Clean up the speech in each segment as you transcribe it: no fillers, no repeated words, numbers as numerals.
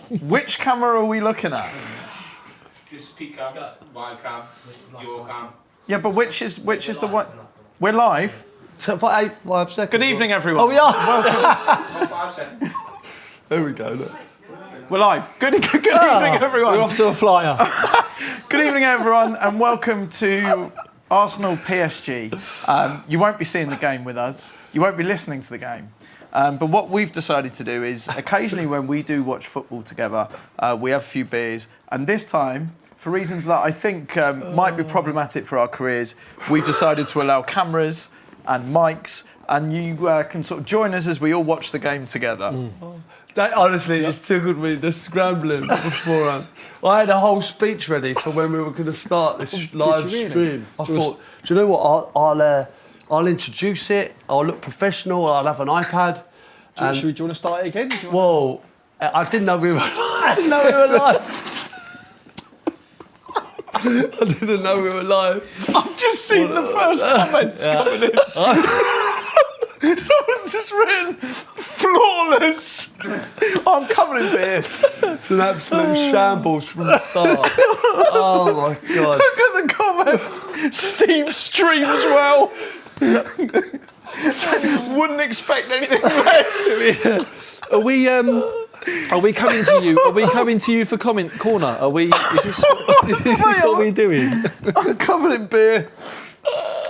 Which camera are we looking at? This is P cam, my cam, your cam. Yeah, but which is the one? We're live. So for 5 seconds. Good evening, everyone. Oh, we are. Welcome. 5 seconds. There we go. Look. We're live. Good evening, everyone. We're off to a flyer. Good evening, everyone, and welcome to Arsenal PSG. You won't be seeing the game with us. You won't be listening to the game. But what we've decided to do is occasionally when we do watch football together, we have a few beers. And this time, for reasons that I think might be problematic for our careers, we've decided to allow cameras and mics, and you can sort of join us as we all watch the game together. That honestly, it's too good with the scrambling beforehand. I had a whole speech ready for when we were going to start this live stream. I thought, do you know what? I'll introduce it. I'll look professional. I'll have an iPad. Do you want to start it again? Well, I didn't know we were. I didn't know we were live. I didn't know we were live. I've just seen the first comments coming in. Someone's just written, flawless. I'm covered in beer. It's an absolute shambles from the start. Oh my God. Look at the comments. Steve streams well. Wouldn't expect anything less. Are we coming to you? Are we coming to you for comment corner? Are we? Is this what we're doing? I'm covered in beer.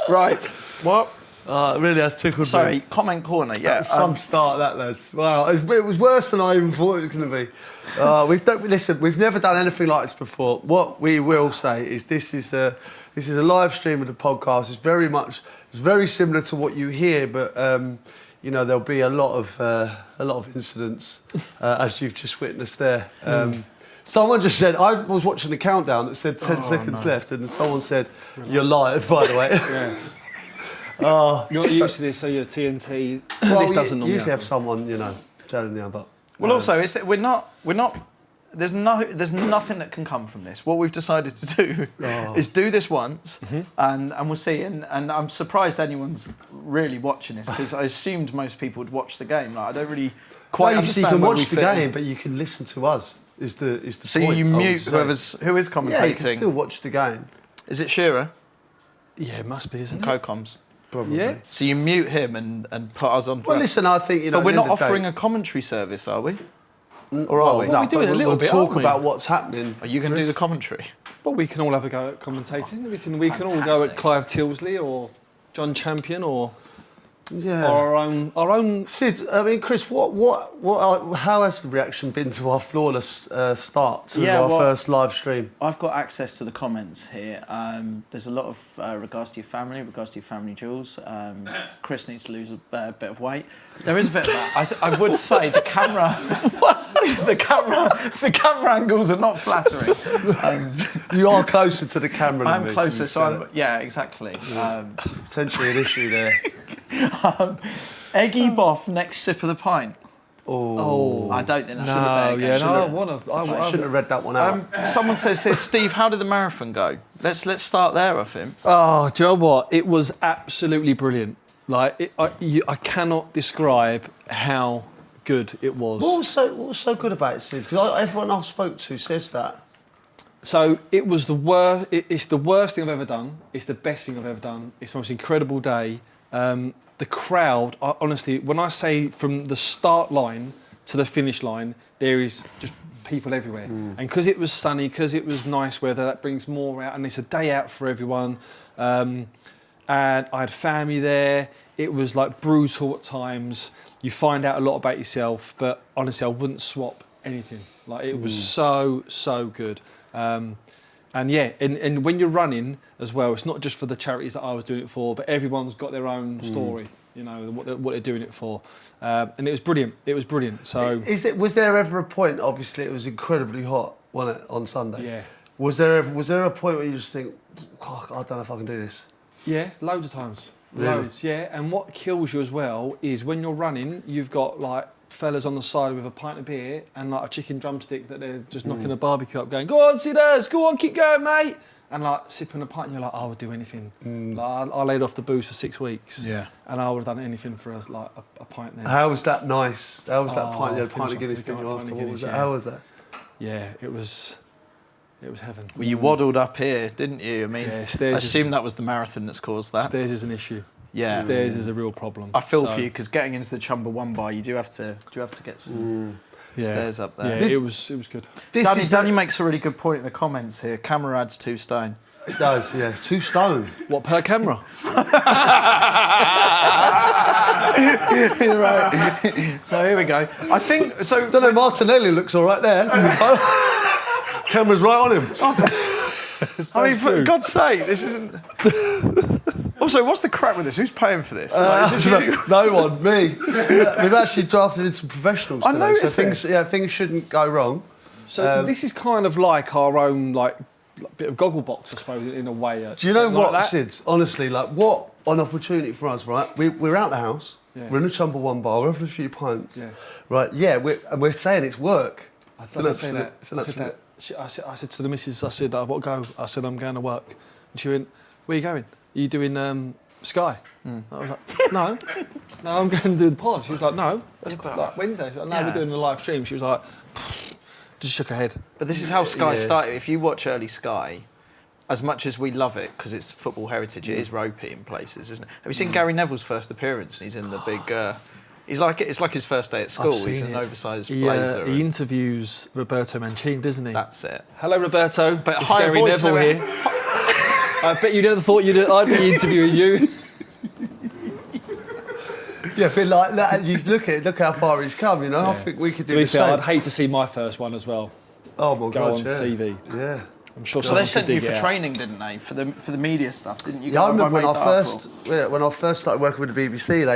Right. What? Really, that's tickled me. Sorry, comment corner, yeah. Some start that, lads. Wow, it was worse than I even thought it was going to be. We've never done anything like this before. What we will say is this is a live stream of the podcast. It's very similar to what you hear, but there'll be a lot of incidents as you've just witnessed there. Someone just said, I was watching the countdown that said 10 seconds left, and someone said, "You're live, by the way." Yeah. You're not used to this, so you're TNT. Well, this doesn't normally usually have someone, telling the other. Well, also, we're not. There's nothing that can come from this. What we've decided to do is do this once, and we'll see. And I'm surprised anyone's really watching this because I assumed most people would watch the game. Like, I don't really quite understand. You can where we watch the fit game, in. but you can listen to us. Is the so point, you mute who is commentating? Yeah, you can still watch the game. Is it Shearer? Yeah, it must be, isn't it? Co-coms. Probably. Yeah. So you mute him and put us on. Well, listen, I think But we're not offering a commentary service, are we? Or are we? No, we're doing a little bit. Talk about what's happening. Are you going to do the commentary? Well, we can all have a go at commentating. We can all go at Clive Tilsley or John Champion or our own. Sid, I mean, Chris, how has the reaction been to our flawless start to our first live stream? I've got access to the comments here. There's a lot of regards to your family jewels. Chris needs to lose a bit of weight. There is a bit of that. I would say the camera, the camera angles are not flattering. You are closer to the camera than I'm me, closer, so exactly. Potentially an issue there. Eggy Boff, next sip of the pint. Oh, I don't think that's a fair game. I shouldn't have read that one out. Someone says here, Steve, how did the marathon go? Let's start there off him. Oh, do you know what? It was absolutely brilliant. Like, I cannot describe how good it was. What was so good about it, Sid? Because everyone I've spoke to says that. So it was the worst. It's the worst thing I've ever done. It's the best thing I've ever done. It's the most incredible day. The crowd, honestly, when I say from the start line to the finish line, there is just people everywhere. And because it was sunny, because it was nice weather, that brings more out, and it's a day out for everyone. And I had family there. It was like brutal at times. You find out a lot about yourself, but honestly, I wouldn't swap anything. Like, it was so good. And when you're running as well, it's not just for the charities that I was doing it for, but everyone's got their own story, what they're doing it for. And it was brilliant. It was brilliant. So, was there ever a point? Obviously, it was incredibly hot, wasn't it, on Sunday? Yeah. Was there a point where you just think, I don't know if I can do this? Yeah, loads of times. Really? Loads, yeah. And what kills you as well is when you're running, you've got like fellas on the side with a pint of beer and like a chicken drumstick that they're just knocking a barbecue up, going, "Go on, Sidders, go on, keep going, mate." And like sipping a pint, and you're like, "I would do anything." Like, I laid off the booze for 6 weeks. Yeah. And I would have done anything for a pint then. How was that nice? How was that pint? You had a pint of finish Guinness, off didn't you, with a after? pint of What was Guinness, that? yeah. How was that? Yeah, it was heaven. Well, you waddled up here, didn't you? I mean, Yeah, I stairs assume that was the marathon that's caused that. Stairs is an issue. Yeah. Stairs is a real problem. I feel So, for you because getting into the Chumba Bar, you do have to get some stairs up there. Yeah, it was good. Danny makes a really good point in the comments here. Camera adds 2 stone. It does, yeah. 2 stone. What, per camera? Right. So here we go. I think so. Don't know, Martinelli looks all right there. Camera's right on him. I mean, for God's sake, this isn't. Also, what's the crack with this? Who's paying for this? Like, is this you? No one, me. We've actually drafted in some professionals I today, noticed so things shouldn't go wrong. So this is kind of like our own bit of goggle box, I suppose, in a way. Do you know what, like that? Sids? Honestly, what an opportunity for us, right? We're out the house. Yeah. We're in the Chumba Bar. We're having a few pints. Yeah. Right? Yeah. We're saying it's work. I thought I'd say that. It's an absolute. I said to the missus, I said, I've got to go. I said, I'm going to work. And she went, where are you going? Are you doing Sky? I was like, no, I'm going to do the pod. She was like, no, that's like Wednesday. She was like, no, we're doing a live stream. She was like, just shook her head. But this is how Sky started. If you watch early Sky, as much as we love it because it's football heritage, it is ropey in places, isn't it? Have you seen Gary Neville's first appearance? He's in the big. It's like his first day at school. He's in an oversized blazer. He interviews Roberto Mancini, doesn't he? That's it. Hello, Roberto. But it's higher Gary voice Neville than here. I bet you never thought I'd be interviewing you. Yeah, but like that, you look how far he's come. You know, I think we could do To be the fair, same. I'd hate to see my first one as well. Oh my Go God, on yeah. CV. Yeah. I'm sure So they someone sent could you dig for it out. training, didn't they? For the media stuff, didn't you? Yeah, I remember Have when I first started working with the BBC,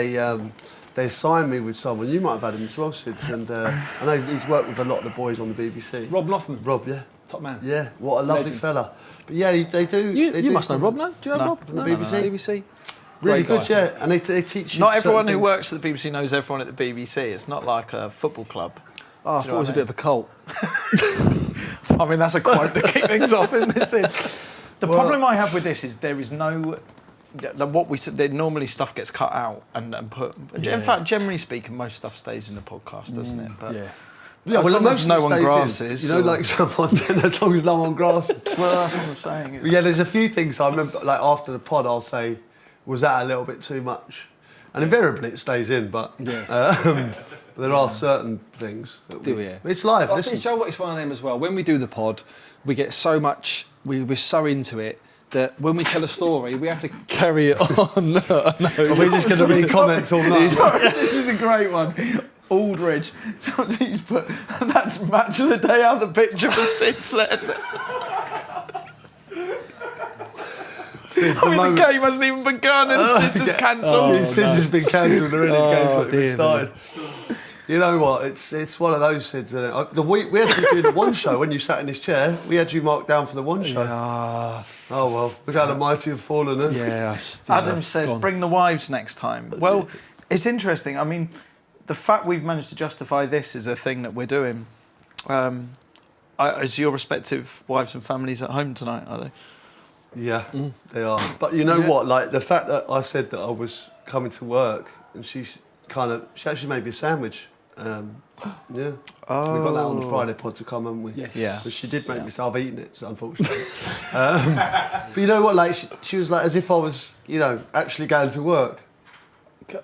they assigned me with someone. You might have had him as well, Sids, and I know he's worked with a lot of the boys on the BBC. Rob Loffman. Rob, yeah. Top man. Yeah, what a lovely Legend. fella. But yeah, they do. You must know Rob, no? Do you know Rob? From the BBC? BBC. Really Great good, guy. yeah. And they teach you. Not everyone certain who things. works at the BBC knows everyone at the BBC. It's not like a football club. Oh, I thought it was a bit of a cult. I mean, that's a quote to kick things off, isn't it? The problem I have with this is there is no. What we said, normally stuff gets cut out and put. In fact, generally speaking, most stuff stays in the podcast, doesn't it? But Yeah. Yeah, as well, long most as no of it one stays in. grasses. You know, like someone, as long as no one grasses. well, that's what I'm saying. It's- Yeah, there's a few things I remember, like after the pod, I'll say, was that a little bit too much? And invariably it stays in, but there are certain things. That it's live, I listen. think, Joe, what it's one of them as well. When we do the pod, we get so much, we're so into it that when we tell a story, we have to carry it on. No. Are we just going to read comments all night? This is a great one. Aldridge. He's put, that's match of the day out the picture for Sid then. The game hasn't even begun and Sid's has cancelled. Since it's been cancelled already, the game's not even dear started. You know what? It's one of those Sids, isn't it? We had you do the one show when you sat in this chair. We had you marked down for the one show. Oh well, look how the mighty have fallen. Eh? Yeah. Adam says, bring the wives next time. Well, it's interesting. I mean, the fact we've managed to justify this is a thing that we're doing. Is your respective wives and families at home tonight, are they? Yeah, they are. But you know what? Like the fact that I said that I was coming to work, and she actually made me a sandwich. Yeah. We got that on the Friday pod to come, haven't we? Yes. Yeah. But she did make me, so I've eaten it, so unfortunately. But you know what? Like she was like as if I was, actually going to work.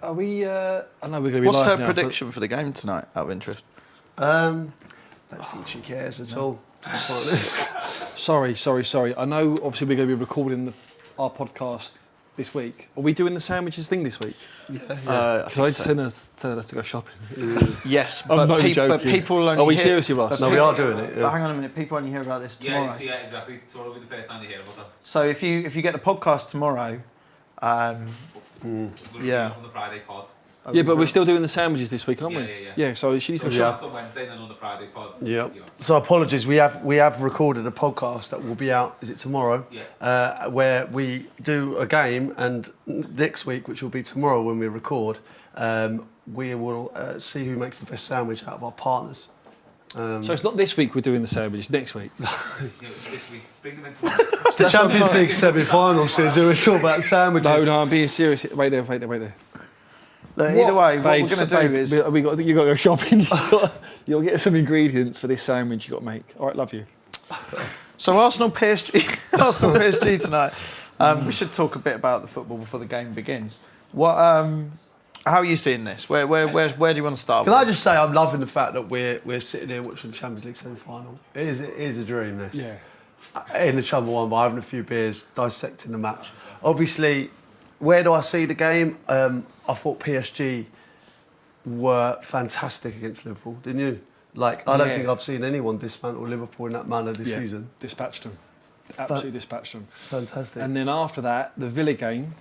Are we? I know we're going to be What's live her now, prediction for the game tonight, out of interest? I don't think she cares at all. To be quite honest. Sorry. I know. Obviously, we're going to be recording our podcast this week. Are we doing the sandwiches thing this week? Yeah. Can I just tell her to go shopping? Yes, I'm but, not but joking. people only Are we hear- seriously, Ross? No, we are doing it. But Yeah. hang on a minute, people only hear about this tomorrow. Yeah, exactly. Tomorrow will be the first time they hear about that. So if you get the podcast tomorrow, We're going to be Yeah. up on the Friday pod. Yeah, but we're still doing the sandwiches this week, aren't we? Yeah. So she needs to So shop. that's on Wednesday and then on the Friday pod. Yeah. So apologies, we have recorded a podcast that will be out. Is it tomorrow? Yeah. Where we do a game, and next week, which will be tomorrow when we record, we will see who makes the best sandwich out of our partners. So it's not this week we're doing the sandwiches. Next week. Yeah, it's this week. Bring them in tomorrow. The Champions League semi-final, so do it all about sandwiches. No, I'm being serious. Wait there. Look, either way, what we're going to do is... you got to go shopping. You'll get some ingredients for this sandwich you got to make. All right, love you. So Arsenal PSG, Arsenal PSG tonight. We should talk a bit about the football before the game begins. What? How are you seeing this? Where do you want to start? Can I just say I'm loving the fact that we're sitting here watching the Champions League semi-final. It is a dream. This. Yeah. In the Chumble One by having a few beers, dissecting the match. Obviously, where do I see the game? I thought PSG were fantastic against Liverpool, didn't you? Like, I don't think I've seen anyone dismantle Liverpool in that manner this season. Dispatched them. Absolutely dispatched them. Fantastic. And then after that, the Villa game,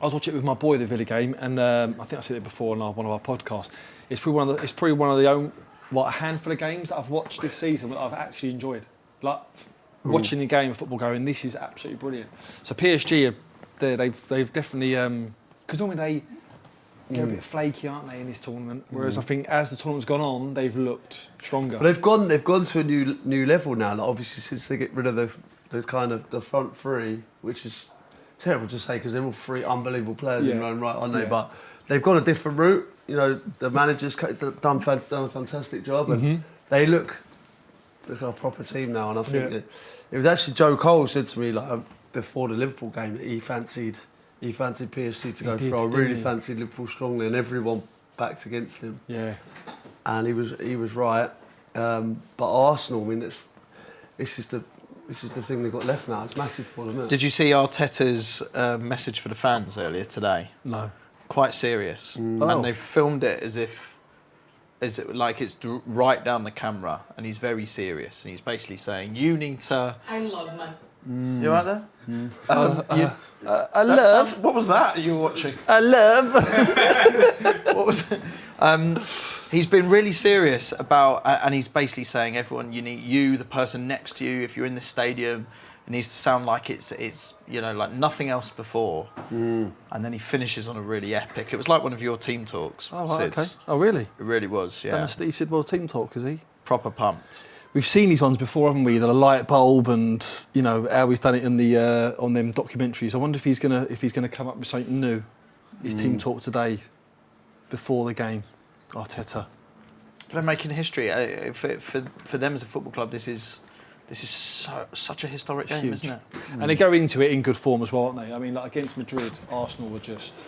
I was watching it with my boy, the Villa game, and I think I said it before on one of our podcasts. It's probably one of the only, a handful of games that I've watched this season that I've actually enjoyed. Like, watching the game of football going, this is absolutely brilliant. So PSG, they've definitely, because normally they're a bit flaky, aren't they, in this tournament? Whereas I think as the tournament's gone on, they've looked stronger. But they've gone to a new level now. Like, obviously, since they get rid of the kind of the front three, which is terrible to say because they're all three unbelievable players in their own right, aren't they? But they've gone a different route. You know, the manager's done a fantastic job, and they look like a proper team now. And I think it was actually Joe Cole said to me like before the Liverpool game that he fancied PSG to go through. I really fancied Liverpool strongly, and everyone backed against him. Yeah, and he was right. But Arsenal, I mean, this is the thing they've got left now. It's massive for them. Isn't it? Did you see Arteta's message for the fans earlier today? No. Quite serious, and they've filmed it as if it's right down the camera, and he's very serious, and he's basically saying, "You need to." I love my. You right there? I love. What was that you were watching? I love. What was it? He's been really serious about, and he's basically saying, everyone, the person next to you, if you're in this stadium, it needs to sound like it's like nothing else before. And then he finishes on a really epic. It was like one of your team talks. Oh, right, okay. Oh, really? It really was, yeah. That's Steve Sidwell team talk, is he? Proper pumped. We've seen these ones before, haven't we? The light bulb, and how he's done it in the on them documentaries. I wonder if he's gonna come up with something new. His team talk today, before the game. Arteta. They're making history for them as a football club. This is such a historic game, isn't it? And they go into it in good form as well, aren't they? I mean, like against Madrid, Arsenal were just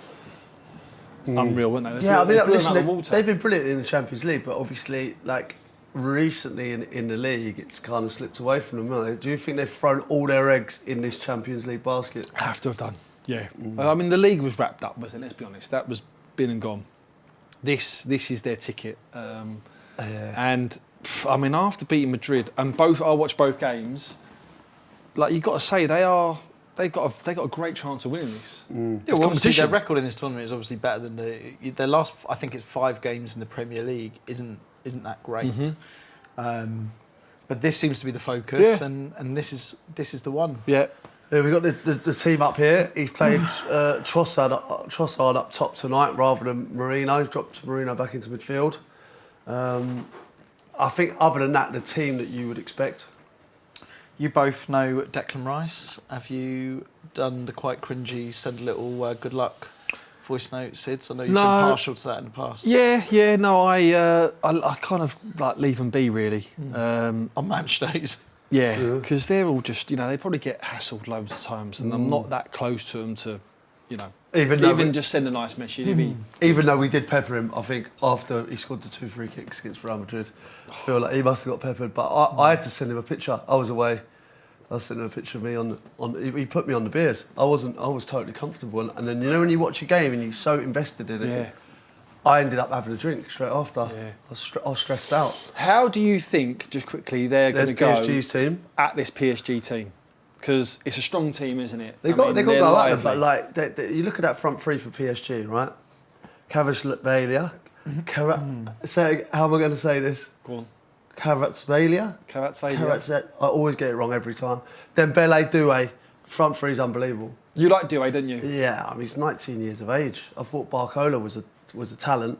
unreal, weren't they? They've been brilliant in the Champions League, but obviously, like recently in the league, it's kind of slipped away from them. Haven't they? Do you think they've thrown all their eggs in this Champions League basket? Have to have done. Yeah. I mean, the league was wrapped up, wasn't it? Let's be honest. That was been and gone. This is their ticket. And I mean, after beating Madrid, and I watched both games. Like you've got to say, they've got a great chance of winning this. Well, obviously their record in this tournament is obviously better than their last. I think it's 5 games in the Premier League. Isn't that great? But this seems to be the focus, and this is the one. Yeah. Yeah, we've got the team up here. He's played Trossard up top tonight rather than Marino. He's dropped Marino back into midfield. I think other than that, the team that you would expect. You both know Declan Rice. Have you done the quite cringy send a little good luck voice note, Sids? I know you've been partial to that in the past. Yeah. No, I kind of like leave them be really. On match days. Yeah, because they're all just, they probably get hassled loads of times, and I'm not that close to them to, even just send a nice message. Even though we did pepper him, I think after he scored the 2 free kicks against Real Madrid, I feel like he must have got peppered. But I had to send him a picture. I was away. I sent him a picture of me he put me on the beers. I was totally comfortable, and then when you watch a game and you're so invested in it. Yeah. I ended up having a drink straight after. Yeah. I was stressed out. How do you think, just quickly, they're going to go PSG's team at this PSG team? Because it's a strong team, isn't it? They've got to go at them, but like you look at that front three for PSG, right? Kvaratskhelia. Say, how am I going to say this? Go on. Kvaratskhelia. I always get it wrong every time. Then Bele Doué. Front three is unbelievable. You like Doué, didn't you? Yeah, I mean he's 19 years of age. I thought Barcola was a talent.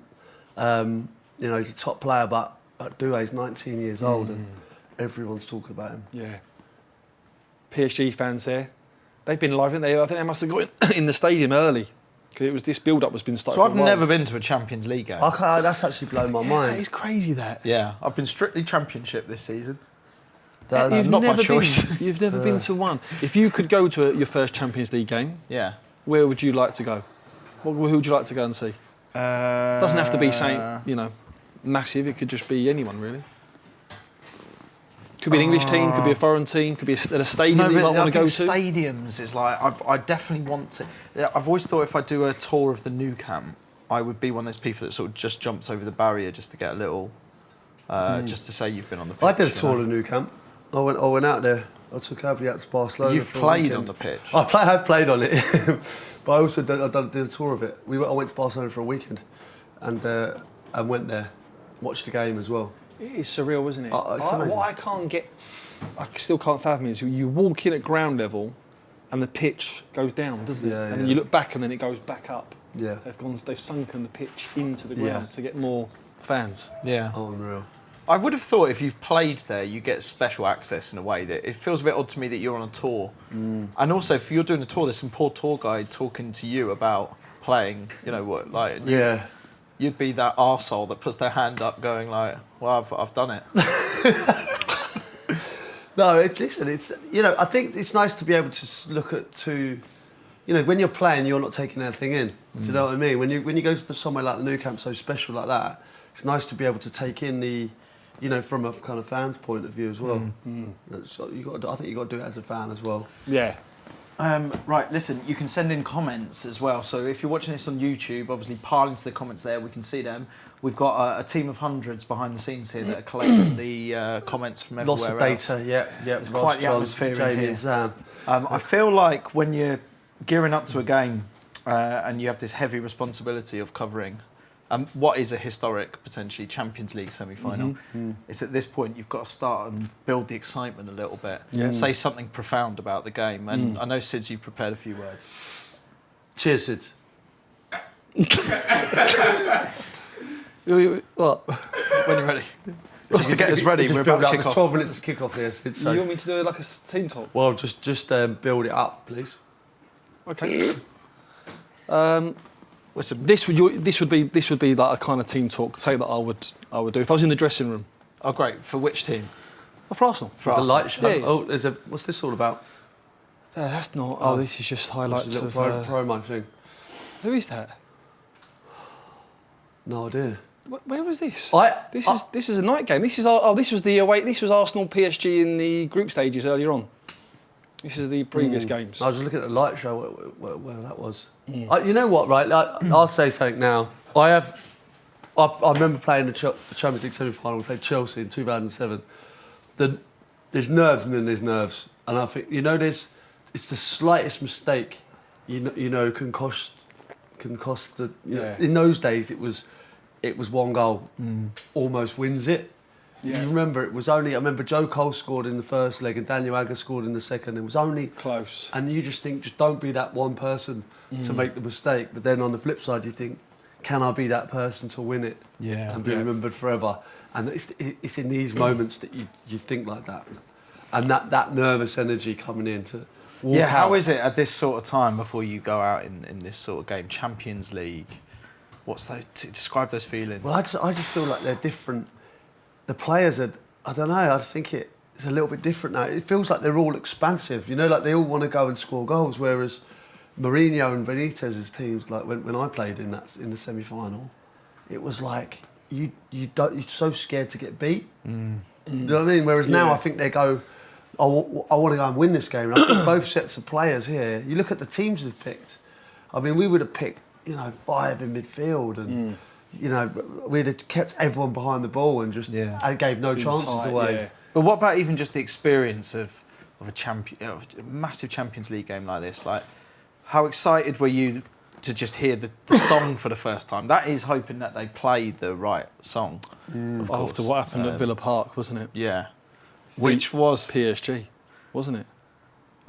He's a top player, but Doué's 19 years old and everyone's talking about him. Yeah. PSG fans there, they've been live, haven't they? I think they must have got in the stadium early. Because this build-up has been started. So for I've a while. never been to a Champions League game. That's actually blown my mind. It's crazy that. Yeah, I've been strictly Championship this season. You've not my never choice. been. You've never been to one. If you could go to your first Champions League game, Yeah. where would you like to go? Who would you like to go and see? Doesn't have to be saying massive. It could just be anyone really. Could be an English team. Could be a foreign team. Could be at a stadium that you might want to go to. Stadiums is like I definitely want to. I've always thought if I do a tour of the Nou Camp, I would be one of those people that sort of just jumps over the barrier just to get a little, just to say you've been on the pitch. I did a tour of Nou Camp. I went out there. I took Abby out to Barcelona. You've for a played weekend. on the pitch. I have played on it, but I also did a tour of it. I went to Barcelona for a weekend, and went there, watched the game as well. It is surreal, isn't it? It's amazing. What I still can't fathom is you walk in at ground level, and the pitch goes down, doesn't it? Yeah, and then you look back, and then it goes back up. Yeah. They've sunken the pitch into the ground to get more fans. Yeah. Oh, unreal. I would have thought if you've played there, you get special access in a way that it feels a bit odd to me that you're on a tour. And also, if you're doing a tour, there's some poor tour guide talking to you about playing. You know what? Like, Yeah. you'd be that arsehole that puts their hand up, going like, "Well, I've done it." No, listen, it's I think it's nice to be able to look at when you're playing, you're not taking anything in. Do you know what I mean? When you go to somewhere like the Nou Camp, so special like that, it's nice to be able to take in the, from a kind of fan's point of view as well. I think you got to do it as a fan as well. Yeah. Right, listen, you can send in comments as well. So if you're watching this on YouTube, obviously pile into the comments there. We can see them. We've got a team of hundreds behind the scenes here that are collecting the comments from everywhere Lots of else. data, yeah. It's quite the atmosphere in Jamie here. and Sam. I feel like when you're gearing up to a game and you have this heavy responsibility of covering what is a historic, potentially Champions League semi-final, it's at this point you've got to start and build the excitement a little bit. Yeah. Say something profound about the game. And I know, Sids, you've prepared a few words. Cheers, Sid. What? When you're ready. Just to get us ready, we're about to kick There's off. 12 minutes to kick off here, Sid. So. You want me to do like a team talk? Well, just build it up, please. Okay. Listen, this would be like a kind of team talk. Say that I would do if I was in the dressing room. Oh, great. For which team? For Arsenal. It's a light show. Yeah, yeah. Oh, what's this all about? That's not. Oh, this is just highlights This is a of. little promo thing. Who is that? No idea. Where was this? This is a night game. This is this was the away. This was Arsenal PSG in the group stages earlier on. This is the previous games. I was just looking at the light show where that was. You know what, right? I'll say something now. I remember playing the Champions League semi-final. We played Chelsea in 2007. There's nerves and then there's nerves, and I think it's the slightest mistake, can cost the. In those days, it was one goal, almost wins it. Yeah. You remember I remember Joe Cole scored in the first leg and Daniel Agger scored in the second. It was only Close. and you just think, just don't be that one person to make the mistake. But then on the flip side, you think, can I be that person to win it and be remembered forever? And it's in these moments that you think like that, and that nervous energy coming in to walk out. How is it at this sort of time before you go out in this sort of game, Champions League? Describe those feelings? Well, I just feel like they're different. The players are, I don't know, I think it's a little bit different now. It feels like they're all expansive, like they all want to go and score goals, whereas Mourinho and Benitez's teams, like when I played in the semi-final, it was like you're so scared to get beat. You know what I mean? Whereas now I think they go, I want to go and win this game. And I think both sets of players here, you look at the teams they've picked. I mean, we would have picked, 5 in midfield and... we'd have kept everyone behind the ball and just gave no chances away. Yeah. But what about even just the experience of a massive Champions League game like this? Like, how excited were you to just hear the song for the first time? That is hoping that they played the right song. Of course. After what happened at Villa Park, wasn't it? Yeah. Which was PSG, wasn't it?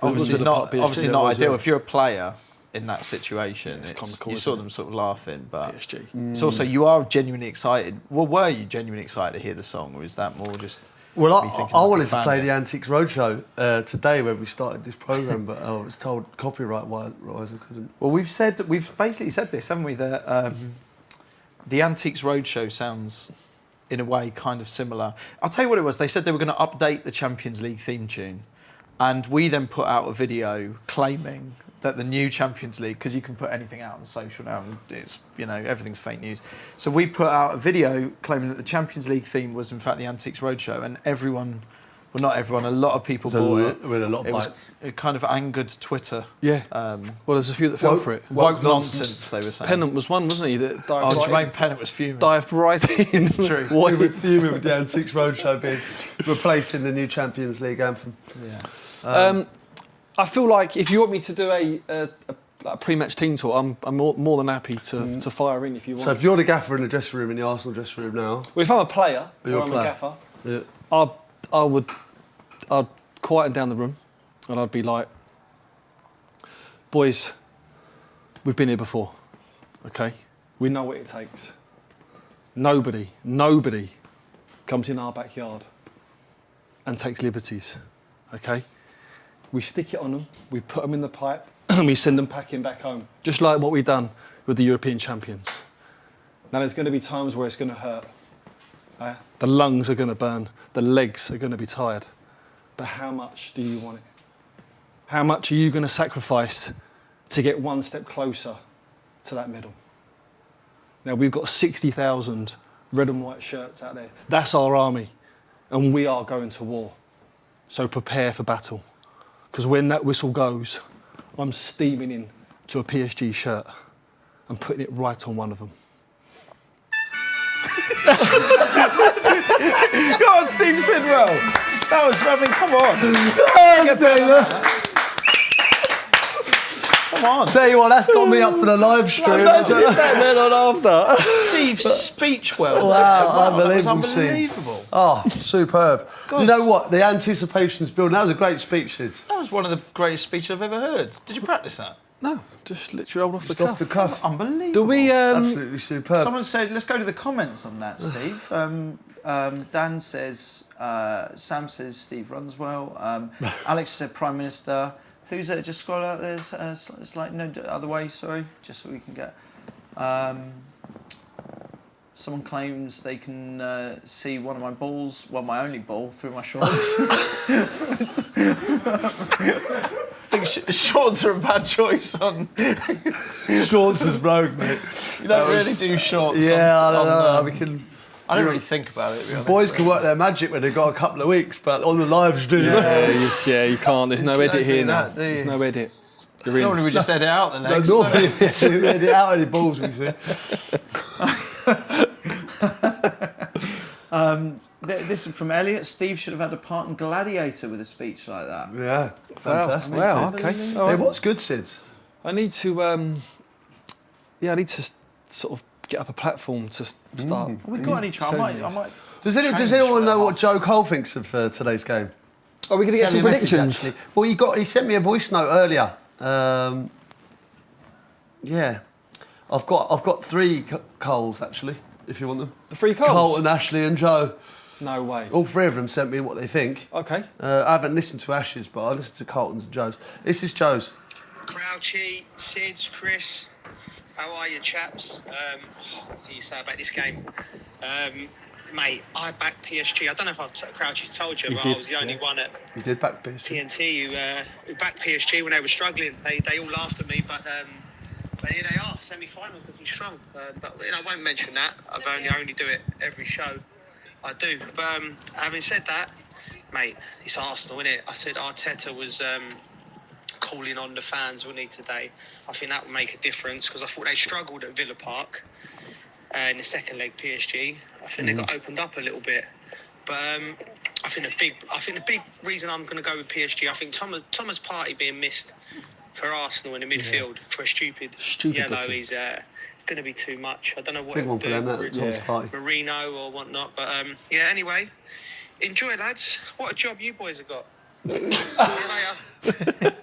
obviously Villa not Park, PSG. obviously Yeah, not it was, ideal. yeah. If you're a player in that situation, it's it's, comical, you isn't saw it? them sort of laughing, but PSG. it's also you are genuinely excited. Well, were you genuinely excited to hear the song, or is that more just? Well, be thinking I like a wanted to fan play bit. the Antiques Roadshow today when we started this programme, but I was told copyright-wise I couldn't. Well, we've basically said this, haven't we? That the Antiques Roadshow sounds, in a way, kind of similar. I'll tell you what it was. They said they were going to update the Champions League theme tune, and we then put out a video claiming that the new Champions League, because you can put anything out on social now, it's, you know, everything's fake news. So we put out a video claiming that the Champions League theme was in fact the Antiques Roadshow, and everyone, well, not everyone, a lot of people bought it. With a lot of It bites. it kind of angered Twitter. Yeah. Well, there's a few that fell for it. Woke nonsense, they were saying. Pennant was one, wasn't he? That dived Oh, right Jermaine in. Pennant was fuming. Dived right in. True. We were fuming with the Antiques Roadshow being replacing the new Champions League anthem. Yeah. I feel like if you want me to do a pre-match team talk, I'm more than happy to fire in if you want. So if you're the gaffer in the dressing room, in the Arsenal dressing room now... Well, if I'm a player You're or a I'm player. a gaffer, Yeah. I'd quieten down the room and I'd be like, boys, we've been here before, okay? We know what it takes. Nobody comes in our backyard and takes liberties, okay? We stick it on them, we put them in the pipe, and we send them packing back home, just like what we've done with the European champions. Now, there's going to be times where it's going to hurt. The lungs are going to burn, the legs are going to be tired. But how much do you want it? How much are you going to sacrifice to get one step closer to that medal? Now, we've got 60,000 red and white shirts out there. That's our army, and we are going to war. So prepare for battle. Because when that whistle goes, I'm steaming in to a PSG shirt and putting it right on one of them. Go on, Steve Sidwell. That was, I mean, come on. Come on. Tell you what, that's got me up for the live stream. Then on after. Steve's speech well. Wow, that was unbelievable scene. unbelievable. Oh, superb. God. You know what? The anticipation's building. That was a great speech, Sid. That was one of the greatest speeches I've ever heard. Did you practice that? No, just literally rolled off the Just cuff. off the cuff. Unbelievable. Do we? Absolutely superb. Someone said, let's go to the comments on that, Steve. Dan says, Sam says Steve runs well. Alex said Prime Minister. Who's there? Just scroll out there. It's like, no, other way, sorry. Just so we can get... someone claims they can see one of my balls, well, my only ball, through my shorts. I think shorts are a bad choice on... Shorts is broke, mate. You don't really do shorts. Yeah, on, I don't know. on, We can... I don't really think about it, to be honest. Boys can work their magic when they've got a couple of weeks, but on the live stream... Yeah, you can't. There's no You edit don't here do now. that, do you? There's no edit. You're in. Normally we just edit out the No, legs. normally we edit out any balls we see. This is from Elliot. Steve should have had a part in Gladiator with a speech like that. Yeah, fantastic. Wow, okay. All Hey, right. what's good, Sid? I need to, I need to sort of get up a platform to start. Have we got any chance? I might. Does change anyone know that what Joe Cole thinks of today's game? Are we going to get some Sent me a message, predictions? actually. Well, he sent me a voice note earlier. Yeah, I've got three Coles actually. If you want them, The three Coles? Colton, Ashley, and Joe. No way. All three of them sent me what they think. Okay. I haven't listened to Ash's, but I listened to Colton's and Joe's. This is Joe's. Crouchy, Sids, Chris, how are you, chaps? What do you say about this game? Mate, I backed PSG. I don't know if Crouchy's told you, but I was the only one at He did back PSG. TNT who backed PSG when they were struggling. They all laughed at me, but here they are, semi-finals looking strong. But I won't mention that. I only do it every show. I do. But having said that, mate, it's Arsenal, isn't it? I said Arteta was calling on the fans, wasn't he, today? I think that would make a difference because I thought they struggled at Villa Park in the second leg PSG. I think they got opened up a little bit. But I think the big reason I'm going to go with PSG, I think Thomas Partey being missed for Arsenal in the midfield for a stupid yellow booking. is going to be too much. I don't know what Big it will one for do, them, whether that it's Thomas Partey. Marino or whatnot. But anyway, enjoy, lads. What a job you boys have got. See you later.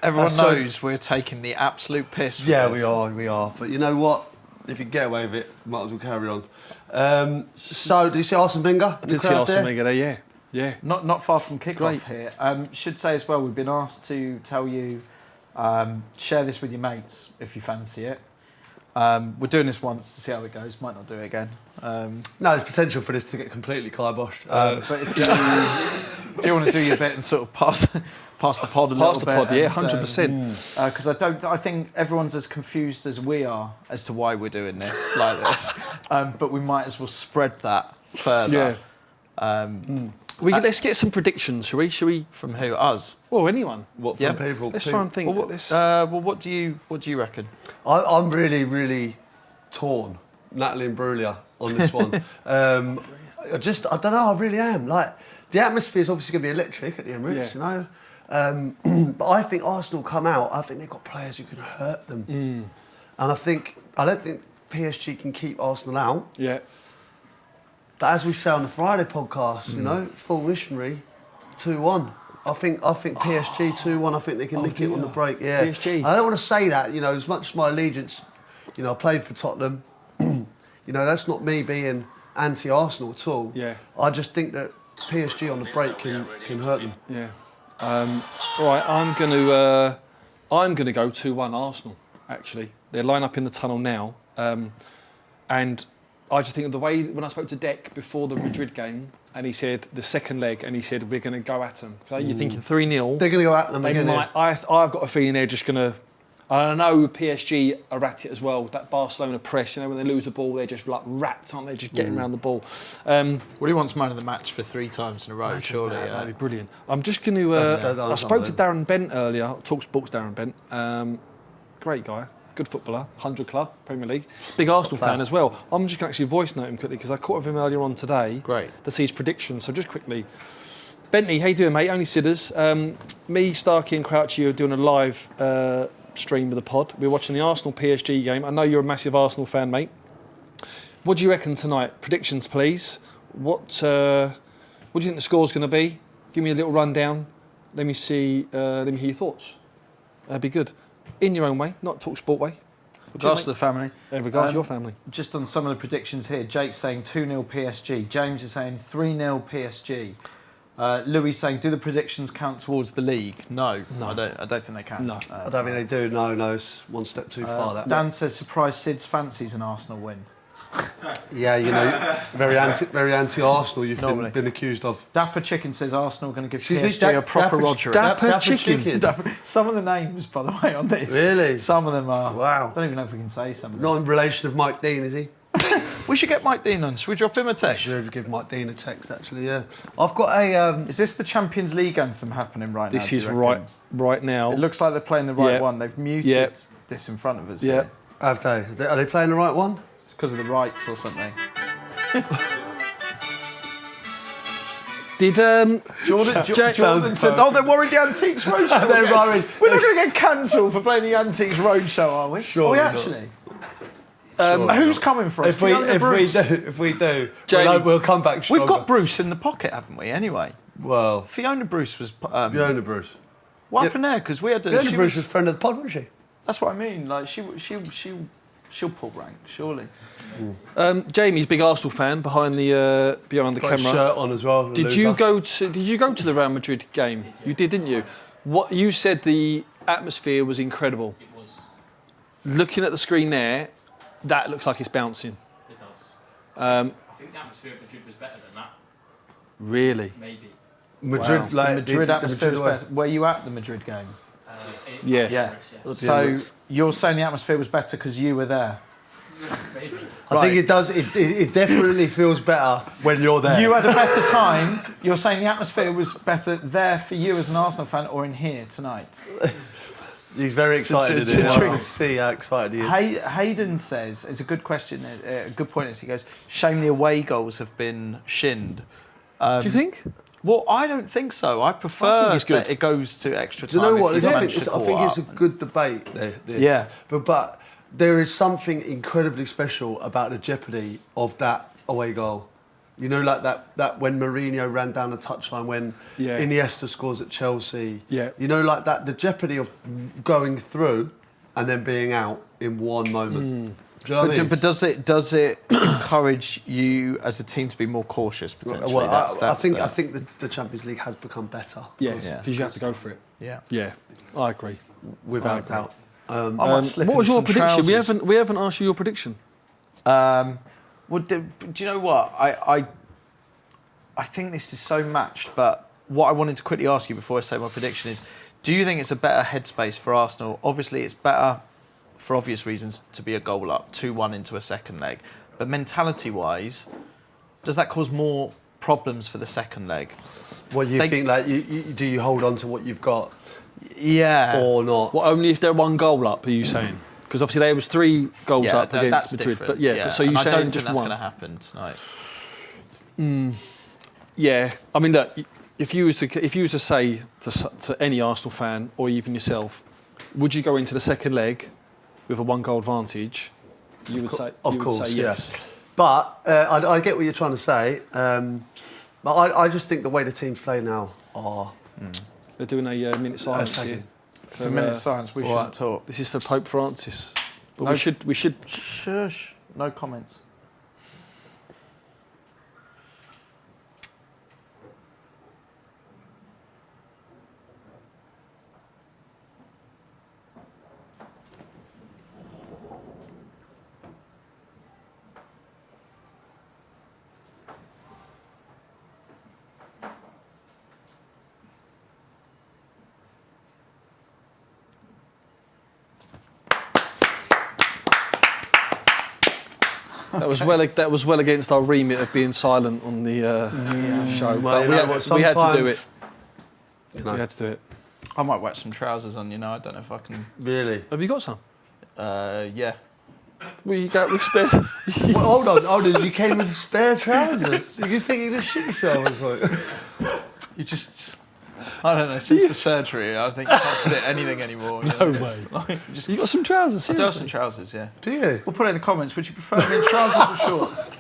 Everyone That's true. knows we're taking the absolute piss. with Yeah, this. we are. But you know what? If you get away with it, might as well carry on. So, did you see Arsene Wenger? I did see Arsene Wenger there, yeah. Yeah. Not far from kickoff Great. here. Should say as well, we've been asked to tell you, share this with your mates if you fancy it. We're doing this once to see how it goes. Might not do it again. No, there's potential for this to get completely kiboshed. But if you do want to do your bit and sort of pass the pod a little bit. Pass the pod, yeah, 100%. Because I think everyone's as confused as we are as to why we're doing this like this. But we might as well spread that further. Yeah. Let's get some predictions, shall we? From who? Us? Well, anyone. What yeah. from people? Let's try and think. Well, what do you reckon? I'm really, really torn, Natalie and Brulia, on this one. I don't know. I really am. Like, the atmosphere is obviously going to be electric at the Emirates, you know. But I think Arsenal come out. I think they've got players who can hurt them, and I don't think PSG can keep Arsenal out. Yeah. But as we say on the Friday podcast, you know, full missionary, 2-1. I think PSG 2-1. I think they can nick it on the break. Yeah. PSG. I don't want to say that. You know, as much as my allegiance, you know, I played for Tottenham. You know, that's not me being anti-Arsenal at all. Yeah. I just think that PSG on the break can hurt them. Yeah. All right. I'm gonna go 2-1 Arsenal. Actually, they're lined up in the tunnel now, and I just think of the way when I spoke to Dec before the Madrid game, and he said the second leg, and he said we're going to go at them. So you're thinking 3-0. They're going to go at them They again. might. I've got a feeling they're just going to. I know PSG are at it as well. That Barcelona press, you know, when they lose the ball, they're just like rats, aren't they? Just getting around the ball. Well, he wants man of the match for 3 times in a row, surely. That'd be brilliant. I'm just going to. I spoke to Darren Bent earlier. Talk Sports Darren Bent. Great guy. Good footballer, 100 club, Premier League. Big Arsenal fan as well. I'm just going to actually voice note him quickly because I caught up with him earlier on today. Great. To see his predictions. So just quickly. Bentley, how you doing, mate? Only Sidders. Me, Starkey and Crouchy are doing a live stream with the pod. We're watching the Arsenal PSG game. I know you're a massive Arsenal fan, mate. What do you reckon tonight? Predictions, please. What do you think the score's going to be? Give me a little rundown. Let me see. Let me hear your thoughts. That'd be good. In your own way, not talk sport way. Regards to the family. In regards to your family. Just on some of the predictions here, Jake's saying 2-0 PSG. James is saying 3-0 PSG. Louis saying, do the predictions count towards the league? No. I don't think they can. No. I don't think they do. No, it's one step too far. That. Dan says, surprise Sid's fancies an Arsenal win. Yeah, you know, very anti-Arsenal. You've Normally. been accused of. Dapper Chicken says Arsenal going to give Excuse me, PSG a proper Roger. Dapper Chicken. Some of the names, by the way, on this. Really? Some of them are. Wow. I don't even know if we can say some of them. Not in relation of Mike Dean, is he? We should get Mike Dean on. Should we drop him a text? Should give Mike Dean a text, actually. Yeah. I've got a. Is this the Champions League anthem happening right now? This do you is reckon? right now. It looks like they're playing the right Yeah. one. They've muted Yeah. this in front of us. Yeah. Have they? Are they playing the right one? It's because of the rights or something. Did Jordan said, "Oh, they're worried the Antiques Roadshow." They're worried. We're not going to get cancelled for playing the Antiques Roadshow, are we? Sure Are we we're not. actually? Who's coming for us? If we do, Jamie. we'll come back. We've Stronger. got Bruce in the pocket, haven't we? Anyway, Well, Fiona Bruce was. Fiona Bruce. What happened there? Because we had to. Fiona she Bruce was- was friend of the pod, wasn't she? That's what I mean. Like she'll pull rank, surely. Jamie's a big Arsenal fan behind the Got his camera. shirt on as well. Did you go to the Real Madrid game? You did, didn't you? What you said, the atmosphere was incredible. It was. Looking at the screen there, that looks like it's bouncing. It does. I I think the atmosphere at Madrid was better than that. Really? Maybe. Madrid? Wow. Like The Madrid the atmosphere was away. better. Were you at the Madrid game? Yeah. Yeah. Yeah, So looks- you're saying the atmosphere was better because you were there? Maybe. I think it does. It definitely feels better when you're there. You had a better time. You're saying the atmosphere was better there for you as an Arsenal fan, or in here tonight? He's very excited. it's a I trick. can see how excited he is. Hayden says, it's a good question, a good point. He goes, shame the away goals have been shinned. Do you think? Well, I don't think so. I prefer it's good. that it goes to extra Do time. you know what? if you I manage think, to I think call it's a up. good debate. This. Yeah. But there is something incredibly special about the jeopardy of that away goal. You know, like that when Mourinho ran down the touchline when Yeah. Iniesta scores at Chelsea. Yeah. You know, like that, the jeopardy of going through and then being out in one moment. Do you know what I mean? But does it encourage you as a team to be more cautious potentially? Well, I think the- the Champions League has become better. Yeah, Yeah. because you have to go for it. yeah. Yeah, I agree. Without doubt. I might slip What was in your some prediction? trousers. We haven't asked you your prediction. Well, do you know what? I think this is so matched, but what I wanted to quickly ask you before I say my prediction is, do you think it's a better headspace for Arsenal? Obviously, it's better, for obvious reasons, to be a goal up, 2-1 into a second leg. But mentality-wise, does that cause more problems for the second leg? What do you think? Like, do you hold on to what you've got Yeah. or not? Well, only if they're one goal up, are you saying? Because obviously there was 3 goals Yeah, up that's against Madrid. different. But yeah, so you and I saying don't think just that's one? going to happen tonight. Yeah, I mean, look, if you was to say to any Arsenal fan or even yourself, would you go into the second leg with a 1-goal advantage? You would say, of you would course, say yes. yeah. But I get what you're trying to say. But I just think the way the teams play now are. They're doing a minute silence here. It's a minute of silence. We shouldn't talk. This is for Pope Francis. But No. we should. Shush. No comments. That was well against our remit of being silent on the show. But we had to do it. You know, We had to do it. I might whack some trousers on, I don't know if I can. really. Have you got some? Yeah. Well, you got with spares. Well, hold on. You came with spare trousers. You think you just shit yourself? You just. I don't know, since the surgery, I think I can't put it anything anymore. No way. Just, You got some trousers? I do have Seriously? some trousers, yeah. Do you? We'll put it in the comments. Would you prefer me in trousers or shorts?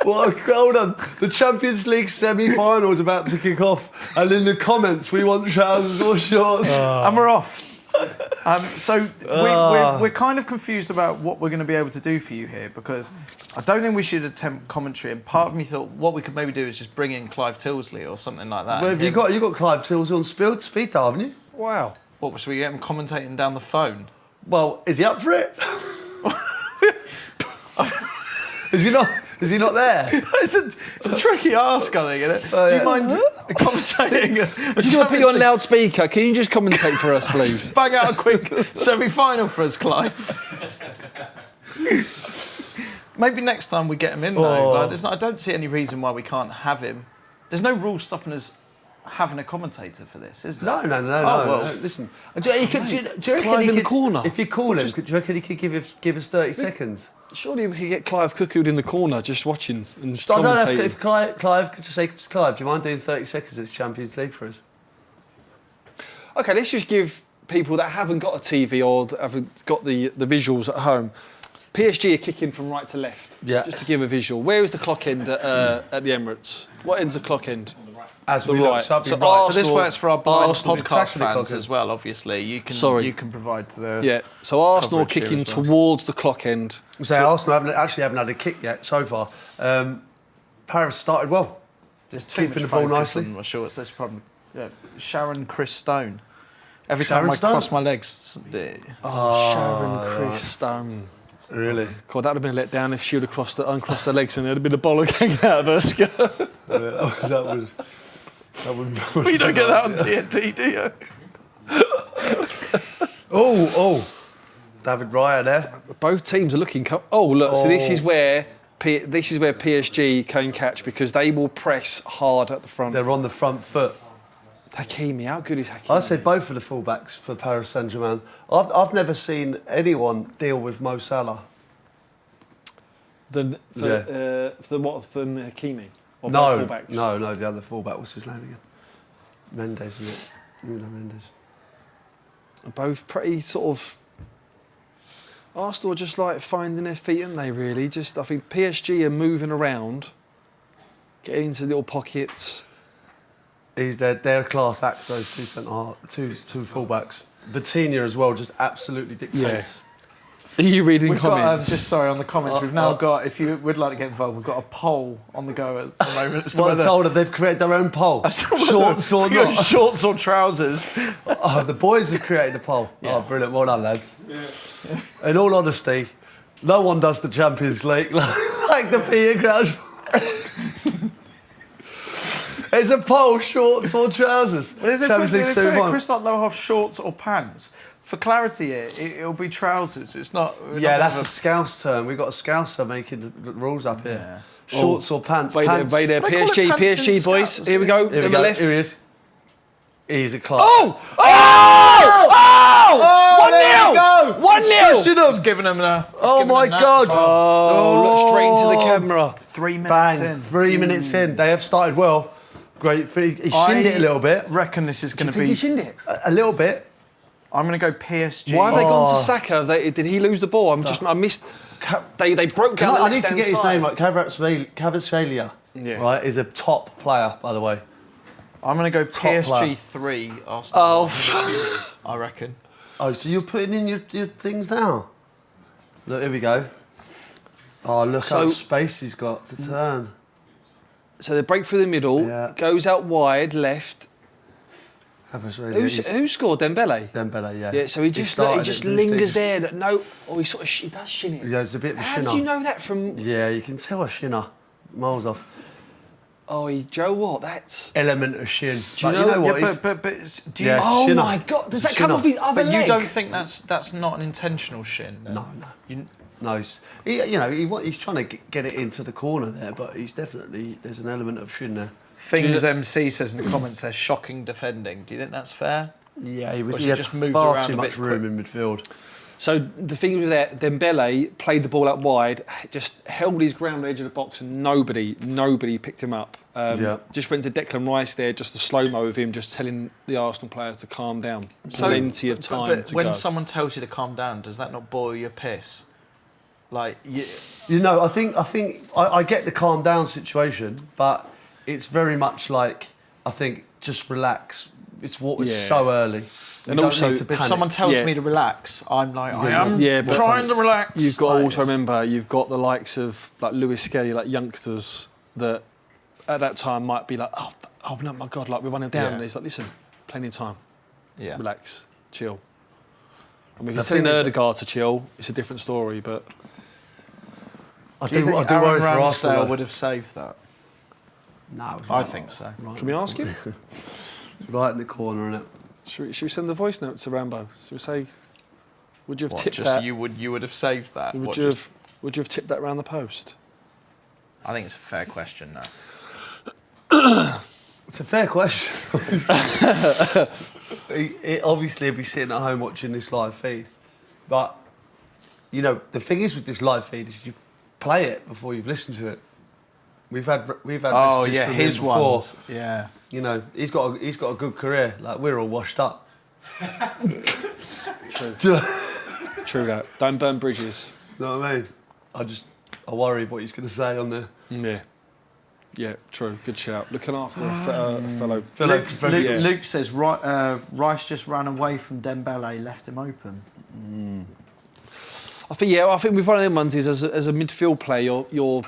Well, hold on. The Champions League semi-final is about to kick off, and in the comments, we want trousers or shorts. And we're off. So we're kind of confused about what we're going to be able to do for you here, because I don't think we should attempt commentary. And part of me thought what we could maybe do is just bring in Clive Tilsley or something like that. Well, you got Clive Tills on speed dial, haven't you? Wow. What, should we get him commentating down the phone? Well, is he up for it? Is he not? Is he not there? It's a tricky ask, I think, isn't it? Do you mind commentating? I'm just going to put you on loudspeaker. Can you just commentate for us, please? Bang out a quick semi-final for us, Clive. Maybe next time we get him in, though. Like, I don't see any reason why we can't have him. There's no rule stopping us having a commentator for this, is there? No. well. Listen, do you reckon Clive he in the could, corner. If you call him, do you reckon he could give us 30 seconds? Surely we could get Clive cuckooed in the corner just watching and just I don't know commentating. if Clive could just say, Clive, do you mind doing 30 seconds? It's Champions League for us. Okay, let's just give people that haven't got a TV or haven't got the visuals at home. PSG are kicking from right to left. Yeah. Just to give a visual. Where is the clock end at the Emirates? What end's the clock end? As The we right. look, so So right. But this Arsenal- works for our blind Arsenal podcast exactly fans clocking. as well, obviously. You can provide the... Yeah. So Arsenal are Coverage here kicking as well. towards the clock end. So Arsenal haven't had a kick yet so far. Paris started well. Just keeping the ball nicely. My shorts, that's the problem. Yeah. Sharon Chris Stone. Every Sharon time I Stone? cross my legs... Sharon Chris Stone. Really? God, that would have been a letdown if she would have uncrossed her legs and there'd have been a bollock hanging out of her skirt. that would. You don't get that on TNT, do you? Oh, David Raya there. Both teams are looking. Look. So this is where PSG can catch because they will press hard at the front. They're on the front foot. Hakimi, how good is Hakimi? I said both of the fullbacks for Paris Saint-Germain. I've never seen anyone deal with Mo Salah. Than Hakimi? Or No, both fullbacks? no, the other fullback. What's his name again? Mendes, isn't it? Nuno Mendes. Both pretty sort of. Arsenal are just like finding their feet, aren't they? Really, I think PSG are moving around, getting into little pockets. They're a class acts. Those two fullbacks. Vitinha as well, just absolutely dictates. Are you reading We've got, comments? just sorry, on the comments, we've now got, if you would like to get involved, we've got a poll on the go at the moment as to Well, I whether told them they've created their own poll. Shorts or you're not. shorts or trousers. Oh, the boys have created a poll. Oh, brilliant. Well done, lads. In all honesty, no one does the Champions League like the PE crowd. It's a poll, shorts or trousers. Champions League semi-final. Chris not know half shorts or pants. For clarity here, it'll be trousers. It's not. Yeah, that's a Scouse term. We've got a Scouser making the rules up here. Yeah. Shorts or pants. Wait there, pants. wait there. They call it PSG, pants in PSG, boys. Scouts, Here we go. Here we On go. the left. Here he is. He's a Clark. Oh! Oh! 1-0! 1-0! Smashing them. It's giving them a. Oh my God! Oh, look straight into the camera. 3 minutes Bang! in. 3 minutes in. They have started well. Great. He shinned it a little bit. Reckon this is going to Think be. he shinned it? A little bit. I'm going to go PSG. Why have they gone to Oh. Saka? Did he lose the ball? I missed. They broke down the I need to left-hand get his side. name right. Kvaratskhelia. Yeah. Right, is a top player, by the way. I'm going to go player. PSG 3, Arsenal. Oh, I reckon. Oh, so you're putting in your things now? Look, here we go. Oh, look how So- much space he's got to turn. so they break through the middle, Yeah. goes out wide, left. Kvaratskhelia. Who scored? Dembele. Dembele, yeah. Yeah, so he just started it, didn't he? lingers there. No, he sort of he does shin it. Yeah, it's a bit of a How shinner. did you know that from? Yeah, you can tell a shinner. Miles off. Oh, Joe, what? That's. Element of shin. Do you Like, know- what? Yeah, he's- but do you? Yeah, Oh shinner. my God! Does that Shinner. come off his other But leg? you don't think that's not an intentional shin? Then? No, no. You, No, he's trying to get it into the corner there, but there's an element of shin there. Things MC says in the comments they're shocking defending. Do you think that's fair? Yeah, Or he she had just moved far around too a much bit room in midfield. So the thing with that, Dembele played the ball out wide, just held his ground on the edge of the box, and nobody picked him up. Just went to Declan Rice there, just a slow-mo of him, just telling the Arsenal players to calm down. Plenty of time But to when go. someone tells you to calm down, does that not boil your piss? Like, You know, I think I get the calm down situation, but it's very much like I think just relax. It's so early. You And don't also, need to if panic. someone tells Yeah. me to relax, I'm like, I Yeah. am Yeah, but trying to relax. You've got to Like, also remember, you've got the likes of like Lewis Skelly, like youngsters that at that time might be like, oh no, my God, like we're running down. Yeah. And it's like, listen, plenty of time, Yeah. relax, chill. I mean, if The you're telling thing is- Erdegaard to chill, it's a different story, but I Do you do think worry Aaron for Arsenal. Ramsdale though. would have saved that? No, it was I right- think so. can we ask him? right in the corner, innit? Should we send the voice note to Rambo? Should we say, would you have What, tipped just that? you would have saved that? Would What, you just- have tipped that round the post? I think it's a fair question. No. It's a fair question. Obviously, he'll be sitting at home watching this live feed, but you know the thing is with this live feed is you play it before you've listened to it. We've had Oh messages yeah, from his him before. ones. Yeah. You know, he's got a good career. Like we're all washed up. True that. Don't burn bridges. You know what I mean? I worry what he's going to say on there. Yeah. Yeah, true. Good shout. Looking after a fellow. Luke says Rice just ran away from Dembele, left him open. I think with one of them ones is as a midfield player, you're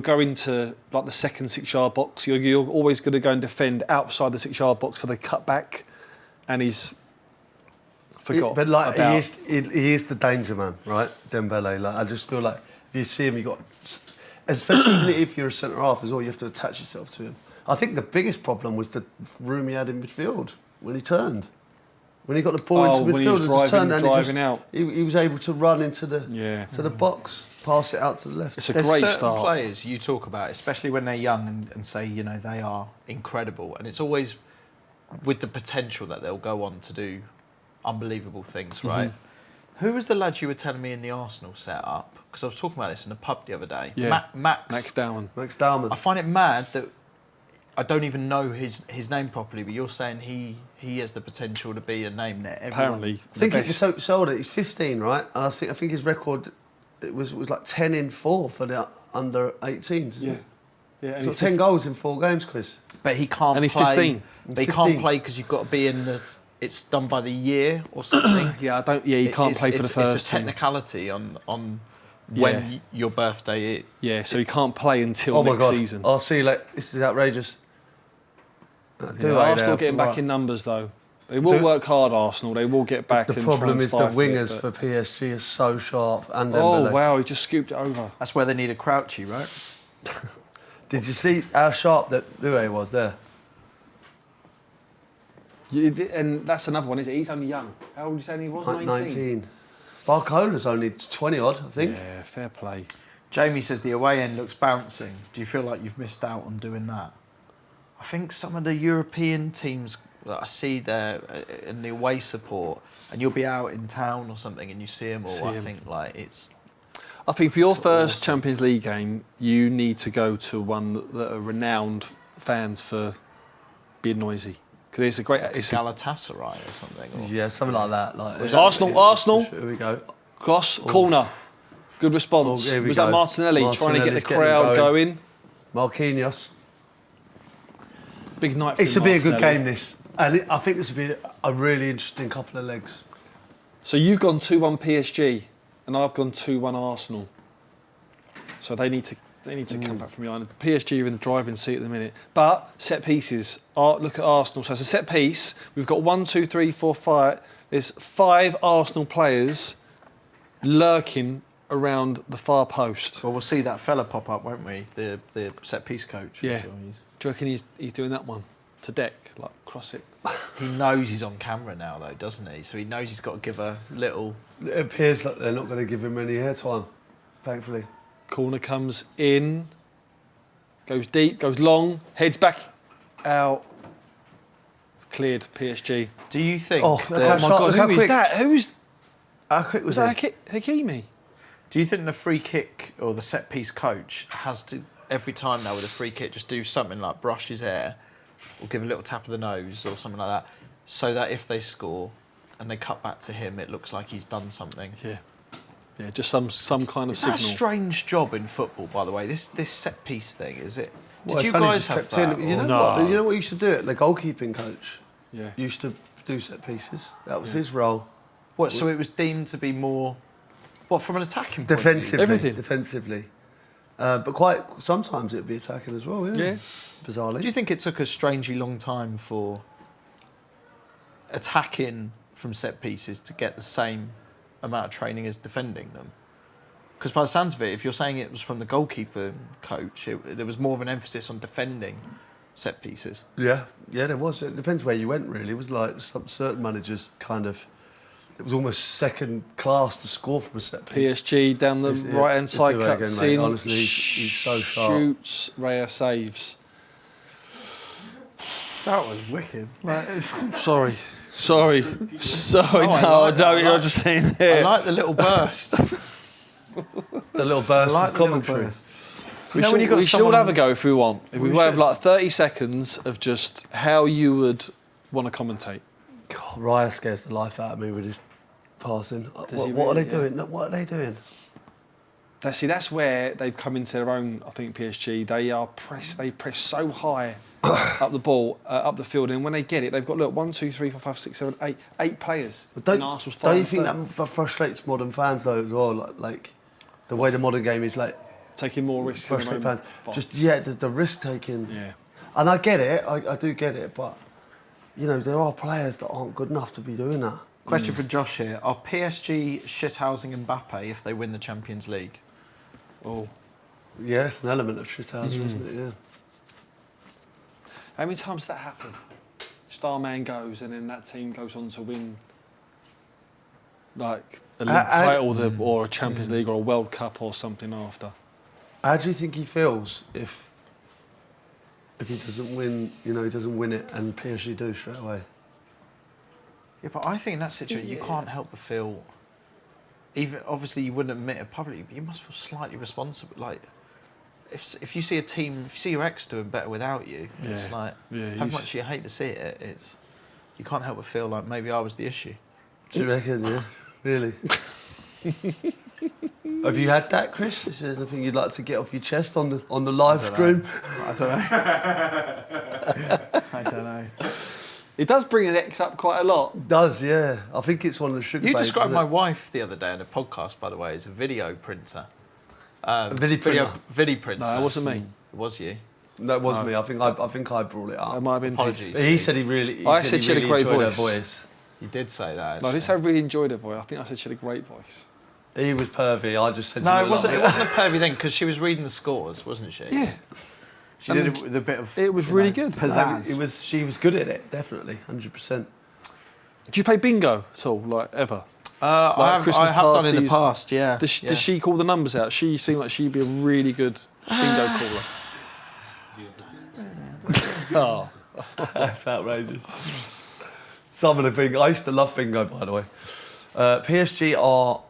going to like the second 6-yard box. You're always going to go and defend outside the 6-yard box for the cutback, and he's forgot. But like about. he is the danger man, right? Dembele. Like I just feel like if you see him, you got, especially if you're a centre half as well, you have to attach yourself to him. I think the biggest problem was the room he had in midfield when he turned. When he got the ball into when he midfield was and just turned, driving out. he was able to run into the to the box, pass it out to the left. It's a There's great certain start. players you talk about, especially when they're young and say, you know, they are incredible. And it's always with the potential that they'll go on to do unbelievable things, right? Who was the lad you were telling me in the Arsenal setup? Because I was talking about this in a pub the other day. Yeah. Max Down. Max Dalman. I find it mad that I don't even know his name properly, but you're saying he has the potential to be a name that everyone... Apparently. I think he's so older. He's 15, right? And I think his record it was like 10 in 4 for the under 18s. Yeah. Yeah. And So he's 10 goals in 4 games, Chris. But he can't And he's play. 15. But he 15. can't play because you've got to be in the it's done by the year or something. Yeah, you can't play for the first. It's a technicality on when your birthday is. Yeah, so he can't play until next season. I'll see you later. This is outrageous. Arsenal getting back in numbers though. They will work hard, Arsenal. They will get back. The and problem is the try and wingers stifle for PSG are so sharp. And oh wow, he just scooped it over. That's where they need a Crouchy, right? Did you see how sharp that Lue was there? And that's another one, is it? He's only young. How old did you say he was? 19. Barcola's only 20 odd, I think. Yeah, fair play. Jamie says the away end looks bouncing. Do you feel like you've missed out on doing that? I think some of the European teams that I see there in the away support, and you'll be out in town or something and you see them all, I think like it's... I think for your first Champions League game, you need to go to one that are renowned fans for being noisy. Because it's a great... It's Galatasaray or something. Or, Yeah, something like that. Like Arsenal. Here we go. Cross, corner. Good response. Here we Was go. that Martinelli trying to get the Martinelli's getting crowd going? Marquinhos. Big night for It should be a good Martinelli. game, this. And I think this would be a really interesting couple of legs. So you've gone 2-1 PSG, and I've gone 2-1 Arsenal. So they need to come back from behind. PSG are in the driving seat at the minute. But set pieces. Look at Arsenal. So it's a set piece. We've got 1, 2, 3, 4, 5. There's 5 Arsenal players lurking around the far post. Well, we'll see that fella pop up, won't we? The set piece coach. Yeah. Do you reckon he's doing that one? To deck, like cross it. He knows he's on camera now, though, doesn't he? So he knows he's got to give a little... It appears like they're not going to give him any airtime, thankfully. Corner comes in, goes deep, goes long, heads back, out. Cleared, PSG. Do you think... Oh, Oh my God, who is that? How quick was that it? Hakimi? Do you think the free kick or the set piece coach has to, every time now with a free kick, just do something like brush his hair or give a little tap of the nose or something like that, so that if they score and they cut back to him, it looks like he's done something? Yeah, just some kind of Is that a signal. strange job in football, by the way? This set piece thing, is it? Well, Did you it's only guys just have kept that? in. You or- know No. what? You know what you used to do? The goalkeeping coach Yeah. used to do set pieces. That was his role. What? So it was deemed to be more, what, from an attacking point of view? Defensively. Everything. Defensively. But quite sometimes it would be attacking as well, Yeah. Bizarrely. Do you think it took a strangely long time for attacking from set pieces to get the same amount of training as defending them? Because by the sounds of it, if you're saying it was from the goalkeeper coach, there was more of an emphasis on defending set pieces. Yeah, there was. It depends where you went, really. It was like some certain managers kind of... It was almost second class to score from a set piece. PSG down the right hand side, do that cuts again, mate. in, Honestly, he's so sharp. shoots, Raya saves. That was wicked. Sorry. I No, like that. you're just saying there. I like the little burst. The little burst I like of the little commentary. burst. We You know should, when you got we should someone- have a go if we want. If we We have should. like 30 seconds of just how you would want to commentate. God, Raya scares the life out of me with his passing. Does he What are really? they doing? No, what are they doing? That's where they've come into their own. I think PSG. They press so high up the ball, up the field, and when they get it, they've got 1, 2, 3, 4, 5, 6, 7, 8 players. But in Arsenal's don't you five think third. that frustrates modern fans though as well? Like the way the modern game is like Taking more risks. in their frustrate own fans. box. Just the risk taking. Yeah. And I get it. I do get it, but you know there are players that aren't good enough to be doing that. Question for Josh here. Are PSG shithousing Mbappe if they win the Champions League? Oh. Yeah, it's an element of shithousery, isn't it? Yeah. How many times does that happen? Starman goes and then that team goes on to win like a league title or a Champions League or a World Cup or something after. How do you think he feels if he doesn't win? You know, he doesn't win it, and PSG do straight away. Yeah, but I think in that situation you can't help but feel, even obviously you wouldn't admit it publicly, but you must feel slightly responsible. Like, if you see a team, if you see your ex doing better without you, it's like, how much you hate to see it, it's, you can't help but feel like maybe I was the issue. Do you reckon? Yeah, really. Have you had that, Chris? Is there anything you'd like to get off your chest on the live stream? I don't know. I don't know. It does bring an X up quite a lot. Does, yeah. I think it's one of the sugar You babes, described isn't my it? wife the other day in a podcast, by the way, as a video printer. Video printer? Video printer. No, it wasn't me. It was you. No, it was me. I think I brought it up. That might have been Apologies. He said he really. I said she had a great enjoyed her voice. You did say that. No, I didn't say I really enjoyed her voice. I think I said she had a great voice. He was pervy. I just said. No, you it look wasn't. like It wasn't a pervy thing because she was reading the scores, wasn't she? Yeah. She did it with a bit of. It was really good. Pizzazz. She was good at it, definitely, 100%. Do you play bingo at all, like ever? I Christmas have done in the parties. past. Yeah. Does she call the numbers out? She seemed like she'd be a really good bingo caller. Oh, That's outrageous. Some of the bingo. I used to love bingo, by the way. PSG are,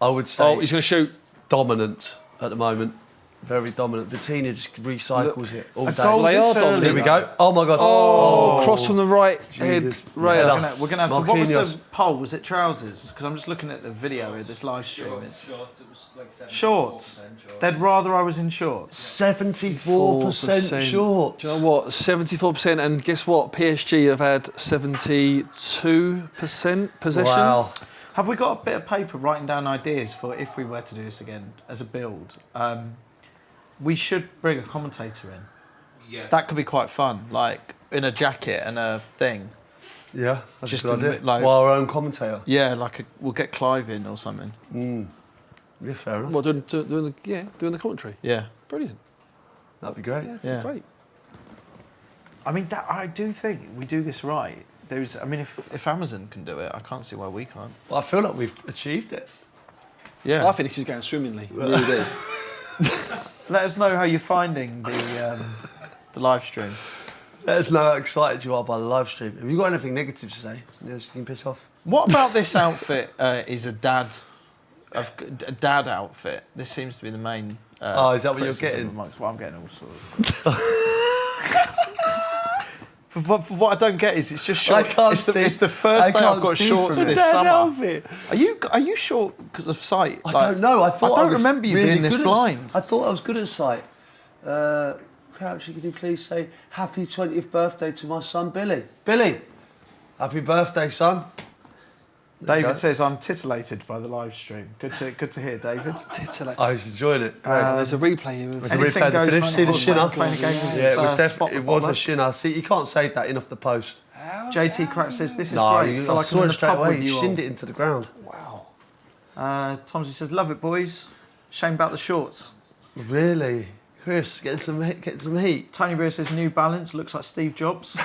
I would say, oh, he's going to shoot. dominant at the moment. Very dominant. Vitinha just recycles it all day. goal They are this early, dominant. Here we go. Oh my God. Oh, cross from the right head. Jesus. Right Yeah. up. We're gonna have to. What was Marquinhos. the poll? Was it trousers? Because I'm just looking at the video of this live stream. It's Shorts, it was like 74% shorts. They'd rather I was in shorts. 74% shorts. Do you know what? 74%, and guess what? PSG have had 72% possession. Wow. Have we got a bit of paper writing down ideas for if we were to do this again as a build? We should bring a commentator in. Yeah. That could be quite fun, like in a jacket and a thing. Yeah, that's Just a good a idea. bit like- Well, our own commentator. Yeah, we'll get Clive in or something. Yeah, fair enough. Well, doing the commentary. Yeah. Brilliant. That'd be great. Yeah. Great. I mean, I do think we do this right. If Amazon can do it, I can't see why we can't. Well, I feel like we've achieved it. Yeah. I think this is going swimmingly. Really do. Let us know how you're finding the. The live stream. Let us know how excited you are by the live stream. Have you got anything negative to say? Yes, you can piss off. What about this outfit is a dad outfit? This seems to be the main. Oh, is that what you're criticism getting? amongst- Well, I'm getting all sorts. But what I don't get is it's just short. I can't it's, the, see- it's the first I day I've can't got see shorts from it. this summer. outfit. Are you short because of sight? I don't know. I thought I don't was remember you really being this good at- blind. I thought I was good at sight. Crouchy, can you please say happy 20th birthday to my son Billy? Billy, happy birthday, son. There you David go. says I'm tittillated by the live stream. Good to hear, David. I was enjoying it. There's a replay here. There's a Anything replay of the goes, finish. man. See the Oh, shin up? playing a game with Yeah, it was spot definitely the it was a bottom. shinner. See, you can't save that in off the post. JT Crack says this is No, great. you, Feel I like saw I'm in it a straight pub away. with You you shinned all. it into the ground. Tomsy says love it, boys. Shame about the shorts. Really, Chris, getting some heat. Tony Beer says New Balance looks like Steve Jobs.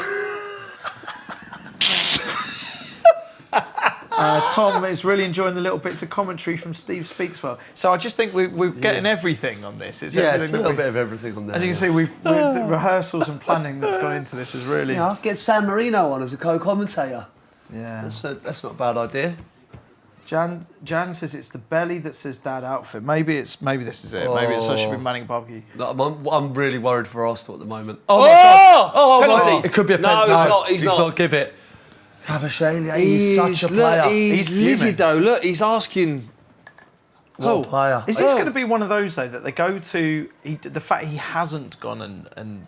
Tom is really enjoying the little bits of commentary from Steve Speaks Well. So I just think we're getting everything on this. It's Yeah, it's everything a that little we- bit of everything on there. As you can see, the rehearsals and planning that's gone into this is really. yeah, get San Marino on as a co-commentator. Yeah. That's not a bad idea. Jan says it's the belly that says dad outfit. Maybe this is it. Maybe it's I should be Oh. manning barbecue. No, I'm really worried for Arsenal at the moment. Oh! my God. Oh, Penalty. my- it could be a No, penalty. he's not, he's not. Give it. Cavaschelli, he's such a player. He's fuming. livid though. Look, he's asking. What a player. Is this going to be one of those though that they go to? The fact he hasn't gone and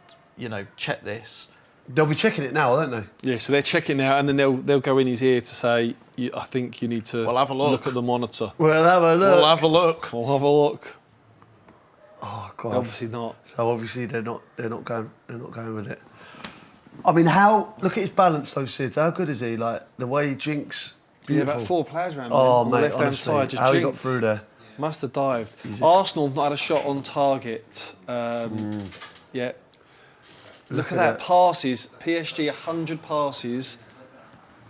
checked this. They'll be checking it now, won't they? Yeah, so they're checking now, and then they'll go in his ear to say, "I think you need to We'll have a look. at the monitor. Well, have a look. We'll have a look. We'll have a look." Oh God. Obviously not. So obviously they're not going with it. I mean, look at his balance though, Sid. How good is he? Like the way he jinks. Yeah, Beautiful. about 4 players around Oh on the mate, left-hand honestly, side. Just how he got jinked. through there. Must have dived. Arsenal have not had a shot on target. Yeah. Look at that. Passes. PSG 100 passes.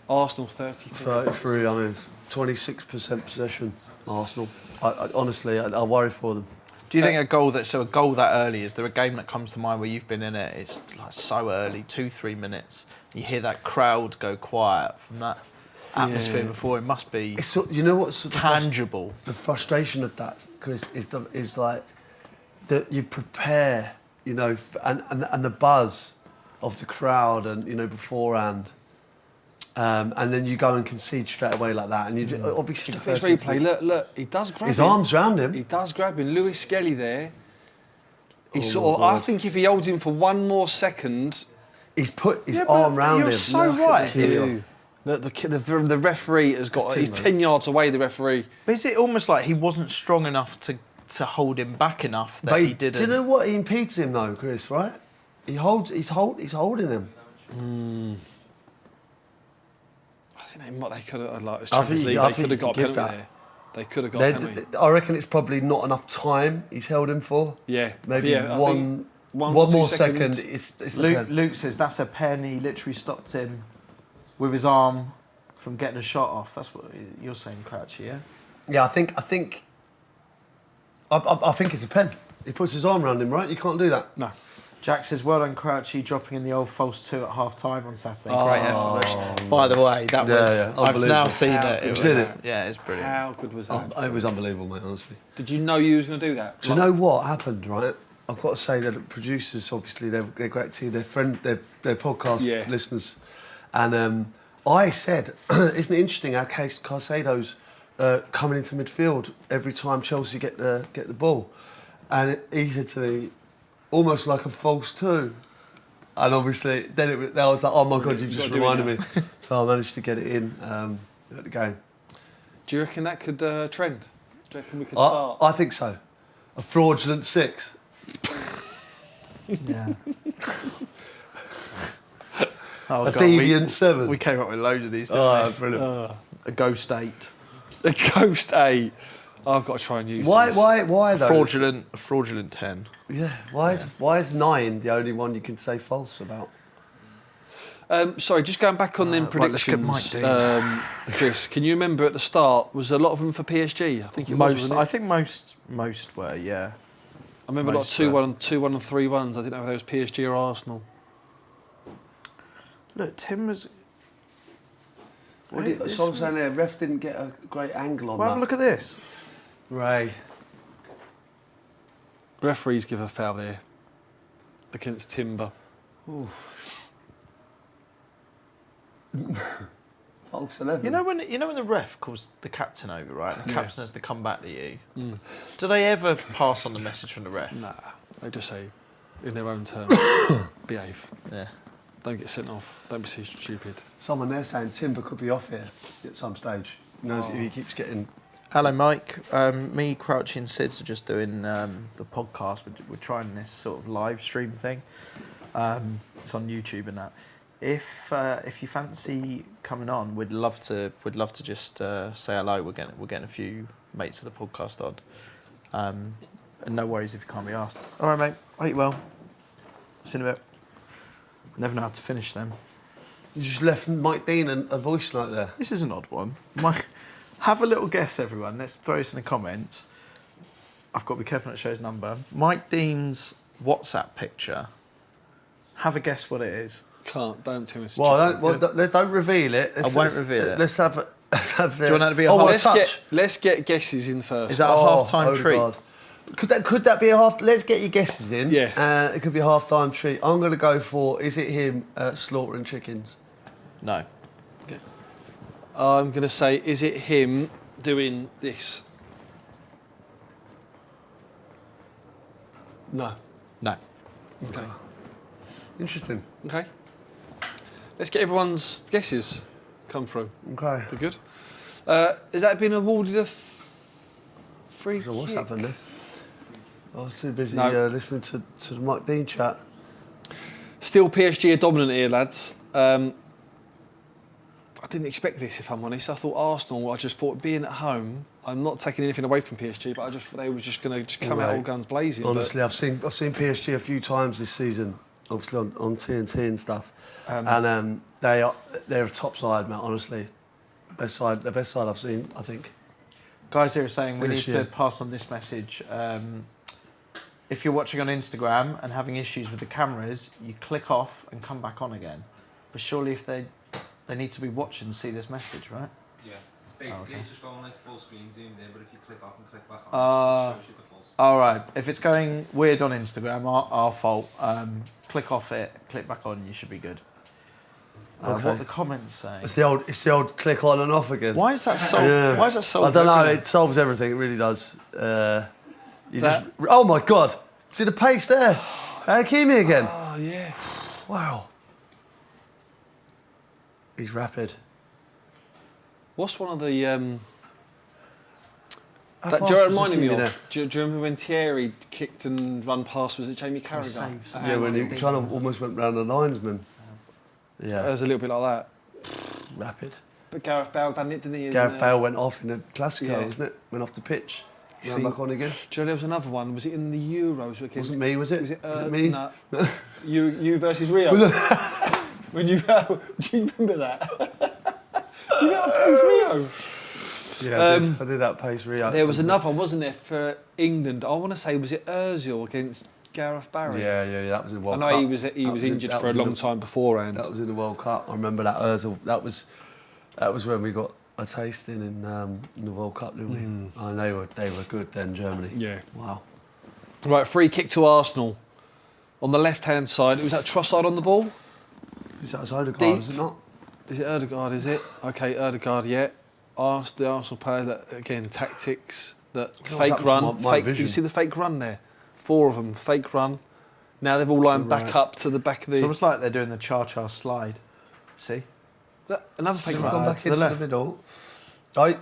Arsenal 33. 33. I mean, it's 26% possession. Arsenal. I honestly, I worry for them. Do you think a goal that early, is there a game that comes to mind where you've been in it? It's like so early, 2-3 minutes. You hear that crowd go quiet from that atmosphere before. It must be It's you know what's tangible. The frustration of that, Chris, is like that you prepare, and the buzz of the crowd, and beforehand, and then you go and concede straight away like that, and you just, obviously Look at his replay. Look. He does grab his him. arms round him. He does grab him. Lewis Skelly there. He's Oh, sort of. my I God. think if he holds him for one more second, He's put his arm round him. You're so right. The referee has got. He's 10 yards away. The referee. But is it almost like he wasn't strong enough to hold him back enough that But he didn't? Do you know what? He impedes him though, Chris. Right? He's holding him. I think they could have. Like, I think they could have got a penalty that. there. They could have got a penalty. I reckon it's probably not enough time he's held him for. Yeah. Maybe Yeah, I one think 1 or 2 more seconds. second. It's Luke says that's a pen. He literally stopped him with his arm from getting a shot off. That's what you're saying, Crouchy, yeah? Yeah, I think it's a pen. He puts his arm around him, right? You can't do that. No. Jack says, well done, Crouchy, dropping in the old false 2 at half-time on Saturday. Great effort, Bush. By the way, that was... I've now seen it. You've seen it? Yeah, it's brilliant. How good was that? It was unbelievable, mate, honestly. Did you know you was going to do that? Do you know what happened, right? I've got to say that the producers, obviously, they're great to you. They're podcast listeners. And I said, isn't it interesting how Caicedo's coming into midfield every time Chelsea get the ball? And he said to me, almost like a false 2. And obviously, then I was like, oh my God, you just reminded me. So I managed to get it in at the game. Do you reckon that could trend? Do you reckon we could start? I think so. A fraudulent 6. Yeah. A deviant 7. We came up with a load of these, didn't we? Brilliant. A ghost 8. A ghost 8. I've got to try and use Why A though? fraudulent 10. Yeah. Why is 9 the only one you can say false about? Sorry, just going back on them predictions. let's get Mike Chris, can you remember at the start, was a lot of them for PSG? I think it was, wasn't it? I think most were, yeah. I remember like 2-1 and 3-1s. I didn't know if they was PSG or Arsenal. Look, Tim was... So I'm saying there, ref didn't get a great angle on Well, have a that. look at this. Ray. Referees give a foul there against Timber. False 11. You know when the ref calls the captain over, right? And the captain has to come back to you. Do they ever pass on the message from the ref? Nah, they just say, in their own terms, behave. Yeah. Don't get sent off. Don't be so stupid. Someone there saying Timber could be off here at some stage. He knows if he keeps getting... Hello, Mike. Me, Crouchy and Sids are just doing the podcast. We're trying this sort of live stream thing. It's on YouTube and that. If you fancy coming on, we'd love to just say hello. We're getting a few mates of the podcast on. And no worries if you can't be asked. All right, mate. Hope you well. See you in a bit. Never know how to finish them. You just left Mike Dean a voice note there. This is an odd one. Have a little guess, everyone. Let's throw this in the comments. I've got to be careful not to show his number. Mike Dean's WhatsApp picture. Have a guess what it is. Don't tell me. Don't reveal it. I won't reveal it. Let's have. Do you want that to be a half? Let's get guesses in first. Is that a half-time treat? God. Could that be a half? Let's get your guesses in. Yeah. It could be a half-time treat. I'm going to go for. Is it him slaughtering chickens? No. Okay. I'm going to say, is it him doing this? No. No. Okay. Interesting. Okay. Let's get everyone's guesses come through. Okay. Be good. Has that been awarded a free kick? What's happened there? I was too busy No. listening to the Mike Dean chat. Still PSG are dominant here, lads. I didn't expect this, if I'm honest. I thought Arsenal, I just thought being at home, I'm not taking anything away from PSG, but I just thought they were just going to come out all guns blazing. Honestly, I've seen PSG a few times this season, obviously on TNT and stuff. And they're a top side, mate, honestly. The best side I've seen, I think. Guys here are saying we need This year. to pass on this message. If you're watching on Instagram and having issues with the cameras, you click off and come back on again. But surely if they need to be watching to see this message, right? Yeah. Basically, it's just going like full screen zoomed in, but if you click off and click back on, it shows you the full screen. All right. If it's going weird on Instagram, our fault. Click off it, click back on, you should be good. Okay. What the comments say? It's the old click on and off again. Why is that so? Yeah. Why is that so? I don't know. It solves everything. It really does. Oh my God! See the pace there. Hakimi again. Oh, yeah. Wow. He's rapid. What's one of the... How that fast Joe was reminded the me kid in of. Do you remember when Thierry kicked and run past? Was it Jamie Carragher? saves. there? Yeah, when he kind of almost went round the linesman. It Yeah, was a little bit like that. rapid. But Gareth Bale done it, didn't he? Gareth Bale went off in the Classico, yeah. wasn't it? Went off the pitch. Ran Think- back on again. Do you know there was another one? Was it in the Euros? Against, Wasn't me, was it? Was it, Was it me? No. you versus Rio. When you do you remember that? You know Rio. Yeah, I did that pace reaction. There was another one, wasn't there, for England? I want to say, was it Ozil against Gareth Barry? Yeah, that was in the I World know Cup. he was That injured that for a was in long the- time beforehand. That was in the World Cup. I remember that Ozil. That was when we got a tasting in the World Cup, didn't we? And they were good then, Germany. Yeah. Wow. Right, free kick to Arsenal. On the left-hand side, was that Trossard on the ball? Is that Odegaard, Deep. is it not? Is it Ødegaard, is it? Okay, Ødegaard, yeah. Ask the Arsenal player that, again, tactics, that That fake was run. my Fake. vision. You see the fake run there? 4 of them, fake run. Now they've all lined back right. up to the back of It's the... almost like they're doing the cha-cha slide. See? Look, another fake Should run. have gone back to the into the left. middle. I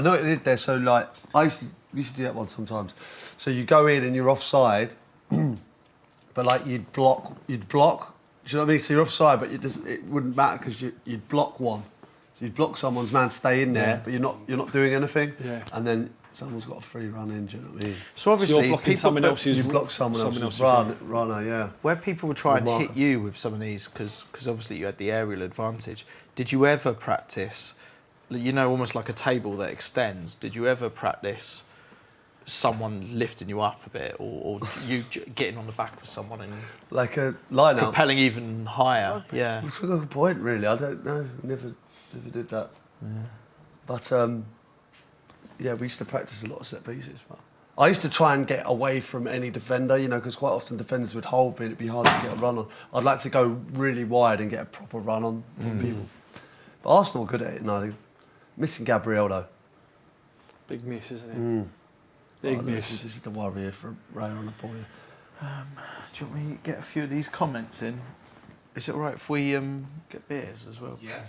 know what it did there. So like I used to do that one sometimes. So you go in and you're offside, but like you'd block. Do you know what I mean? So you're offside, but it wouldn't matter because you'd block one. So you'd block someone's man to stay in there, Yeah. but you're not doing anything. Yeah. And then someone's got a free run in. Do you know what I mean? So So obviously, you're blocking people, someone else's... You block someone else's runner. Yeah. where people would try and Marker. hit you with some of these, because obviously you had the aerial advantage, did you ever practice, you know, almost like a table that extends, did you ever practice someone lifting you up a bit, or you getting on the back of someone and Like a line out. propelling even higher? Yeah. It's a good point, really. I don't know. Never did that. Yeah. But yeah, we used to practice a lot of set pieces. But I used to try and get away from any defender, you know, because quite often defenders would hold me and it'd be hard to get a run on. I'd like to go really wide and get a proper run on people. But Arsenal are good at it now. They're missing Gabriel though. Big miss, isn't it? Big miss. This is the worry for Ray on the boy. Do you want me to get a few of these comments in? Is it all right if we get beers as well? Yeah.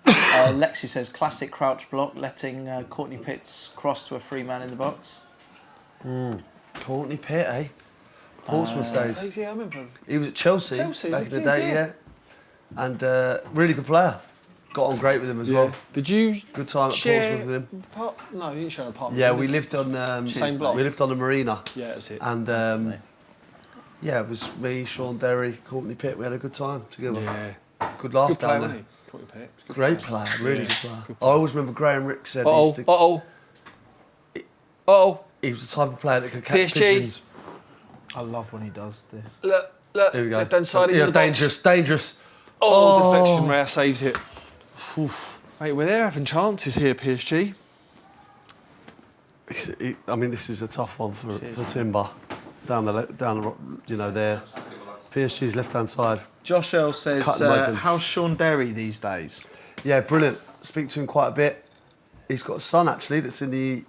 Lexi says, classic crouch block, letting Courtney Pitts cross to a free man in the box. Courtney Pitt, eh? Portsmouth days. Yeah, I remember. He was at Chelsea, Chelsea, back in the yeah, day, yeah. yeah. And really good player. Got on great with him as well. Did you Good time at share... Portsmouth with him. No, you didn't share an apartment. Yeah, did we you? lived on Same block? We lived on the marina, Yeah, that's it. and yeah, it was me, Sean Derry, Courtney Pitt. We had a good time together. Yeah. Good laugh Good player, down wasn't there. he? Courtney Pitt. Good Great player, really Yeah. good player. Good I always remember Graham Rick said he, Uh-oh, used to, he was the type of player that could catch PSG. pigeons. I love when he does this. Look, There we go. left hand side, he's Yeah, in the dangerous, box. dangerous. Oh, deflection, Rare saves it. Mate, we're there having chances here, PSG. I mean, this is a tough one for Timber. Down the, you know, there. PSG's left-hand side. Josh L says, Cut them open. how's Sean Derry these days? Yeah, brilliant. Speak to him quite a bit. He's got a son actually that's in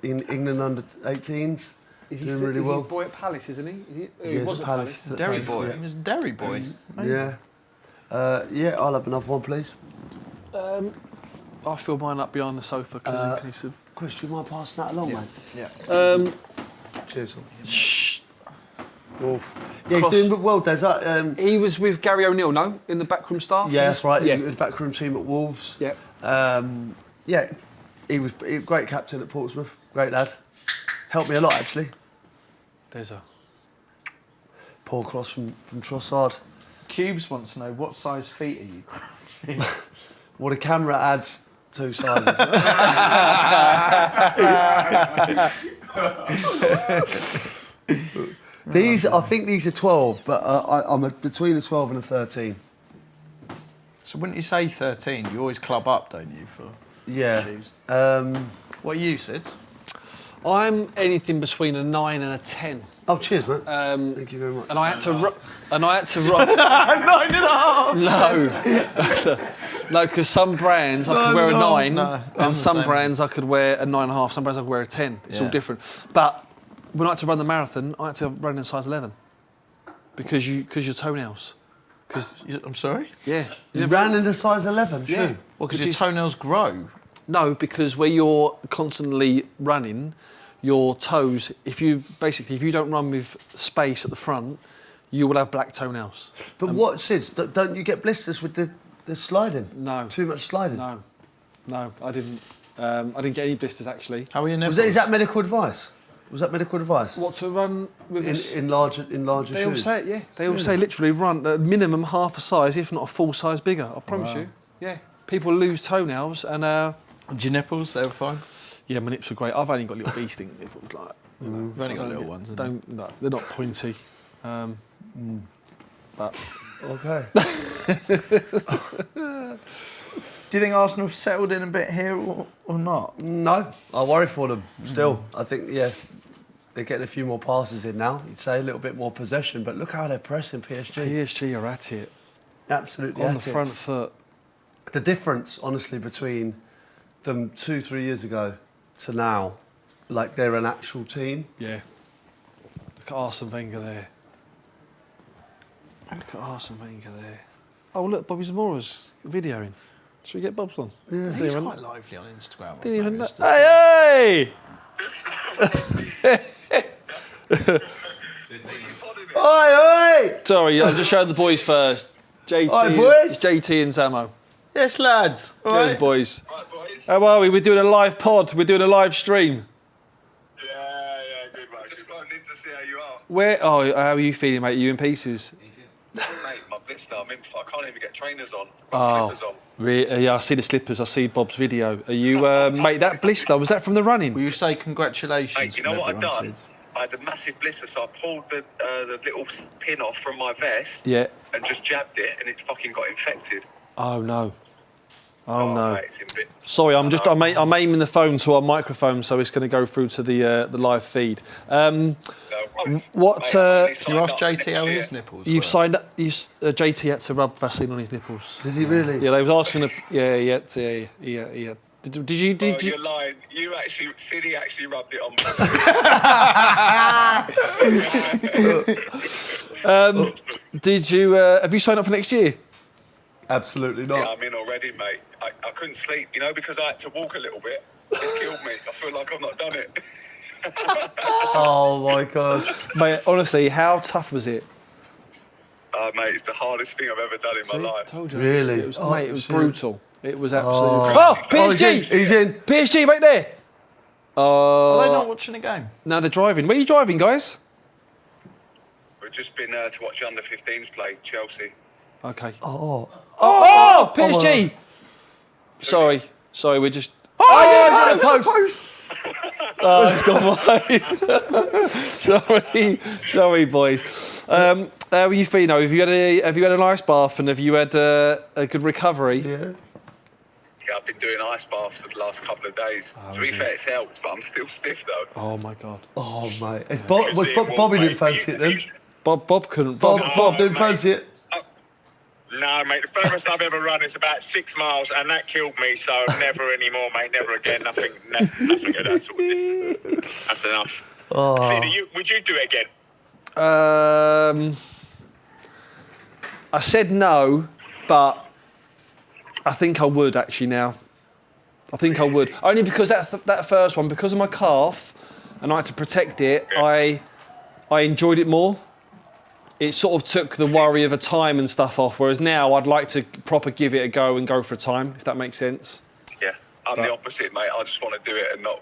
England under 18s. Is Doing really well. boy at Palace, isn't he? He is at Palace. Derry Palace, boy. yeah. He was a Derry boy. Yeah. Yeah, I'll have another one, please. I fill mine up behind the sofa because in case of... Chris, do you mind passing that along, mate? Yeah. Cheers. Shh. Yeah, he's Cross. doing well, Des. He was with Gary O'Neill, no? In the backroom staff? Yeah, that's right. Yeah. He was backroom team at Wolves. Yeah. Yeah, he was a great captain at Portsmouth. Great lad. Helped me a lot, actually. There's a... Paul Cross from Trossard. Cubes wants to know, what size feet are you? Well, the camera adds 2 sizes. I think these are 12, but I'm between a 12 and a 13. So wouldn't you say 13? You always club up, don't you, for Yeah. shoes? Um, What are you, Sid? I'm anything between a 9 and a 10. oh, cheers, mate. Thank you very much. And I had to run. 9.5. No. No, because some brands I could wear a 9, no, I'm the and some same. brands I could wear a 9.5, some brands I could wear a 10. It's all Yeah. different. But when I had to run the marathon, I had to run in size 11. because your toenails. I'm sorry? Yeah. You ran in a size 11 shoe. Yeah. Well, because your toenails grow. No, because where you're constantly running, your toes, if you don't run with space at the front, you will have black toenails. But what, Sid, don't you get blisters with the sliding? No. Too much sliding? No, I didn't. I didn't get any blisters actually. How are your nipples? Is that medical advice? Was that medical advice? What, to run with In larger They all shoes? say it, yeah. They all say literally run a minimum half a size, if not a full size bigger. I promise you. Yeah. People lose toenails and. And your nipples, they were fine? Yeah, my nips were great. I've only got little bee sting nipples, like. You've only got little ones. No, they're not pointy. But Okay. Do you think Arsenal have settled in a bit here or not? No, I worry for them still. I think, they're getting a few more passes in now. You'd say a little bit more possession, but look how they're pressing PSG. PSG are at it. Absolutely On at the it. front foot. The difference, honestly, between them 2-3 years ago to now, like they're an actual team. Yeah. Look at Arsene Wenger there. Look at Arsene Wenger there. Oh, look, Bobby Zamora's videoing. Should we get Bob's on? Yeah. He's quite lively on Instagram. Didn't even know. I've noticed. Hey! Oi! Sorry, I'm just showing the boys first. JT, Oi, boys. It's JT and Samo. Yes, lads. Cheers, boys. How are we? We're doing a live pod. We're doing a live stream. Yeah, good mate. Just phoned in to see how you are. Where? Oh, how are you feeling, mate? You in pieces? Mate, my blister, I can't even get trainers on. Oh. Slippers on. Yeah, I see the slippers. I see Bob's video. Are you, mate? That blister, was that from the running? Will you say congratulations? Mate, you know from what I've everyone, done? Sid? I had a massive blister, so I pulled the little pin off from my vest Yeah. and just jabbed it, and it fucking got infected. Oh no. Oh no. Mate, it's in bits. Sorry, I'm aiming the phone to our microphone, so it's going to go through to the live feed. No worries. What, Mate, I've only Can you signed ask up JT next how year. his nipples You've were? signed up. JT had to rub Vaseline on his nipples. Did he really? Yeah, they was asking. Yeah. Did you? Oh, you're lying. Siddy actually rubbed it on me. Did you? Have you signed up for next year? Absolutely Yeah, not. I'm in already, mate. I couldn't sleep, because I had to walk a little bit. It's killed me. I feel like I've not done it. Oh my God. Mate, honestly, how tough was it? Mate, it's the hardest thing I've ever done in my life. Told you. Really? It was, Oh, mate, it was shit. brutal. It was absolutely. Oh. Oh, He's in. PSG! He's in. PSG, right there. Are they not watching the game? No, they're driving. Where are you driving, guys? We've just been to watch the under-15s play Chelsea. Okay. Oh. Oh, PSG! Sorry, we're just. Oh, yeah, post. Oh, it's gone wide. sorry, boys. How are you feeling? Have you had an ice bath and have you had a good recovery? Yeah. Yeah, I've been doing ice baths for the last couple of days. To be fair, it's helped, but I'm still stiff though. Oh my God. Oh, mate. Bobby didn't fancy it then. Bob couldn't. Bob didn't mate. fancy it. No, mate, the furthest I've ever run is about 6 miles, and that killed me, so never anymore, mate, never again, nothing at that sort of distance. That's enough. Oh. Would you do it again? I said no, but I think I would actually now. I think I would. Only because that first one, because of my calf, and I had to protect it, I enjoyed it more. It sort of took the worry of a time and stuff off, whereas now I'd like to proper give it a go and go for a time, if that makes sense. Yeah, I'm the opposite, mate. I just want to do it and not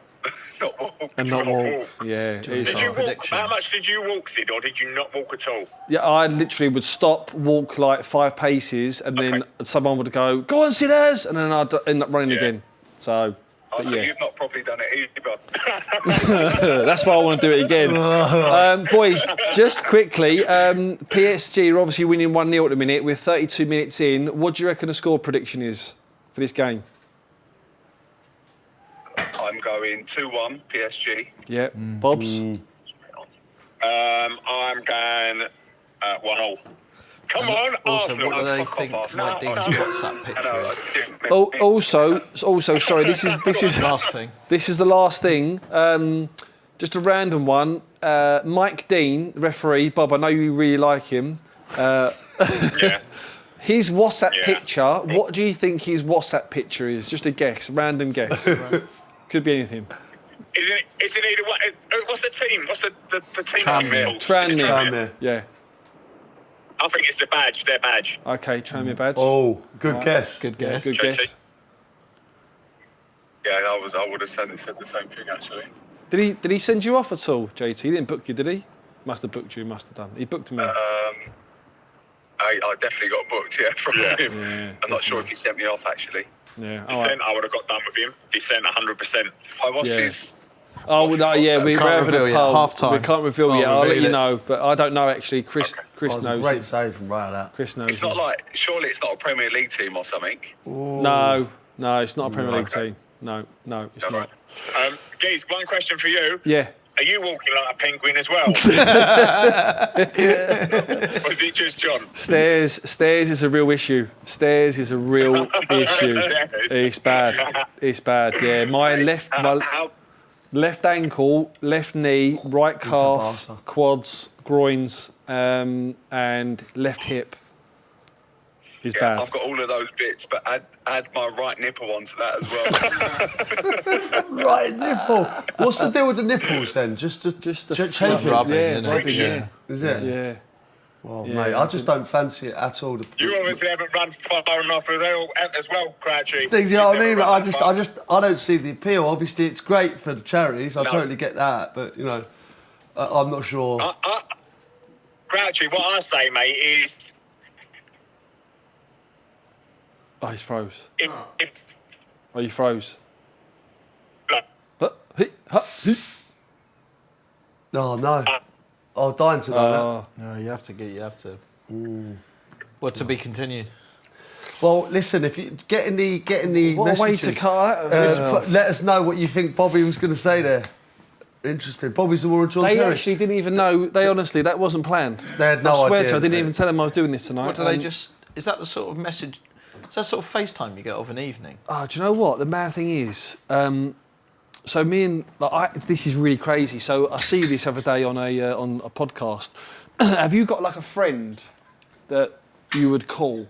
walk. And not walk. Yeah. it is Did you hard. walk? predictions. How much did you walk, Sid, or did you not walk at all? Yeah, I literally would stop, walk like 5 paces, and then someone would go on, Sidders, and then I'd end up running again. So, but So yeah. you've not probably done it either. That's why I want to do it again. Boys, just quickly, PSG are obviously winning 1-0 at the minute. We're 32 minutes in. What do you reckon the score prediction is for this game? I'm going 2-1 PSG. Yeah, Bob's? I'm going 1-0. Come on, Also, Arsenal. what do they Fuck think off, Mike Arsenal. Dean's WhatsApp I picture know, is? I didn't- Also, sorry, this is Last thing. this is the last thing. Just a random one. Mike Dean, referee. Bob, I know you really like him. Yeah. His WhatsApp Yeah. picture, what do you think his WhatsApp picture is? Just a guess, random guess. Could be anything. Is it either what? What's the team? What's the team? Tranmere. Tranmere. Yeah. I think it's the badge. Their badge. Okay, Tranmere badge. Oh, good guess. Good guess. Good guess. Yeah, I would have said the same thing actually. Did he send you off at all, JT? He didn't book you, did he? Must have booked you, must have done. He booked me. I definitely got booked, from him. Yeah, I'm not sure if he sent me off actually. Yeah. Descent, I would have got done with him. Descent, 100%. What's Yeah. his? Oh no, yeah, we're Can't having reveal a yet, poll. half-time. We can't reveal yet. I'll let reveal you it. know, but I don't know actually. Chris That was a knows. great save from right out. Chris knows. It's not like. Surely it's not a Premier League team or something. No, it's not a Premier League team. No, it's not. Geese, one question for you. Yeah. Are you walking like a penguin as well? Or is it just John? Stairs is a real issue. Stairs is a real issue. It's bad. Yeah, my left ankle, left knee, right calf, Barca. quads, groins, and left hip is bad. I've got all of those bits, but add my right nipple onto that as well. Right nipple. What's the deal with the nipples then? Just the chafing? rubbing, Yeah, you know. rubbing, yeah. Is it? Yeah. Well, Yeah, mate, I just don't fancy it at all. You obviously haven't run far enough as well, Crouchy. You know what I mean? You've never I run far. don't see the appeal. Obviously, it's great for the charities. I No. totally get that, but you know, I'm not sure. Crouchy, what I say, mate, is Oh, he's froze. if Oh, you froze. look, Oh no, I'm dying to know Oh, No, you have to. Well, to be continued. that. Well, listen, if you getting the what a way messages, to cut that. let us know what you think Bobby was going to say there. Interesting. Bobby's the war of John They Terry. actually didn't even know. They honestly, that wasn't planned. They had no I swear idea, to you, I didn't did even they? tell them I was doing this tonight. What do they just? Is that the sort of message? Is that sort of FaceTime you get of an evening? Oh, do you know what? The mad thing is, so me and this is really crazy. So I see this other day on a podcast. Have you got like a friend that you would call,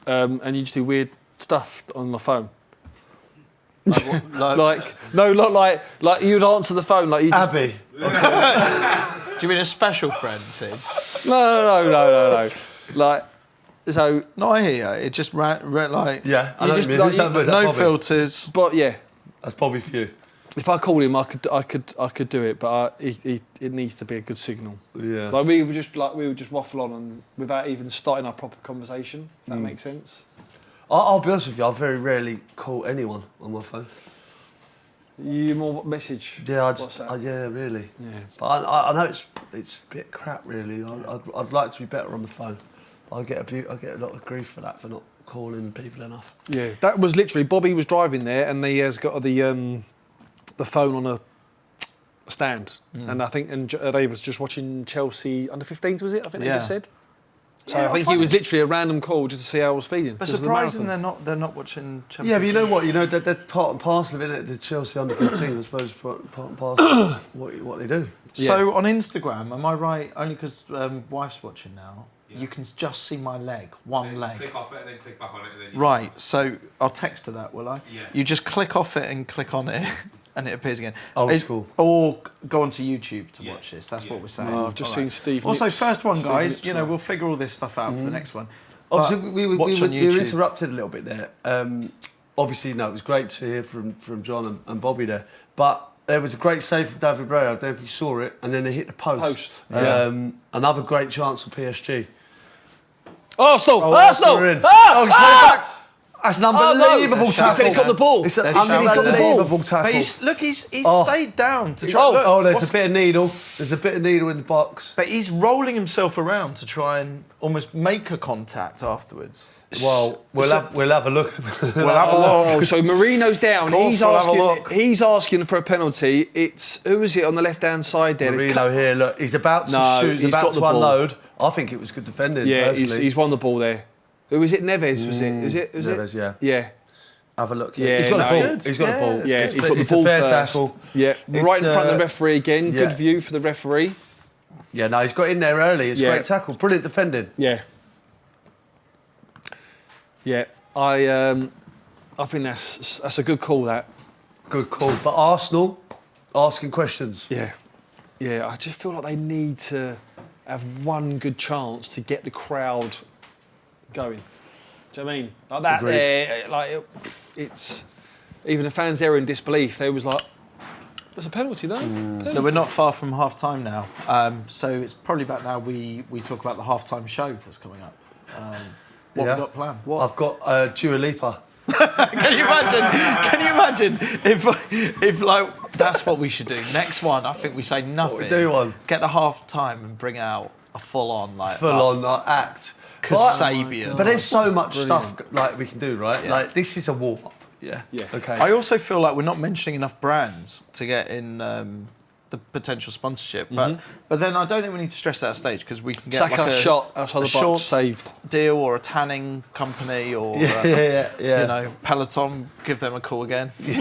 and you just do weird stuff on the phone? Like you'd answer the phone like you just, Abby. Do you mean a special friend, Sid? No. Like, so, No, I hear you. It just like Yeah, I You know just what you mean. like- Who's that- was that no Bobby? filters. but yeah, That's Bobby for you. if I called him, I could do it, but it needs to be a good signal. Yeah. Like we would just waffle on and without even starting our proper conversation. If that makes sense. I'll be honest with you. I very rarely call anyone on my phone. You more message. Yeah, WhatsApp. yeah, really. Yeah. But I know it's a bit crap, really. I'd like to be better on the phone. But I get a lot of grief for that, for not calling people enough. Yeah, that was literally Bobby was driving there, and he has got the phone on a stand, and I think they was just watching Chelsea under-15s, was it? I think they Yeah. just said. So Yeah, I think I it find was it's- literally a random call just to see how I was feeling. But because of the surprising marathon. they're not watching Champions Yeah, but you know League. what? You know that's part and parcel of it. The Chelsea under 15, I suppose, part and parcel of what they do. So on Instagram, am I right? Only because wife's watching now. You can just see my leg, one leg. Click off it and then click back on it. And then you Right. So I'll text her that, will I? Yeah. You just click off it and click on it, and it appears again. Old school. Or go onto YouTube to Yeah. watch this. That's Yeah. what we're saying. Oh, I've just All seen Steve. Also, Nips- first one, Steve guys. Nips You know, one. we'll figure all this stuff out for the next one. Obviously, But we were watch on YouTube. interrupted a little bit there. Obviously, no, it was great to hear from John and Bobby there. But there was a great save from David Bray. I don't know if you saw it, and then they hit the post. Another great chance for PSG. Arsenal! we're in. Ah! Oh, he's playing back. That's an no. unbelievable He tackle. He said he's got the ball. It's an He said he's got the ball. unbelievable tackle. But he's Oh. stayed down to try. Look, Oh, there's what's- a bit of needle. There's a bit of needle in the box. But he's rolling himself around to try and almost make a contact afterwards. Well, we'll have a look. We'll have a look. Oh, so Marino's down. Course, He's we'll have a asking. look. He's asking for a penalty. It's who is it on the left-hand side there? Marino here, look, he's about to No, shoot. He's he's about got to the ball. unload. I think it was good defending. Yeah, personally. he's won the ball there. Who was it? Neves was it? Was it? Neves, yeah. Yeah. Have a look. Yeah, he's got no, a ball. good. He's got a ball. Yeah, it's he's got the it's ball a fair first. tackle. Yeah, right in It's, front of the referee again. yeah. Good view for the referee. Yeah, no, he's got in there early. It's a Yeah. great tackle. Brilliant defending. Yeah. Yeah, I think that's a good call. That. Good call. But Arsenal asking questions. Yeah. Yeah, I just feel like they need to have one good chance to get the crowd going. Do you know what I mean? Like that Agreed. there, it's... Even the fans there in disbelief, they was like, there's a penalty, no? No, we're not far from half time now. So it's probably about now we talk about the half-time show that's coming up. What Yeah. we got planned? I've got Dua Lipa. Can you imagine if like that's what we should do? Next one, I think we say nothing. we do one? Get the half time and bring out a full on Act. Kasabian. But there's so much stuff like we can do, right? Yeah. Like this is a warm up. Yeah. Okay. I also feel like we're not mentioning enough brands to get in the potential sponsorship, but then I don't think we need to stress that stage because we can get Saka like a shot outside the box, shorts saved. deal or a tanning company or yeah. you know, Peloton, give them a call again. you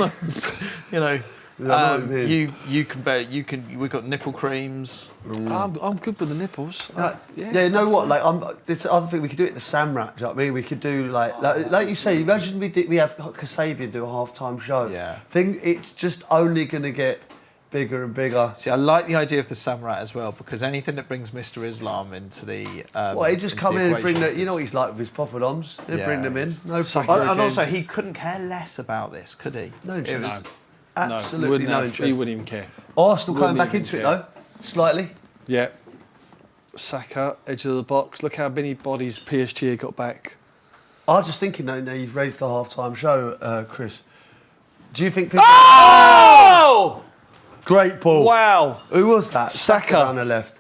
know. I know what you mean. You can. We've got nipple creams. I'm good with the nipples. Yeah, you know what? Like, this other thing we could do it at the Samrat. Do you know what I mean? We could do like you say. Imagine we have Kasabian do a half-time show. Yeah. It's just only going to get bigger and bigger. See, I like the idea of the Samrat as well because anything that brings Mr. Islam into the. Well, he just into come the in and bring equation the. You know what he's like with his poppadoms. He'd bring them in. No Saka problem. And again. also, he couldn't care less about this, could he? No It interest. was- Absolutely no He interest. wouldn't even care. Arsenal coming Wouldn't back even into it care. though, slightly. Yeah. Saka, edge of the box. Look how many bodies PSG got back. I was just thinking though, now you've raised the half-time show, Chris. Do you think people... Oh! Great ball. Wow. Who was that? Saka. Down the left.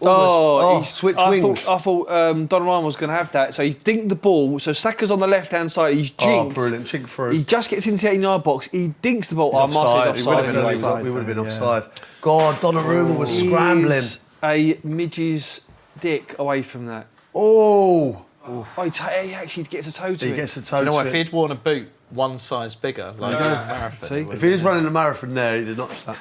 Almost, He's switch wings. I thought Donnarumma was going to have that. So he's dinked the ball. So Saka's on the left-hand side. He's jinked. Oh, brilliant. Chink through. He just gets into the 18-yard box. He dinks the ball. Marseille's He would offside have been anyway. offside. We would have been offside. God, Donnarumma was scrambling. He's a midge's dick away from that. Oh. He actually gets a toe to He it. gets a toe Do you know to what? it. If he'd worn a boot one size bigger, like a marathon, See? it would If he was running a marathon there, he'd have notched that.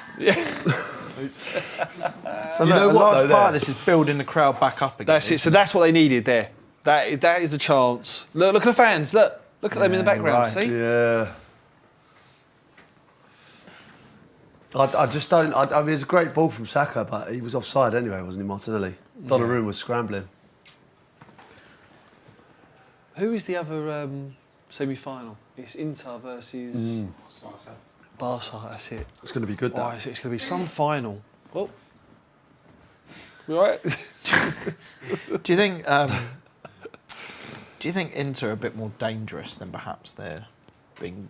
So You look, know a what, large though, part of there? this is building the crowd back up again. That's it. So that's what they needed there. That is the chance. Look at the fans. Look at them in the background. right. See? Yeah. I just don't... I mean, it's a great ball from Saka, but he was offside anyway, wasn't he, Martinelli? Donnarumma was scrambling. Who is the other semi-final? It's Inter versus Barca. That's it. It's going to be good, Oh, that. it's going to be some final. Oh, you all right? Do you think? Do you think Inter are a bit more dangerous than perhaps they're being?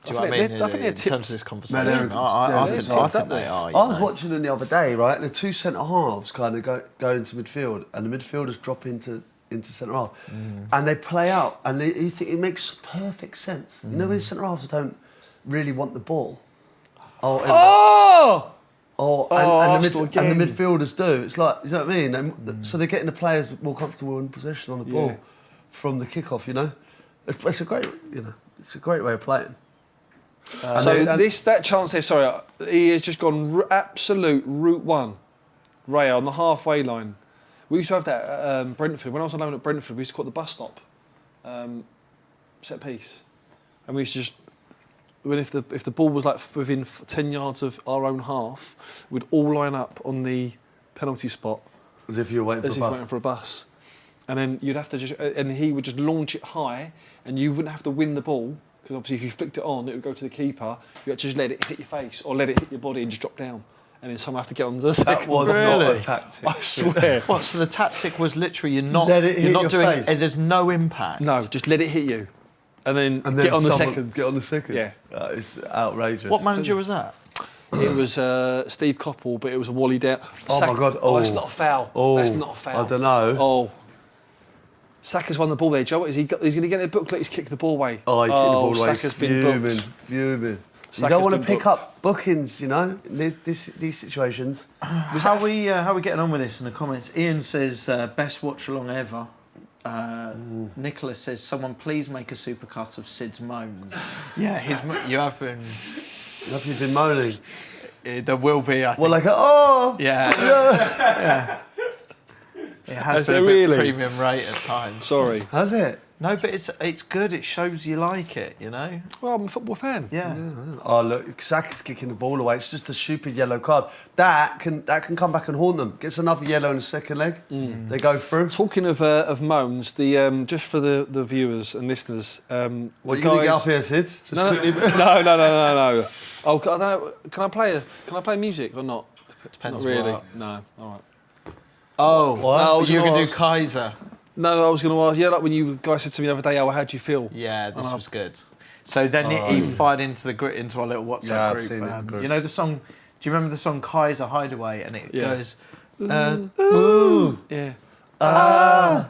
Do you know what I mean? I think they're in tipped. terms of this conversation, they're- I they're think tipped they are. I was watching them the other day, right? And the two centre halves kind of go into midfield, and the midfielders drop into centre half, and they play out, and you think it makes perfect sense. You know, when centre halves don't really want the ball. And Arsenal the again. midfielders do. It's like, you know what I mean? So they're getting the players more comfortable in possession on the ball from the kickoff. You know, it's a great, it's a great way of playing. That chance there. Sorry, he has just gone absolute route one, Raya on the halfway line. We used to have that at Brentford. When I was on loan at Brentford, we used to call it the bus stop set piece, and we used to just. If the ball was like within 10 yards of our own half, we'd all line up on the penalty spot As if you were waiting for a bus. And then you'd have to and he would just launch it high, and you wouldn't have to win the ball, because obviously if you flicked it on, it would go to the keeper. You had to just let it hit your face, or let it hit your body and just drop down. And then someone have to get on the second. That was not a tactic. I swear. What? So the tactic was literally you're not Let it hit you're not your doing. face. There's no impact. No, just let it hit you. And then get on the seconds. Get on the seconds. Yeah. It's outrageous. What manager was that? It was Steve Coppell, but it was a Wally down. Oh, my God. Oh, that's Oh. not a foul. Oh, That's not a foul. I don't know. Oh. Saka's won the ball there, Joe. What is he got? He's going to get in the booklet. He's kicked the ball away. Oh, he kicked the ball away. Saka's been booked. Fuming. You Saka's don't want to been pick booked. up bookings, in these situations. How are we getting on with this in the comments? Ian says best watch along ever. Nicholas says, someone please make a supercut of Sid's moans. Yeah, you have been... Have you been moaning? There will be, I think. Well, like, oh! Yeah. Yeah. It has been a bit premium rate at times. Sorry. Has it? No, but it's good. It shows you like it, you know? Well, I'm a football fan. Yeah. Oh, look, Saka's kicking the ball away. It's just a stupid yellow card. That can come back and haunt them. Gets another yellow in the second leg. They go through. Talking of moans, just for the viewers and listeners, What, you gonna get up here, Sid? Just quickly. No. Oh, can I play music or not? Depends Not really. what. No. All right. Oh, What? no, was you were gonna going to ask- do Kaiser. No, I was going to ask. Yeah, like when you guys said to me the other day, how do you feel? Yeah, this was good. So then he fired into our little WhatsApp Yeah, I've group. seen it in the group. You know the song? Do you remember the song Kaiser Hideaway? And it goes, Ooh. Yeah. Yeah.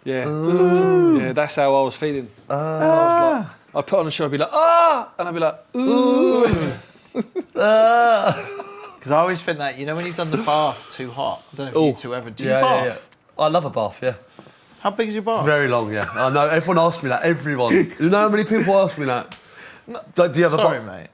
Yeah. That's how I was feeling. I was like, I'd put on a show, I'd be like, and I'd be like, ooh. because I always think that, you know, when you've done the bath too hot. I don't know if you two ever do. You bath? I love a bath, yeah. How big is your bath? Very long, yeah. I know, everyone asks me that, everyone. You know how many people ask me that? Do you have Sorry, a bath?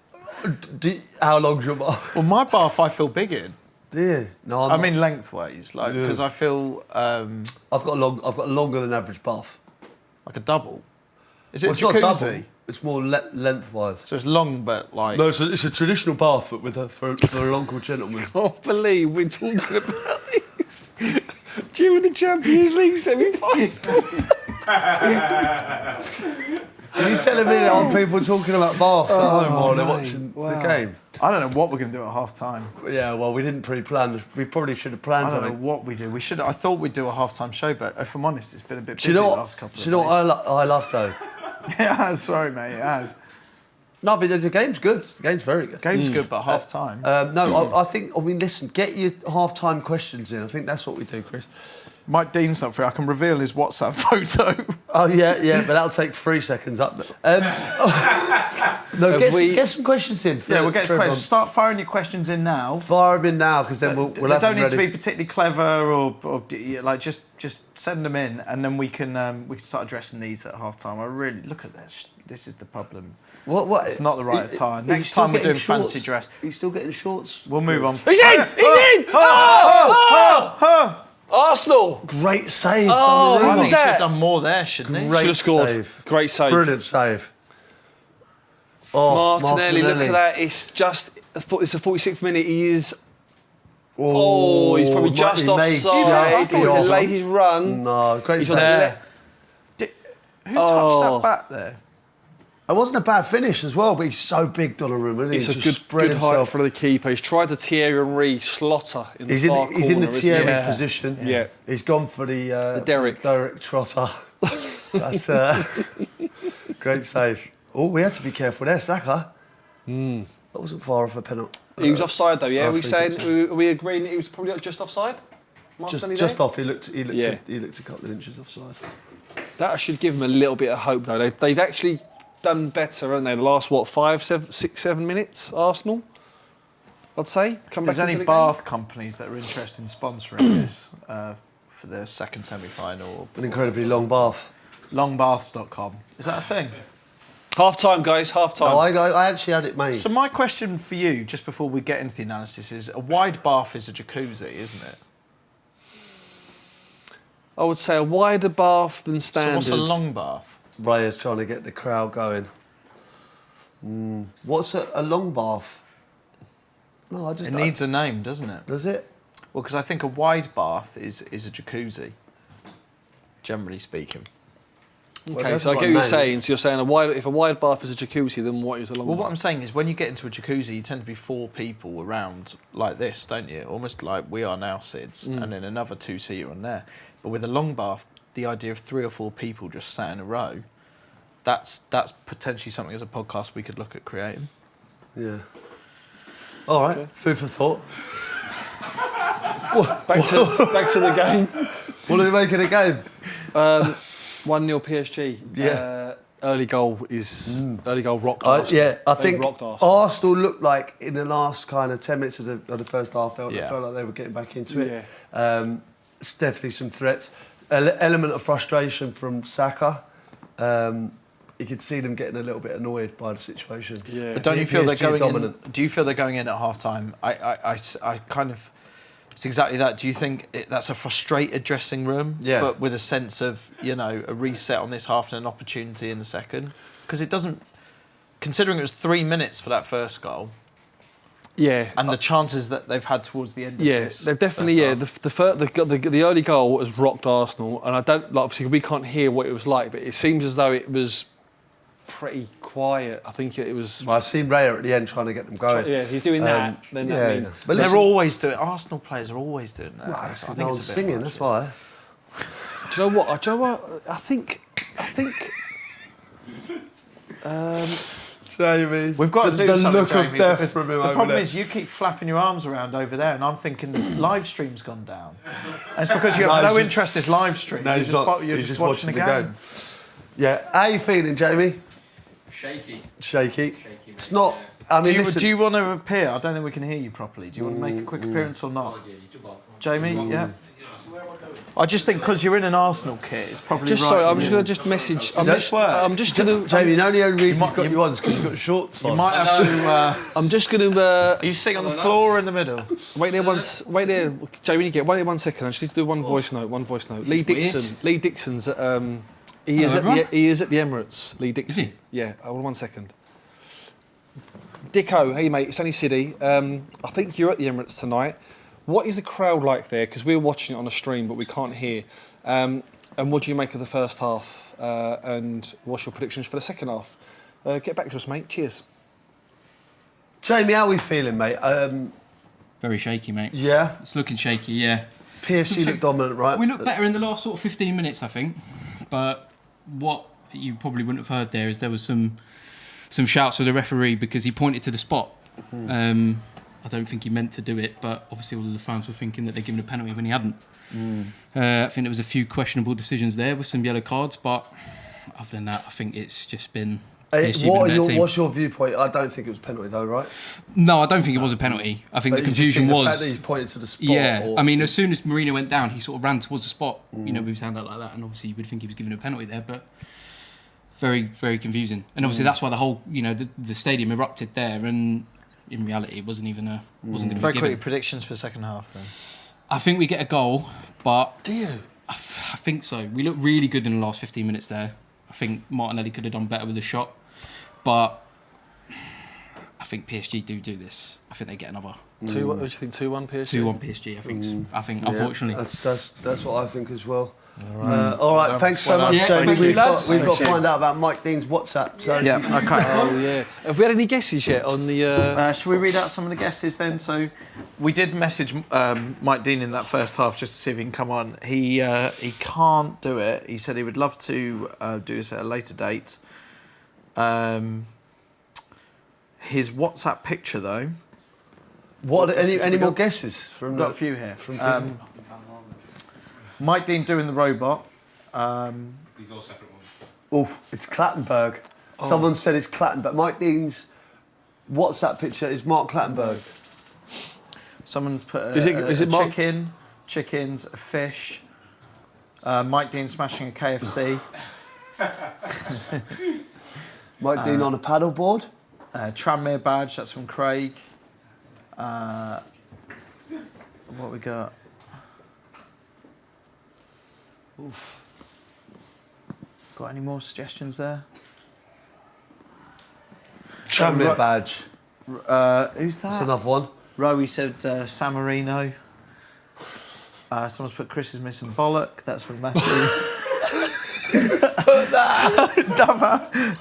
mate. How long's your bath? Well, my bath I feel big in. Do you? No, I mean lengthways, like, because I feel I've got a longer than average bath. like a double. Is it Well, it's not jacuzzi? double. It's more lengthwise. So it's long, but like... No, it's a traditional bath, but with for a local gentleman. I can't believe we're talking about this during the Champions League semi-final. Are you telling me there aren't people talking about baths at home while they're watching the game? I don't know what we're going to do at half time. Yeah, well, we didn't pre-plan. We probably should have planned I don't know something. what we do. I thought we'd do a half time show, but if I'm honest, it's been a bit busy Do you know the what? last couple of days. Do you know what I love though? It has, sorry, mate, it has. No, but the game's good. The game's very good. Game's good, but half time. No, I think. I mean, listen. Get your half-time questions in. I think that's what we do, Chris. Mike Dean's not free. I can reveal his WhatsApp photo. Oh yeah, but that'll take 3 seconds up. No, get some questions in. Yeah, we'll get questions. Start firing your questions in now. Fire them in now, because then we'll They have don't them need to ready. be particularly clever or like just send them in, and then we can start addressing these at half time. I really look at this. This is the problem. What? It's not the right attire. Are you Next still time we're getting doing fancy shorts? dress. Are you still getting shorts? We'll move on. He's in! He's in! Arsenal! Great save. Oh, I who think was he should have that? done more there, shouldn't he? Great Should have scored. save. Great save. Brilliant save. Oh, Martinelli, look at that. It's it's the 46th minute. He is. Oh, He's probably just he made offside. just He the off. delayed his run. No, great He's save. on the There. Who touched Oh. that back there? It wasn't a bad finish as well, but he's so big, Donnarumma. Isn't he? It's a He just good height himself. for the keeper. He's tried the Thierry Henry slaughter in the He's far in the corner, isn't he? Thierry position. Yeah. He's gone for the Derek. Derek Trotter. That's great save. Oh, we had to be careful there, Saka. That wasn't far off a penalty. He was offside though, yeah? I Are we think saying, are we agreeing that he was probably just offside? Martinelli Just there? off. He looked Yeah. he looked a couple of inches offside. That should give him a little bit of hope though. They've actually done better, haven't they? The last, 6, 7 minutes, Arsenal? I'd say. Come There's back any into the bath companies that are interested in sponsoring this for the second semi-final. An incredibly long bath. Longbaths.com. Is that a thing? game. Half time, guys, half time. Oh, I actually had it made. So my question for you, just before we get into the analysis, is a wide bath is a jacuzzi, isn't it? I would say a wider bath than standard. So what's a long bath? Raya's trying to get the crowd going. What's a long bath? No, I just. It needs a name, doesn't it? Does it? Well, because I think a wide bath is a jacuzzi, generally speaking. Okay, that's so I what get I what you're meant. saying. So you're saying if a wide bath is a jacuzzi, then what is a long Well, bath? what I'm saying is when you get into a jacuzzi, you tend to be 4 people around like this, don't you? Almost like we are now, Sids, and then another 2-seater on there. But with a long bath, the idea of 3 or 4 people just sat in a row, that's potentially something as a podcast we could look at creating. Yeah. All right. Food for thought. Back to the game. What are we making a game? 1-0 PSG. Yeah. Early goal rocked Arsenal. Yeah, I They think rocked Arsenal. Arsenal looked like in the last kind of 10 minutes of the first half, felt Yeah. like they were getting back into it. It's definitely some threats. element of frustration from Saka. You could see them getting a little bit annoyed by the situation. Yeah. But don't you feel they're PSG are going dominant. in? Do you feel they're going in at half time? I kind of. It's exactly that. Do you think that's a frustrated dressing room, but with a sense of, you know, a reset on this half and an opportunity in the second? Because it doesn't. Considering it was 3 minutes for that first goal. Yeah. And the chances that they've had towards the end of this. They've definitely, the early goal has rocked Arsenal, and I don't, like, obviously we can't hear what it was like, but it seems as though it was pretty quiet. I think it was... Well, I seen Raya at the end trying to get them going. Yeah, if he's doing that, then that means... But they're always doing Arsenal players are always doing that. I I think think it's a bit singing, much. that's why. Do you know what? I think... Jamie. We've got to do the something, look Jamie, of death because from him the over problem there. is you keep flapping your arms around over there, and I'm thinking the live stream's gone down. And it's because you have no interest in live stream. No, he's not. You're He's just watching the game. Yeah. How you feeling, Jamie? Shaky. It's not. I mean, Do you want to appear? I don't think we can hear you properly. Do you want to make a quick appearance or not? Jamie, yeah. I just think because you're in an Arsenal kit, it's probably Just right. sorry, I'm just going to just message... I'm just going to... Jamie, the only reason he's got you on is because you've got shorts on. You might have to... I'm just going to... Are you sitting on the floor or in the middle? Wait there, Jamie, wait there 1 second. I just need to do one voice note. Lee Dixon's at... He is at the Emirates. Lee Dixon. Is he? Yeah, hold on 1 second. Dicko, hey mate, it's only City. I think you're at the Emirates tonight. What is the crowd like there? Because we're watching it on a stream, but we can't hear. And what do you make of the first half? And what's your predictions for the second half? Get back to us, mate. Cheers. Jamie, how are we feeling, mate? Very shaky, mate. Yeah. It's looking shaky, yeah. PSG look dominant, right? We looked better in the last sort of 15 minutes, I think. But what you probably wouldn't have heard there is there was some shouts for the referee because he pointed to the spot. I don't think he meant to do it, but obviously all of the fans were thinking that they'd given a penalty when he hadn't. I think there was a few questionable decisions there with some yellow cards, but other than that, I think it's just been... What's your viewpoint? I don't think it was a penalty though, right? No, I don't think it was a penalty. I think the confusion was... The fact that he's pointed to the spot. Yeah, I mean, as soon as Mourinho went down, he sort of ran towards the spot, you know, with his hand out like that, and obviously you would think he was given a penalty there, but very, very confusing. And obviously that's why the whole, you know, the stadium erupted there, and in reality it wasn't even wasn't going to be Very given. quick predictions for the second half then. I think we get a goal, but... Do you? I think so. We looked really good in the last 15 minutes there. I think Martinelli could have done better with the shot, but I think PSG do this. I think they get another. 2-1, what do you think, 2-1 PSG? 2-1 PSG, I think, unfortunately. That's what I think as well. All right, thanks so much, Yeah, Jamie. thank you, We've got lads. to find out about Mike Dean's WhatsApp. So Yeah, okay. Oh, yeah. Have we had any guesses yet on the... Should we read out some of the guesses then? So, we did message Mike Dean in that first half just to see if he can come on. He can't do it. He said he would love to do this at a later date. His WhatsApp picture though. Any more guesses from? We've got a few here. From Mike Dean doing the robot. These all separate ones. Oof, it's Clattenburg. Someone said it's Clattenburg. Mike Dean's WhatsApp picture is Mark Clattenburg. Someone's put Is it Mark? chickens, a fish. Mike Dean smashing a KFC. Mike Dean on a paddleboard. Tranmere badge, that's from Craig. What we got? Oof. Got any more suggestions there? Tranmere badge. Who's That's that? another one. Rowie said San Marino. Someone's put Chris is missing bollock. That's from Matthew.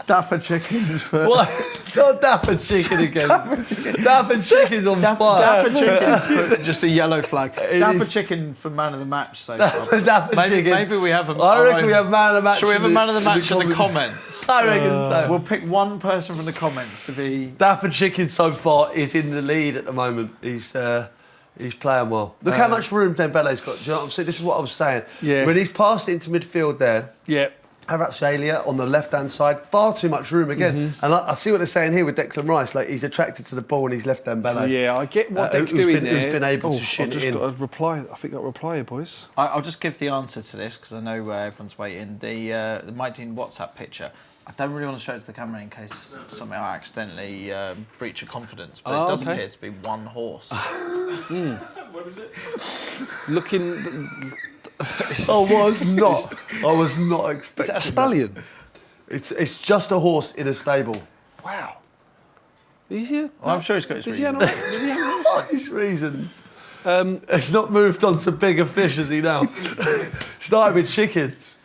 Dapper chickens. For What? Not Dapper Chicken again. Dapper Chicken's on fire. Dapper chickens. Just a yellow flag. Dapper is- Chicken for man of the match so far. Dapper Chicken. Maybe we have a. I our reckon own- we have man of the match. Shall we have a man of the match in the comments. comments? I reckon so. We'll pick one person from the comments to be. Dapper Chicken so far is in the lead at the moment. He's playing well. Look how much room Dembele's got. Do you know what I'm saying? This is what I was saying. Yeah. When he's passed into midfield there, Yeah. Kvaratskhelia on the left-hand side, far too much room again. And I see what they're saying here with Declan Rice. Like he's attracted to the ball and he's left-hand ballet. Yeah, I get what Dec's doing there. Who's been able to shin I've just it in. got a reply. I think I've got a reply here, boys. I'll just give the answer to this because I know everyone's waiting. The Mike Dean WhatsApp picture. I don't really want to show it to the camera in case somehow I accidentally breach a confidence, but it does appear to be one horse. What is it? Looking. I was not expecting. Is that a stallion? It's just a horse in a stable. Wow. Is he? Well, I'm sure he's got his reasons. Does he have What are his reasons? It's not moved on to bigger fish, has he now? Started with chickens.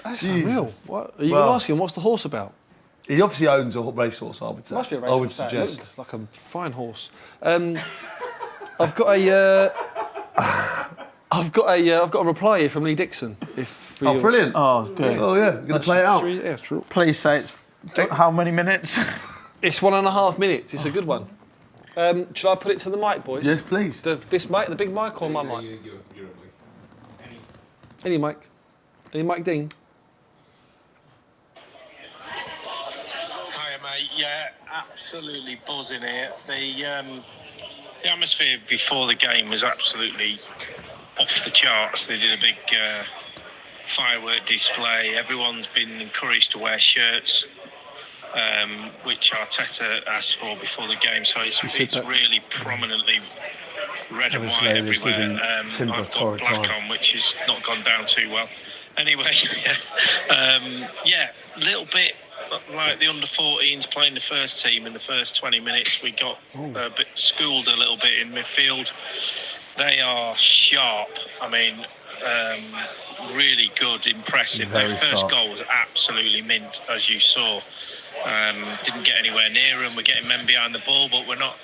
That's Jesus. unreal. What? Are you going to ask him what's the horse about? He obviously owns a racehorse, I would say. Must be a I racehorse. would It suggest. looks like a fine horse. I've got a. I've got a reply here from Lee Dixon. If we, Brilliant. Oh, good. Oh, yeah. Going to play it out. Yeah, true. Please say it's how many minutes? It's 1.5 minutes. It's a good one. Shall I put it to the mic, boys? Yes, please. This mic, the big mic, or my mic? You're Any mic? Any mic, Dean? Hi, mate. Yeah, absolutely buzzing here. The atmosphere before the game was absolutely off the charts. They did a big firework display. Everyone's been encouraged to wear shirts, which Arteta asked for before the game. So it's really prominently red and white everywhere. I've got black on, which has not gone down too well. Anyway, yeah, a little bit like the under-14s playing the first team in the first 20 minutes. We got a bit schooled a little bit in midfield. They are sharp. I mean, really good, impressive. Their first goal was absolutely mint, as you saw. Didn't get anywhere near them. We're getting men behind the ball, but we're not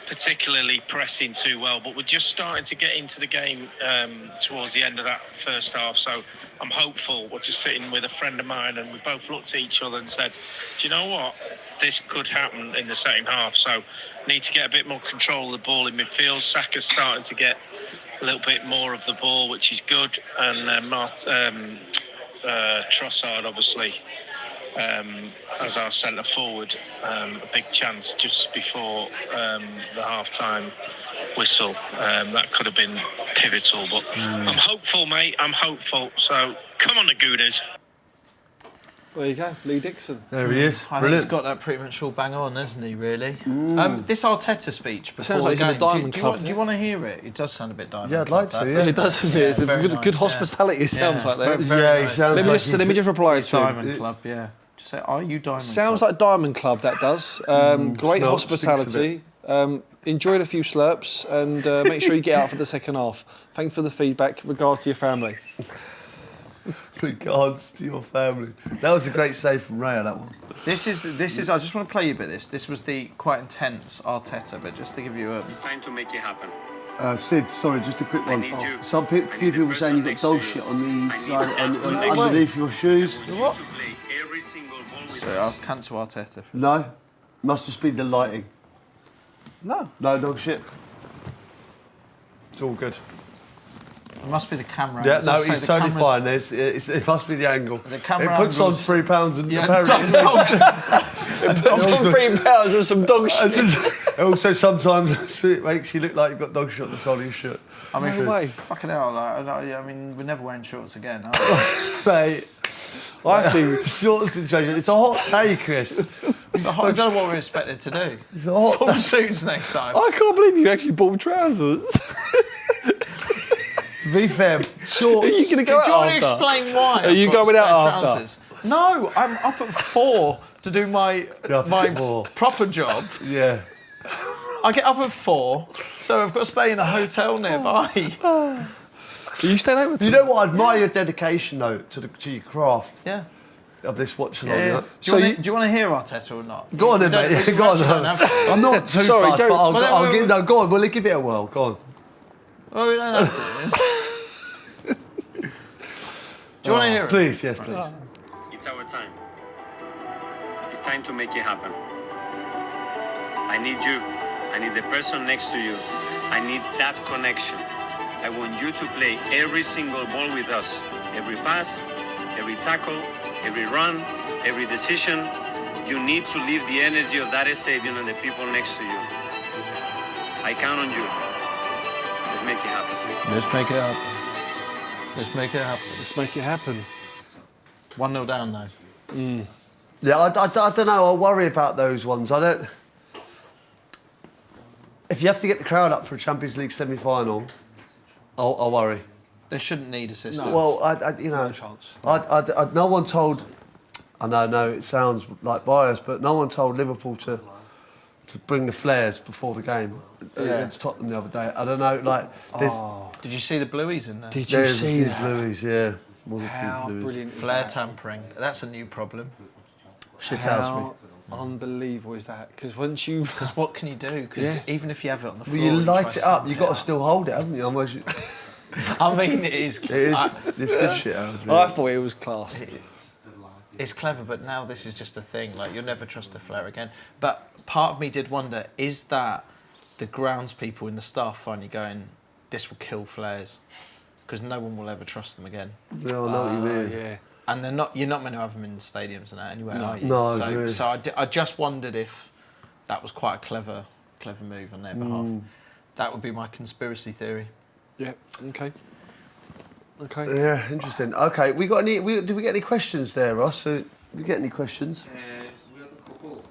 particularly pressing too well, but we're just starting to get into the game towards the end of that first half. So I'm hopeful. We're just sitting with a friend of mine and we both looked at each other and said, do you know what? This could happen in the second half. So need to get a bit more control of the ball in midfield. Saka's starting to get a little bit more of the ball, which is good. And Trossard, obviously, as our centre forward, a big chance just before the half-time whistle. That could have been pivotal, but I'm hopeful, mate. I'm hopeful. So come on, the Gooners. There you go, Lee Dixon. There he is. I think he's got that pretty much all bang on, hasn't he, really? This Arteta speech before Sounds like the he's in game, the Diamond Club. do you want to hear it? It does sound a bit Diamond Yeah, I'd Club, like to, that, yeah. doesn't It does, doesn't it? very Good, nice, good hospitality, it sounds like that. Very He nice. sounds Let me just reply to him. Diamond Club, yeah. Just say, are you Diamond Sounds Club? like Diamond Club, that does. Great smells, stinks a hospitality. Enjoyed a few slurps and make sure you get out for the second half. Thanks for the feedback. Regards to your family. Regards to your family. That was a great save from Raya, that one. This is. I just want to play you a bit of this. This was the quite intense Arteta, but just to give you a... It's time to make it happen. Sid, sorry, just a quick one. need you. Some I need few the people person saying you've got next dog to shit you. on the I side, need that underneath your shoes. To play every single ball with So I'll cancel Arteta. No, must just be the lighting. No. No dog shit. It's all good. It must be the camera. Yeah, As no, I say, he's the totally cameras- fine. It must be the angle. The camera it puts on angles- £3 and Yeah, apparently... Put some £3 and some dog shit. Also, sometimes it makes you look like you've got dog shit on the side of your shirt. I mean, No way. fucking hell. I mean, we're never wearing shorts again. Are Mate, I think short situation. It's a hot day, Chris. we? I don't know what we're expected to do. It's a hot Full day. suits next time. I can't believe you actually bought trousers. To be fair, shorts. Are you going to go Do you want out to after? explain why? Are you I've got going out spare after? trousers? No, I'm up at 4 to do my Up at 4. proper job. Yeah. I get up at 4, so I've got to stay in a hotel nearby. Are you staying over Do you know what? I admire your dedication, though, to your craft Yeah. of this watch along. Yeah. You know? Do you want to hear Arteta or not? Go on We then, don't- mate. we Yeah, go on. actually don't have to. I'm not too Sorry, fast, go- but I'll, well, then I'll we'll- give, no, go on. We'll give it a whirl. Go on. Oh, we don't have to. Do you want to hear it? Please, yes, please. It's our time. It's time to make it happen. I need you. I need the person next to you. I need that connection. I want you to play every single ball with us. Every pass, every tackle, every run, every decision. You need to leave the energy of that stadium and the people next to you. I count on you. Let's make it happen. Let's make it happen. Let's make it happen. Let's make it happen. 1-0 down though. Yeah, I don't know. I worry about those ones. I don't. If you have to get the crowd up for a Champions League semi-final, I'll worry. They shouldn't need assistance. Well, you know, No chance. no one told. I know it sounds like bias, but no one told Liverpool to bring the flares before the game against Tottenham the other day. I don't know, like. Did you see the blueies in there? Did you see that? Blueies, yeah. Was a few How blueies. brilliant is Flare that? tampering. That's a new problem. Shit house me. How unbelievable is that? Because once you... Because what can you do? Because even if you have it on the floor, Well, you light try it up. to You've got to still hold it, haven't you? Otherwise, I mean, it is. it's good shit house. I thought it was class. It's clever, but now this is just a thing. Like, you'll never trust a flare again. But part of me did wonder, is that the grounds people in the staff finally going, this will kill flares? Because no one will ever trust them again. Yeah, I know what you mean. Yeah. And you're not meant to have them in stadiums and that anyway, are you? No, I agree. So I just wondered if that was quite a clever move on their behalf. That would be my conspiracy theory. Yeah, okay. Okay. Yeah, interesting. Okay, did we get any questions there, Ross? Did we get any questions? We had a couple.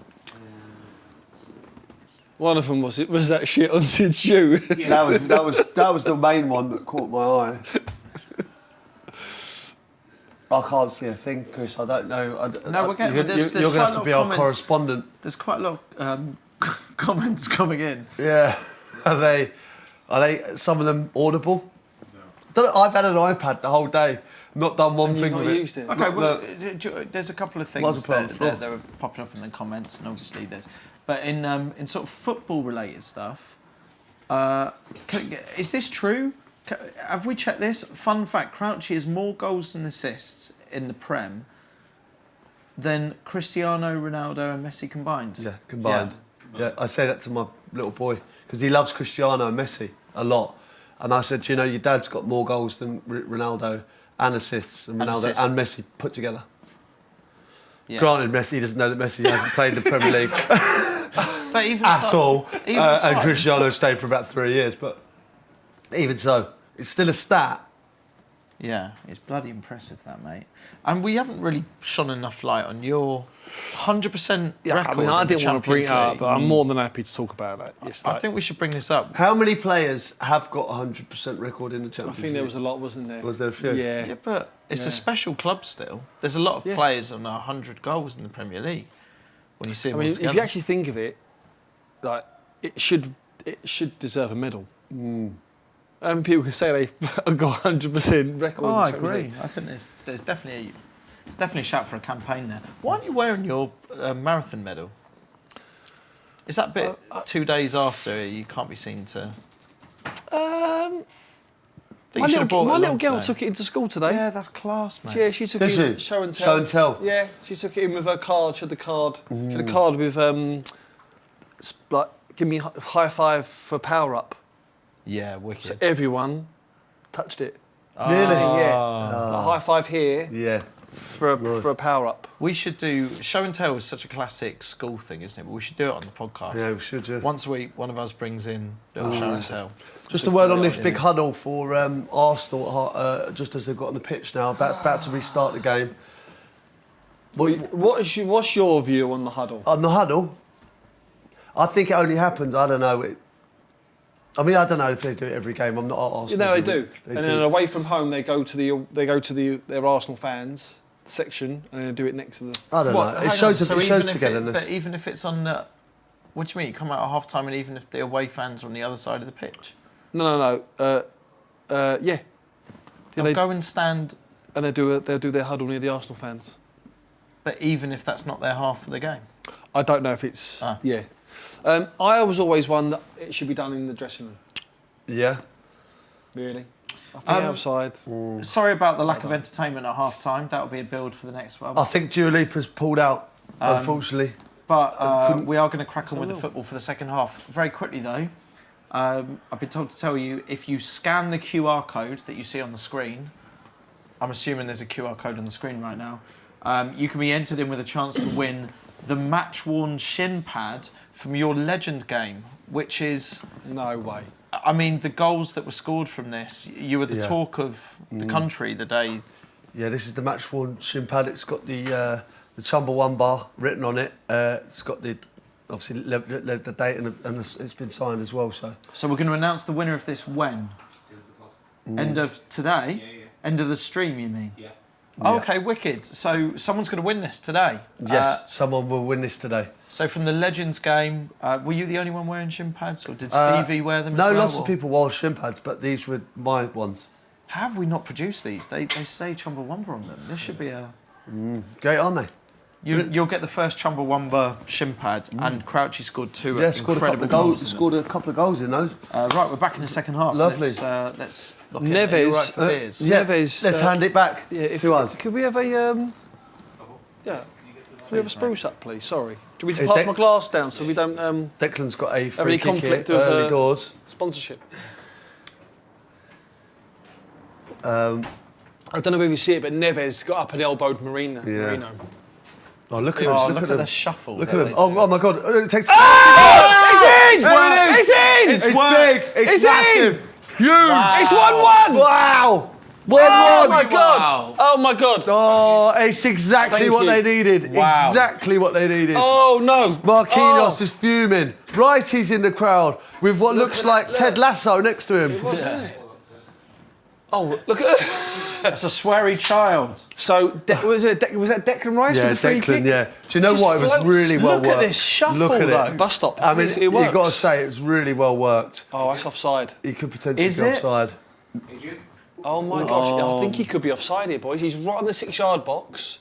One of them was that shit on Sid's shoe. That was the main one that caught my eye. I can't see a thing, Chris. I don't know. No, we're getting- you're there's going to quite have a to lot be of our comments. correspondent. There's quite a lot of comments coming in. Yeah. Are they some of them audible? I've had an iPad the whole day, not done one thing You've with not it. used it. Okay, well, there's a couple of Might as things well put it on the that floor. are popping up in the comments, and obviously there's. But in sort of football-related stuff, is this true? Have we checked this? Fun fact: Crouchy has more goals and assists in the Prem than Cristiano Ronaldo and Messi combined. Yeah, combined. Yeah, I say that to my little boy because he loves Cristiano and Messi a lot. And I said, you know, your dad's got more goals than Ronaldo and assists than Ronaldo and Messi put together. Yeah. Granted, Messi doesn't know that Messi hasn't played in the Premier League But even at all. even And Cristiano stayed for about 3 years. But even so, it's still a stat. Yeah, it's bloody impressive, that, mate. And we haven't really shone enough light on your 100% record. I mean, I in the didn't want to bring it Champions up, League. but I'm more than happy to talk about it. It's I like, think we should bring this up. How many players have got 100% record in the I Champions think there was League? a lot, wasn't there? Was there a few? Yeah. Yeah, but it's Yeah. a special club still. There's a lot of Yeah. players on 100 goals in the Premier League. When you see I them mean, all if together. you actually think of it, like it should deserve a medal. And people can say they've got 100% record. Oh, in I the Champions agree. League. I think there's definitely a shout for a campaign there. Why aren't you wearing your marathon medal? Is that bit 2 days after you can't be seen to? My little girl took it into school today. Yeah, that's class, mate. Yeah, she took Did it she? in show and tell. Show and tell. Yeah, she took it in with her card. She had the card. She had a card with like give me a high five for power up. Yeah, wicked. So everyone touched it. Really? Yeah, like high five here Yeah. for a power up. We should do show and tell is such a classic school thing, isn't it? But we should do it on the podcast. Yeah, we should, yeah. Once a week, one of us brings in little show and tell. Just a word on this big huddle for Arsenal, just as they've got on the pitch now, about to restart the game. What's your view on the huddle? On the huddle, I think it only happens, I don't know. I mean, I don't know if they do it every game. I'm not at Arsenal. You know they do. And then away from home, they go to their Arsenal fans section and they do it next to the. I don't know. It shows even if togetherness. But even if it's on the, what do you mean? You come out at half time, and even if the away fans are on the other side of the pitch, No. Yeah. they'll go and stand. And they'll do their huddle near the Arsenal fans. But even if that's not their half of the game, I don't know if it's Ah. yeah. I was always one that it should be done in the dressing room. Yeah. Really, I think outside. sorry about the lack of entertainment at half time. That'll be a build for the next one. I think Dua Lipa's pulled out, unfortunately. But we are going to crack on with the football for the second half. Very quickly though, I've been told to tell you, if you scan the QR code that you see on the screen, I'm assuming there's a QR code on the screen right now, you can be entered in with a chance to win the match-worn shin pad from your legend game, which is... No way. I mean, the goals that were scored from this, you were the talk of the country the day... Yeah, this is the match-worn shin pad. It's got the Chumbawamba written on it. It's got the date and it's been signed as well. So we're going to announce the winner of this when? End of today? Yeah. End of the stream, you mean? Yeah. Oh, okay, wicked. So someone's going to win this today? Yes, someone will win this today. So from the Legends game, were you the only one wearing shin pads, or did Stevie wear them as No, well? lots of people wore shin pads, but these were my ones. How have we not produced these? They say Chumbawamba on them. This should be a... Great, aren't they? You'll get the first Chumbawamba shin pad, and Crouchy scored two Scored incredible a goals. scored a couple of goals in those. Right, we're back in the second half. Lovely. Let's lock in. Neves, Are you all right for beers? Neves. Let's hand it back to us. Could we have a Could we have a spruce up, please? Sorry. Do we need to Hey, pass my glass down so we don't Declan's got a have free any kick conflict here, of early doors. sponsorship? I don't know if you see it, but Neves got up and elbowed Marino. Oh, look at Oh, him! look at the shuffle. Look that at they him! do. Oh my God! It takes. It's in! There it is. It's in! It's big! It's massive! Huge! It's 1-1! Wow! 1-1! Oh my God! Oh my God! Oh, it's exactly Thank what you. they needed. Wow. Exactly what they needed. Oh no! Marquinhos is fuming. Righty's in the crowd with what looks like Ted Lasso next to him. Oh, look at That's a sweary child. So, was that Declan Rice Yeah, with the free Declan, kick? yeah. Do you know Just what? It was floats. really well Look worked. at this shuffle, Look at though. it. Bus stop. I mean, it you've works. got to say, it was really well worked. Oh, that's offside. He could potentially Is be it? offside. Oh my gosh, I think he could be offside here, boys. He's right on the 6-yard box.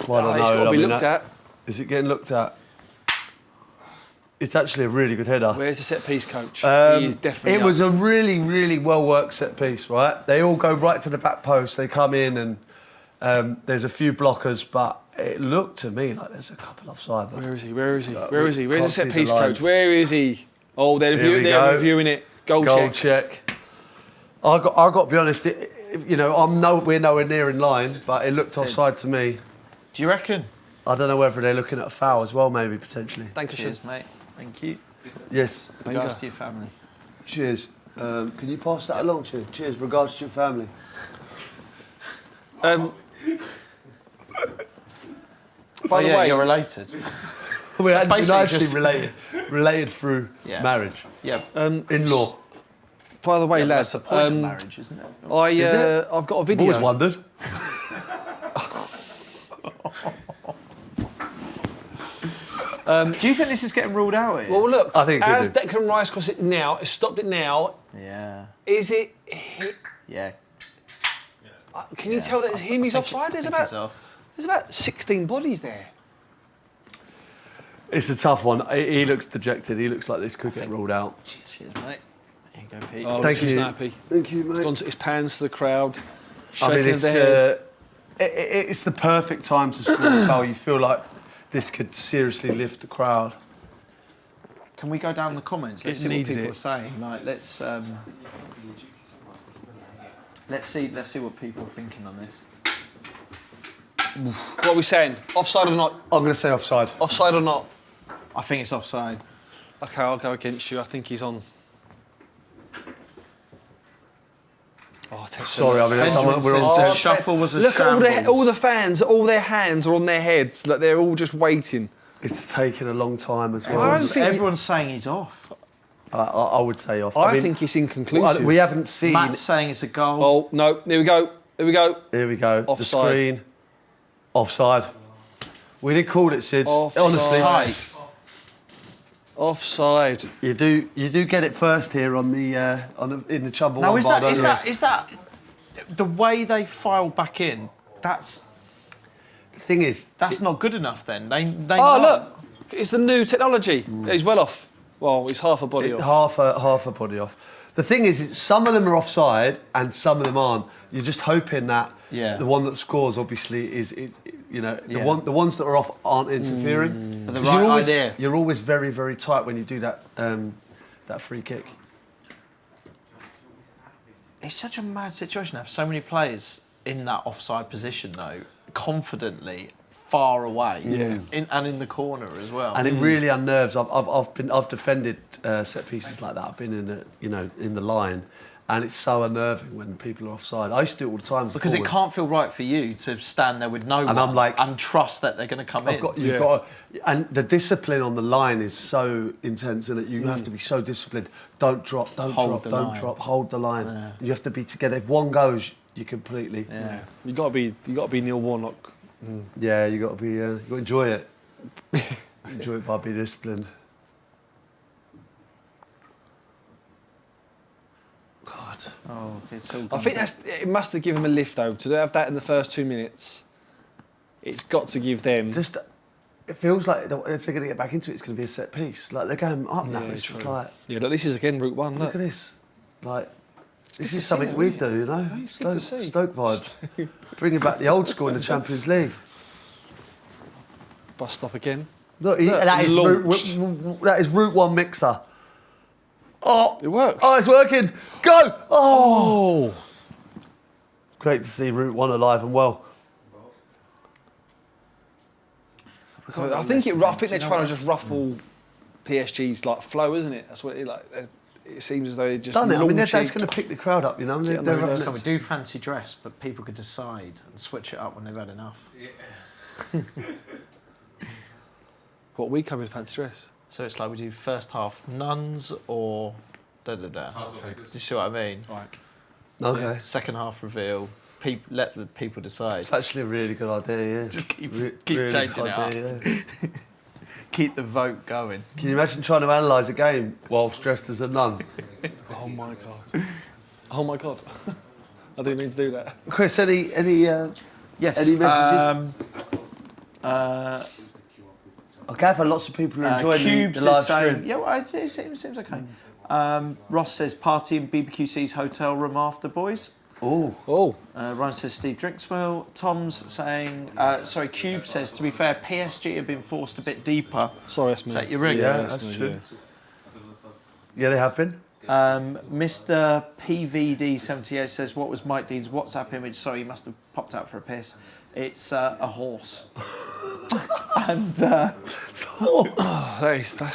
Well, I don't He's know. got to I be mean, looked at. Is it getting looked at? It's actually a really good header. Where's the set piece coach? He is definitely It was a really, really well worked set piece, right? They all go right to the back post. They come in and there's a few blockers, but it looked to me like there's a couple offside. But Where is he? Where is he? we Where's the can't set see piece the coach? lines. Where is he? Oh, they're Here we go. reviewing it. Goal check. I got to be honest. We're nowhere near in line, but it looked offside to me. Do you reckon? I don't know whether they're looking at a foul as well, maybe potentially. Thank you. Cheers, mate. Thank you. Yes. Regards to your family. Cheers. Can you pass that along? Cheers. Regards to your family. By the way, you're related. We're actually just- related through Yeah. marriage. Yeah. In-law. by the way, Yeah, lads, that's the point of marriage, isn't it? I've got a I've video. always wondered. Do you think this is getting ruled out here? Well, look, I think it as is. Declan Rice crossed it now, has stopped it now. Yeah. Is it? Yeah. Can you tell that it's him? He's offside. He's off. There's about 16 bodies there. It's a tough one. He looks dejected. He looks like this could get ruled out. Cheers, mate. There you go, Pete. Oh, Thank looks you. Snappy. Thank you, mate. Gone to his pants to the crowd. I mean, Shaking it's, of the head. it's the perfect time to score a goal. You feel like this could seriously lift the crowd. Can we go down the comments? Let's It see what needed people it. are saying. Like, let's see what people are thinking on this. What are we saying? Offside or not? I'm going to say offside. Offside or not? I think it's offside. Okay, I'll go against you. I think he's on. Oh, Sorry, I mean, we're all the tense. shuffle was a Look at shambles. all the fans. All their hands are on their heads. Like they're all just waiting. It's taken a long time as I don't well. think- Everyone's saying he's off. I would say off. I mean, think it's inconclusive. we haven't seen. Matt's saying it's a goal. Oh no! Here we go. Here we go. Here we go. Offside. The screen. Offside. We did call it, Sid. Offside. Honestly, Tight. Offside. you do get it first here in the Chumbawamba. Now, is don't you? that the way they file back in? That's The thing is, not good enough. Then they Oh know. look! It's the new technology. He's well off. Well, he's half a body off. half a body off. The thing is, some of them are offside and some of them aren't. You're just hoping that the one that scores, obviously, is the ones that are off aren't interfering. But the 'Cause right you're always, idea. You're always very, very tight when you do that free kick. It's such a mad situation to have so many players in that offside position, though. confidently far away, and in the corner as well. And it really unnerves. I've defended set pieces like that. I've been in the line, and it's so unnerving when people are offside. I used to do it all the time because it can't feel right for you to stand there with no one I'm like, and trust that they're going to come in. You've got to, and the discipline on the line is so intense, and you have to be so disciplined. Don't drop, don't hold the line. Yeah. You have to be together. If one goes, you completely. Yeah. You got to be Neil Warnock. Yeah, you got to be. You got to enjoy it. Enjoy it by being disciplined. God. Oh, it's all. I think it must have given them a lift though to have that in the first 2 minutes. It's got to give them. It feels like if they're going to get back into it, it's going to be a set piece. Like they're going up now. It's just like. Yeah, look, this is again Route 1. Look at this. Like. This is something we do, you know. Stoke vibes. Bringing back the old school in the Champions League. Bus stop again. Look, that is Route 1 mixer. Oh, it works. Oh, it's working. Go. Oh. Great to see Route 1 alive and well. I think they're trying to just ruffle PSG's like flow, isn't it? That's what it seems as though it just done it. I mean, that's going to pick the crowd up, you know. We do fancy dress, but people could decide and switch it up when they've had enough. Yeah. What we come in fancy dress? So it's like we do first half nuns or da-da-da. Okay. Do you see what I mean? Right. Okay. Second half reveal. Let the people decide. It's actually a really good idea, yeah. Just keep changing it up. Yeah. Keep the vote going. Can you imagine trying to analyse a game whilst dressed as a nun? Oh my god! Oh my god! I didn't mean to do that. Chris, any yes. Any messages? I gather lots of people are enjoying the live stream. Yeah, well, it seems okay. Ross says party in BBQC's hotel room after, boys. Oh. Ryan says Steve drinks well. Tom's saying, Cube says, to be fair, PSG have been forced a bit deeper. Sorry, that's me. Is that your ring? Yeah, that's true. Yeah, they have been. Mr. PVD78 says, what was Mike Dean's WhatsApp image? Sorry, he must have popped out for a piss. It's a horse. And that's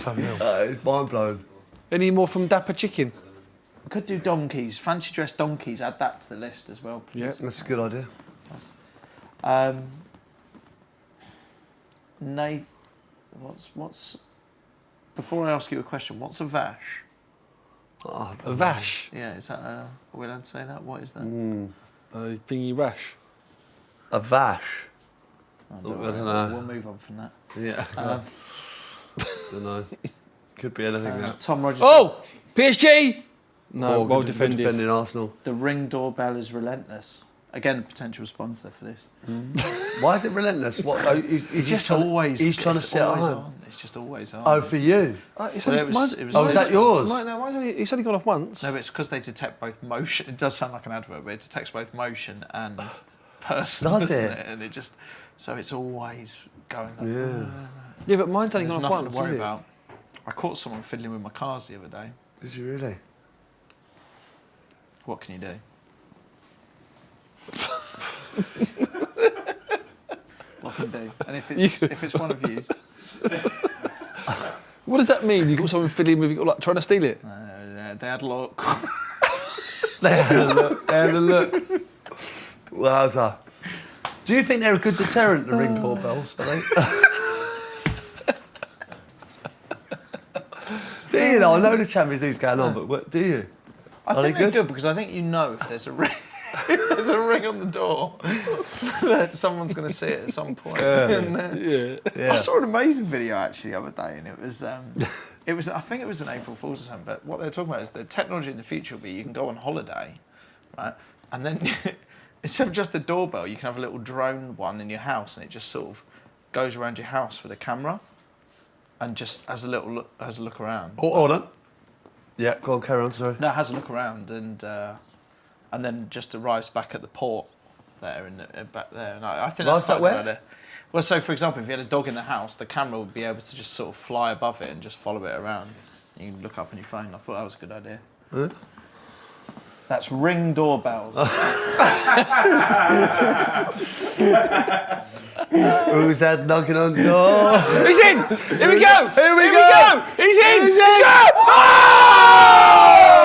unreal. It's mind blowing. Any more from Dapper Chicken? We could do donkeys, fancy dress donkeys. Add that to the list as well, please. Yeah, that's a good idea. Nath, what's? Before I ask you a question, what's a vash? A vash? Yeah, is that? Are we allowed to say that? What is that? A thingy rash. A vash. I don't know. We'll move on from that. Yeah. Don't know. Could be anything. Tom Rogers. Oh, PSG. No, well defended. Defending Arsenal. The Ring doorbell is relentless. Again, a potential sponsor for this. Why is it relentless? What? He's just always. He's trying to set it on. It's just always on. Oh, for you? It was, is that yours? No, it's only gone off once. No, but it's because they detect both motion. It does sound like an advert, but it detects both motion and person. Does it? And it just. So it's always going. Yeah, but mine's only There's gone off nothing once. to worry about. I caught someone fiddling with my cars the other day. Did you really? What can you do? What can you do? And if it's one of you, what does that mean? You got someone fiddling with you, like trying to steal it? they had a look. They had a look. Wowza. Do you think they're a good deterrent, the Ring doorbells? Are they? Do you know? I know the Champions League's going on, but what do you? I think they're good because I think you know if there's a ring. If there's a ring on the door, that someone's going to see it at some point. I saw an amazing video actually the other day, and it was I think it was an April Fool's or something. But what they're talking about is the technology in the future will be you can go on holiday, right, and then instead of just the doorbell, you can have a little drone one in your house, and it just sort of goes around your house with a camera, and just has a look around. Oh, hold on. Yeah, go on, carry on. Sorry. No, it has a look around and then just arrives back at the port there back there. And I think that's quite a good idea. Well, so for example, if you had a dog in the house, the camera would be able to just sort of fly above it and just follow it around. You can look up on your phone. I thought that was a good idea. That's ring doorbells. Who's that knocking on the door? He's in! Here we go! Here we go! He's in! He's in!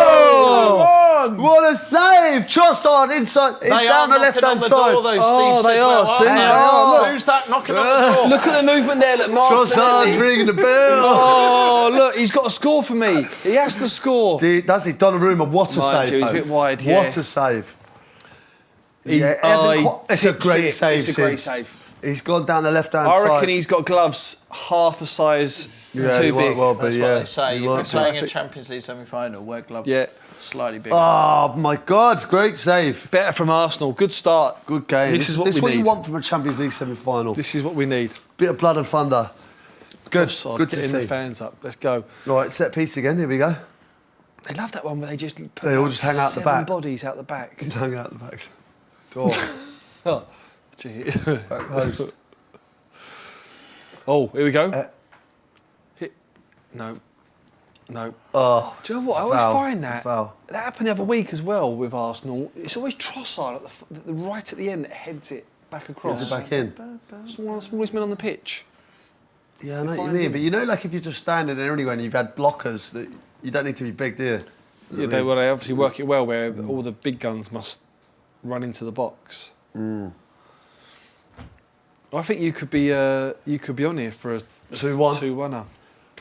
Oh! What a save! Trossard inside, down the left-hand side. Oh, they are. See, they are. Look. Who's that knocking on the door? Look at the movement there. Look, Trossard's Martinelli. ringing the bell. Oh, look, he's got a score for me. He has to score. Does he? Donnarumma, what a Mind save. you, he's a though. bit wide, yeah. What a save. He- Yeah, it oh, hasn't he quite- it's a tips great it. save. It's a great Sid. save. He's gone down the left-hand I side. reckon he's got gloves half a size Yeah, too he might big. well be, That's yeah. what they say. He If you're might be. playing a Champions League semi-final, wear gloves Yeah. slightly bigger. Oh, my God, great save. Better from Arsenal. Good start. Good game. This is what we what you need. want from a Champions League semi-final. This is what we need. Bit of blood and thunder. Good, Trossard, good to getting the see. fans up. Let's go. Right, set piece again. Here we go. They love that one where they just put They all just hang out the 7 back. bodies out the back. Hang out the back. Go on. Oh, gee. Back post. Oh, here we go. Hit. No. Oh, Do you know what? I always foul, find that. foul. That happened the other week as well with Arsenal. It's always Trossard at the right at the end that heads it back across. Is it back in? It's one of the smallest men on the pitch. Yeah, I know what you finds mean. him. But you know, like if you're just standing there anyway and you've had blockers, that you don't need to be big, do you? Yeah, they obviously work it well where all the big guns must run into the box. I think you could be on here for a 2-1. 2-1. I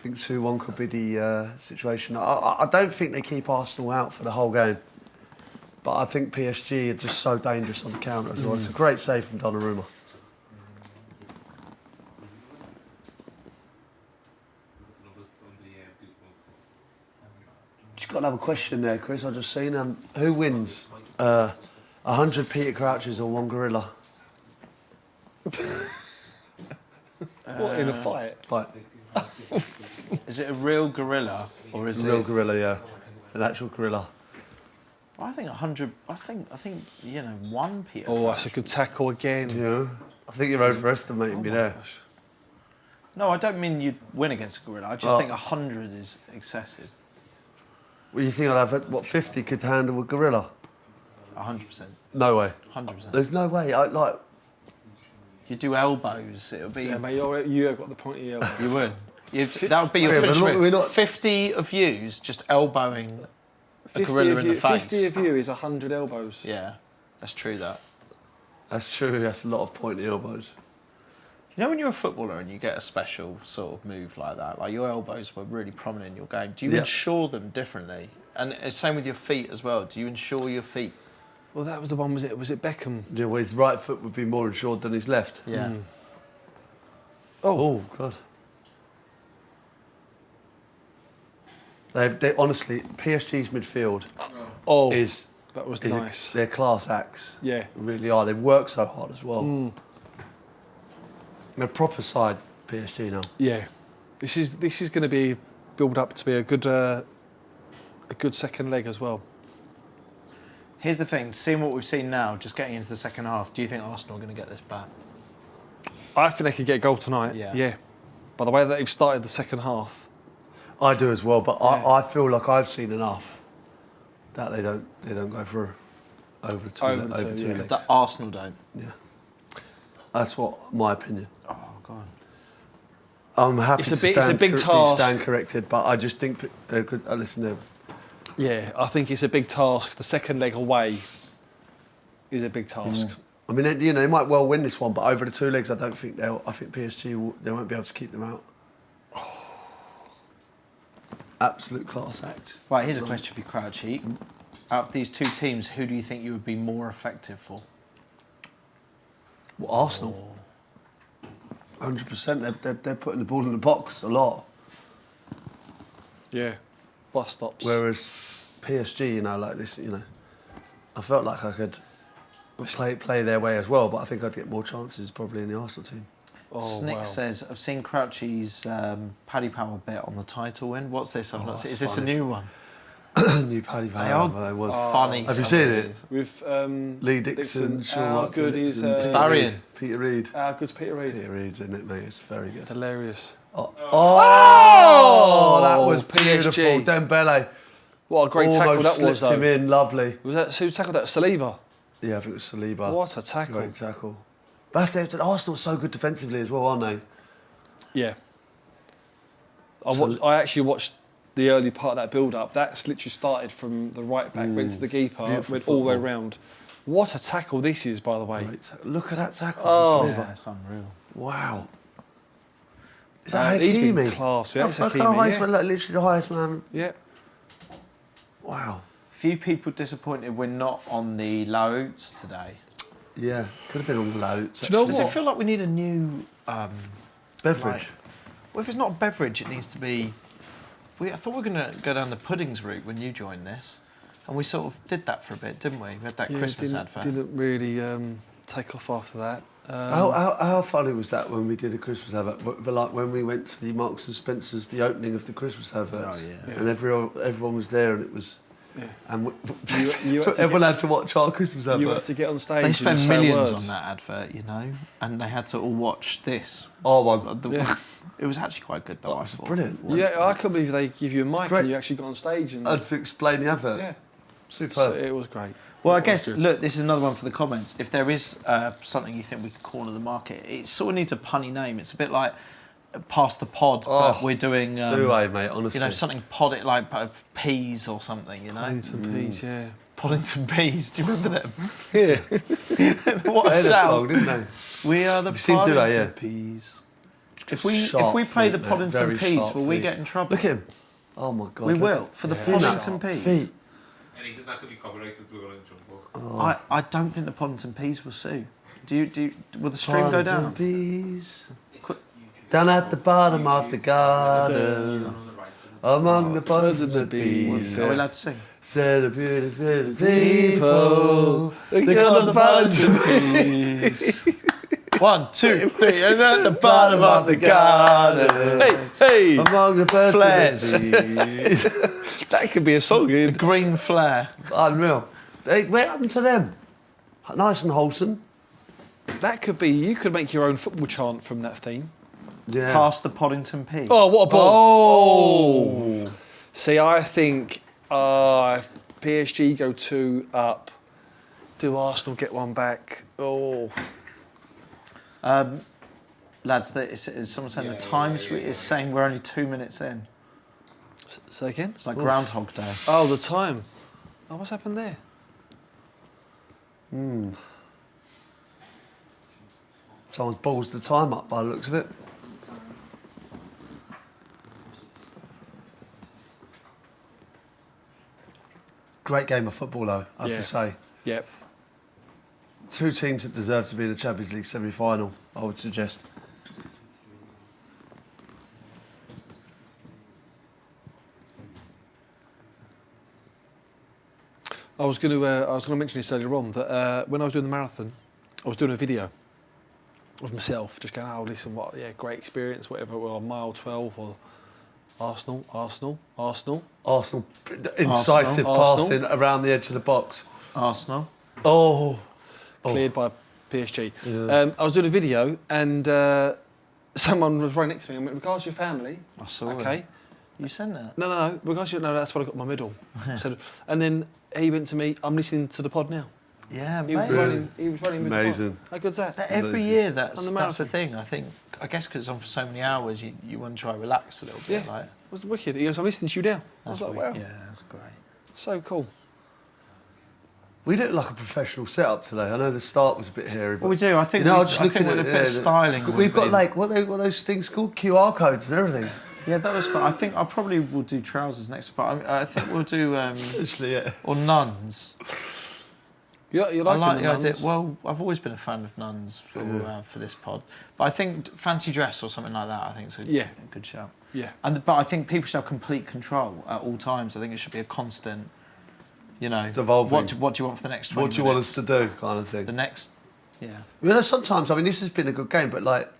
think 2-1 could be the situation. I don't think they keep Arsenal out for the whole game. But I think PSG are just so dangerous on the counter as well. It's a great save from Donnarumma. Just got another question there, Chris. I just seen. Who wins? 100 Peter Crouches or 1 gorilla? What, in a fight? Fight. Is it a real gorilla or is Real it? gorilla, yeah. An actual gorilla. I think 100. I think 1 Peter. Oh, that's a good tackle again. Yeah. I think you're overestimating me there. No, I don't mean you'd win against a gorilla. I just think 100 is excessive. Well, you think I'd have 50 could handle a gorilla? 100%. No way. 100%. There's no way. You do elbows. It would be. Yeah, mate, you have got the pointy elbow. You would. That would be your Okay, but finish. we're not- 50 of yous just elbowing a gorilla in the face. 50 of you is 100 elbows. Yeah, that's true. That's true. That's a lot of pointy elbows. You know when you're a footballer and you get a special sort of move like that, like your elbows were really prominent in your game. Do you Yeah. insure them differently? And same with your feet as well. Do you insure your feet? Well, that was the one. Was it Beckham? Yeah, well, his right foot would be more insured than his left. Yeah. Oh God. They honestly, PSG's midfield Oh, is that was is nice. they're class acts. Yeah. They really are. They've worked so hard as well. They're a proper side, PSG now. Yeah, this is going to be build up to be a good second leg as well. Here's the thing, seeing what we've seen now, just getting into the second half, do you think Arsenal are going to get this back? I think they could get a goal tonight. Yeah. By the way that they've started the second half. I do as well, but I feel like I've seen enough that they don't go through over two legs. That Arsenal don't. Yeah. That's what my opinion. Oh, God. I'm happy It's to a big task. stand corrected, but I just think listen, Yeah, I think it's a big task. The second leg away is a big task. I mean, they might well win this one, but over the 2 legs, I don't think I think PSG they won't be able to keep them out. Absolute class act. Right, here's a question for you, Crouchy. Out of these two teams, who do you think you would be more effective for? Well, Arsenal. 100%. They're putting the ball in the box a lot. Yeah, bus stops. Whereas PSG, like this, I felt like I could play their way as well, but I think I'd get more chances probably in the Arsenal team. Snick says, I've seen Crouchy's Paddy Power bet on the title win. What's this? I've not seen. Is this a new one? New Paddy They Power. are It was funny. Have you some seen of it? these. With Lee Dixon, Sean how Wright good Phillips is and Barry? Peter Reid. How good's Peter Reid? Peter Reid's in it, mate. It's very good. Hilarious. Oh, that was PSG. beautiful. Dembele. What a great tackle Almost that was, slipped him though. in, lovely. Was that who tackled that? Saliba. Yeah, I think it was Saliba. What a tackle. Great tackle. That's it. Arsenal are so good defensively as well, aren't they? Yeah. I actually watched the early part of that build-up. That's literally started from the right back, went to the keeper, Beautiful went all the way football. round. What a tackle this is, by the way. Look at that tackle Oh. from Yeah, Saliba. it's unreal. Wow. Is that He's been Hakimi? class. Yeah, that's Look at the Hakimi, highest yeah. man, like, literally the highest man. Yeah. Wow. Few people disappointed we're not on the loads today. Yeah, could have been on loads. Do you know Does what? it feel like we need a new Beverage. like- well, if it's not a beverage, it needs to be. I thought we were going to go down the puddings route when you joined this, and we sort of did that for a bit, didn't we? We had that Christmas advert. Didn't really take off after that. How funny was that when we did a Christmas advert? Like when we went to the Marks and Spencer's, the opening of the Christmas adverts, and everyone was there, and it was. Yeah. And You had to everyone had to watch our Christmas advert. You had to get on stage. They and spent say millions words. on that advert, you know, and they had to all watch this. Oh my! Yeah. It was actually quite good, though. I It's thought. brilliant. Yeah, I can't believe they give you a mic great. and you actually got on stage and And to explain the advert. yeah, Superb. so it was great. Well, I It was guess, good. look, this is another one for the comments. If there is something you think we could corner the market, it sort of needs a punny name. It's a bit like Past the Pod, but we're doing, No way, mate. Honestly. you know, something pod like peas or something, you know? Paddington Peas, yeah. Poddington Peas, do you remember them? Yeah. What They a had a shout. song, didn't they? We are the You seen Do They, Poddington yeah. Peas. If we Sharp play the feet, mate, Poddington very Peas, sharp will we feet. get in trouble? Look at him. Oh my God. We look will, at- for the See that? Poddington Peas. Feet. Anything that could be copyrighted, we're going to jump Oh. up. I don't think the Poddington Peas will sue. Will the stream go down? Bees. Down at the bottom of the garden, among the buds and the bees. Are we allowed to sing? Said a beautiful people, they got the Poddington Peas. 1, 2, 3, and at the bottom of the garden. Hey, Among the birds Flares. and the bees. that could be a song. The green flare. Unreal. Hey, what happened to them? Nice and wholesome. That could be. You could make your own football chant from that theme. Yeah. Past the Poddington Peas. Oh, what a ball! Oh. See, I think if PSG go 2 up, do Arsenal get one back? Oh, Lads, is someone saying the time is saying we're only 2 minutes in. say again. It's like Groundhog Day. Oh, the time. Oh, what's happened there? Someone's balls the time up by the looks of it. Great game of football, though, I have Yeah. to say. Yep. Two teams that deserve to be in the Champions League semi-final, I would suggest. I was going to mention this earlier on, but when I was doing the marathon, I was doing a video of myself, just going, oh, listen, great experience, whatever, well, mile 12 or Arsenal. Arsenal, incisive Arsenal. passing around the edge of the box. Arsenal. Oh. Cleared by PSG. Yeah. I was doing a video and someone was right next to me and went, regards to your family. I saw Okay. it. You sent that? No, regards to no, that's what I got my medal. So, and then he went to me, I'm listening to the pod now. Yeah, He was mate. running. He was running with Amazing. the pod. How good's that? Every year that's On the the marathon. thing. I guess because it's on for so many hours, you want to try to relax a little bit. Yeah. Like, It was wicked. He goes, I'm listening to you now. I was that's like, weird. wow, Yeah, that's great. so cool. We look like a professional setup today. I know the start was a bit hairy, but Well, we do. I think You know, we, I'm just I think looking with a at bit of styling. we've would got be- like what are those things called? QR codes and everything. Yeah, that was fun. I think I probably will do trousers next, but I think we'll do Actually, yeah. or nuns. You I like like the the idea. nuns? Well, I've always been a fan of nuns for this pod, but I think fancy dress or something like that. I think is a good shout. Yeah. But I think people should have complete control at all times. I think it should be a constant. You know, It's evolving. What do you want for the next 20 What do you want us minutes? to do, kind of thing. The next, yeah. You know, sometimes I mean this has been a good game, but like,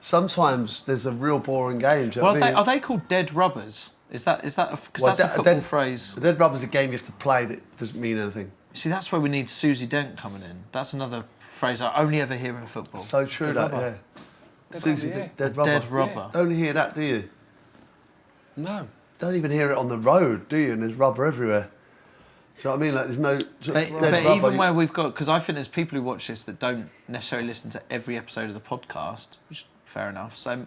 sometimes there's a real boring game. Do you know Well, what I mean? are they called dead rubbers? Is that because Well, that's a football phrase? The dead rubber's a game you have to play that doesn't mean anything. See, that's where we need Susie Dent coming in. That's another phrase I only ever hear in football. So true Dead that, rubber. yeah. Susie, rubber, yeah. dead rubber. Dead rubber. Don't hear that, do you? No. don't even hear it on the road, do you? And there's rubber everywhere. Do you know what I mean? Like there's no. But even where we've got, because I think there's people who watch this that don't necessarily listen to every episode of the podcast, which is fair enough. So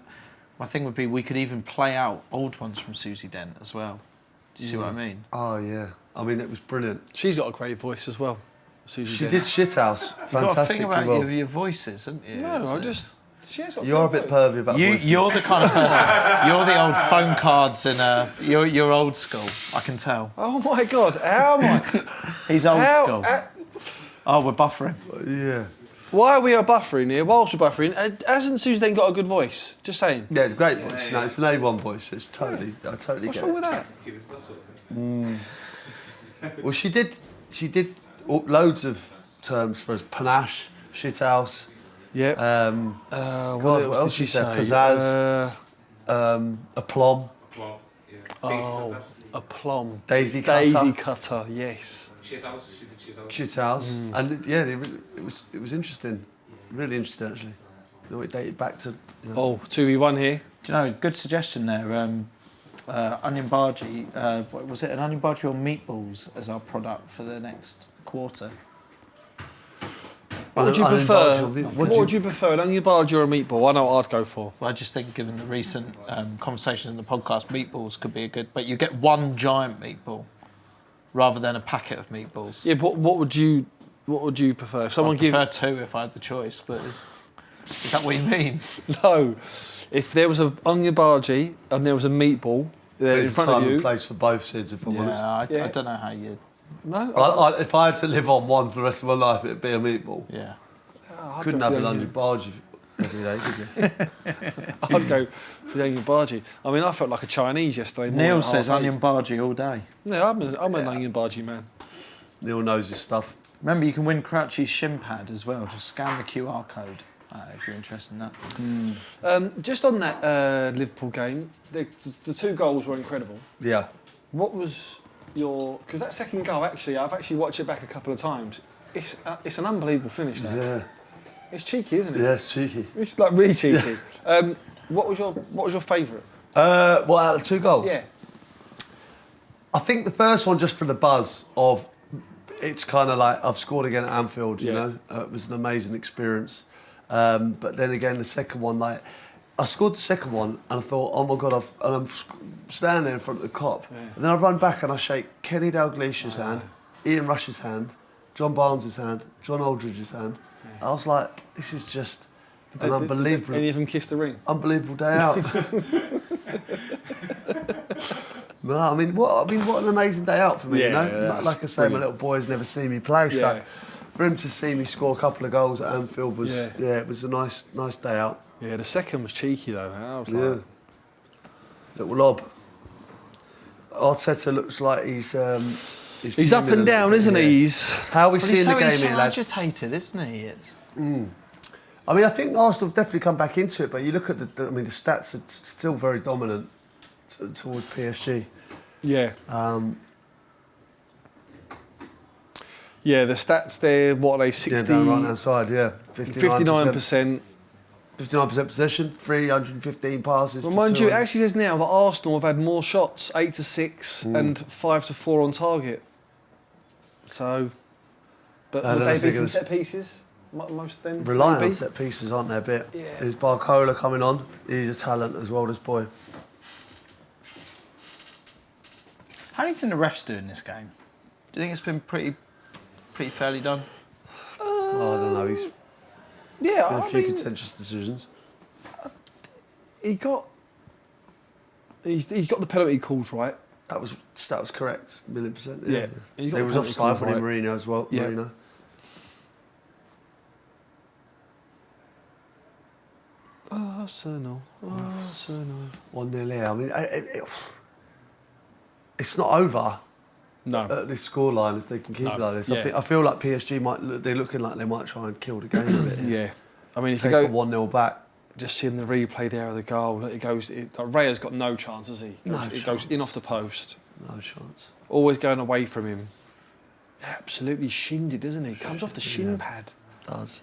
my thing would be we could even play out old ones from Susie Dent as well. Do you see what I mean? Oh yeah. I mean, it was brilliant. She's got a great voice as well. Susie She Dent. did Shithouse. You've got to think Fantastically about well. your voices, haven't you? No, I It's- just. She has got You are a bit pervy about voices. You're the kind of person. You're the old phone cards and you're old school. I can tell. Oh my God! How am I? He's old How- school. Oh, we're buffering. Yeah. Why are we buffering here? Whilst we're buffering, hasn't Susie then got a good voice? Just saying. Yeah, it's a great voice. No, it's an A1 voice. It's totally, I totally What's get wrong it. with that? Well, she did loads of terms for us. Panache, shithouse. Yeah. God, what else did she say? Pizzazz. Aplomb. Well, yeah. Oh, a plum. Daisy cutter. Daisy cutter. Yes. She's out. She's out. Shithouse. And yeah, it was interesting. Really interesting, actually. It dated back to. You know, Oh, 2v1 here. Do you know? Good suggestion there. Onion bhaji. What was it an onion bhaji or meatballs as our product for the next quarter? What would you Onion prefer? bhaji or What would you prefer, an onion bhaji or a meatball? I know what I'd go for. Well, I just think, given the recent conversations in the podcast, meatballs could be a good. But you get one giant meatball rather than a packet of meatballs. Yeah, but what would you prefer? If someone I'd prefer two if I had the choice. But is that what you mean? No, if there was an onion bhaji and there was a meatball there in there's a front time of and you. place for both sides, if I'm honest. I don't know how you. No, If I had to live on one for the rest of my life, it'd be a meatball. Yeah. Couldn't have an onion bhaji every day, could you? I'd go for the onion bhaji. I mean, I felt like a Chinese yesterday morning. Neil at says 8:30. onion bhaji all day. Yeah, I'm an onion bhaji man. Neil knows his stuff. Remember, you can win Crouchy's shin pad as well. Just scan the QR code if you're interested in that. Just on that Liverpool game, the two goals were incredible. Yeah. What was your? Because that second goal, actually, I've actually watched it back a couple of times. It's an unbelievable finish. That. Yeah. It's cheeky, isn't it? Yeah, it's cheeky. It's like really cheeky. What was your favourite? Well, out of the two goals? Yeah. I think the first one, just for the buzz of, it's kind of like I've scored again at Anfield, you know. It was an amazing experience. But then again, the second one, like, I scored the second one and I thought, oh my God, I'm standing there in front of the cop. Yeah. And then I run back and I shake Kenny Dalglish's hand, Ian Rush's hand, John Barnes' hand, John Aldridge's hand. Yeah. I was like, this is just an unbelievable... Did any of them kiss the ring? Unbelievable day out. No, I mean, what an amazing day out for me, you know? Like I say, brilliant. my little boy's never seen me play, so Yeah. for him to see me score a couple of goals at Anfield was, it was a nice day out. Yeah, the second was cheeky though. I was Yeah. like, Little lob. Arteta looks like he's he's up fuming and a down, little isn't bit, he? yeah. How are we seeing the game he's so here, lads? agitated, isn't he? I mean, I think Arsenal have definitely come back into it, but you look at the stats are still very dominant towards PSG. Yeah. Yeah, the stats there, what are they, 60... Yeah, down the right-hand side, yeah. 59%. 59% possession, 315 passes. Well, to mind you, it 200. actually says now that Arsenal have had more shots, 8-6 and 5-4 on target. So, but I would don't they know be if from they're set pieces? Most of them? Relying maybe? on set pieces, aren't they, a bit? Yeah. There's Barcola coming on. He's a talent as well, this boy. How do you think the refs do in this game? Do you think it's been pretty fairly done? Well, I don't know. He's Yeah, done a I few mean, contentious decisions. he's got the penalty calls right. That was correct, 1,000,000%. Yeah. He's got There the was penalty offside calls when right. Mourinho as well. Yeah. Mourinho. Arsenal. 1-0 here. I mean, it's not over No. at this scoreline if they can keep it like this. Yeah. I feel like PSG they're looking like they might try and kill the game a bit. Here. Yeah. I mean, if Take you a go 1-0 back. just seeing the replay there of the goal, Raya's got no chance, has he? It goes in off the post. No chance. Always going away from him. Absolutely shinned it, doesn't he? Comes off the shin pad. Does.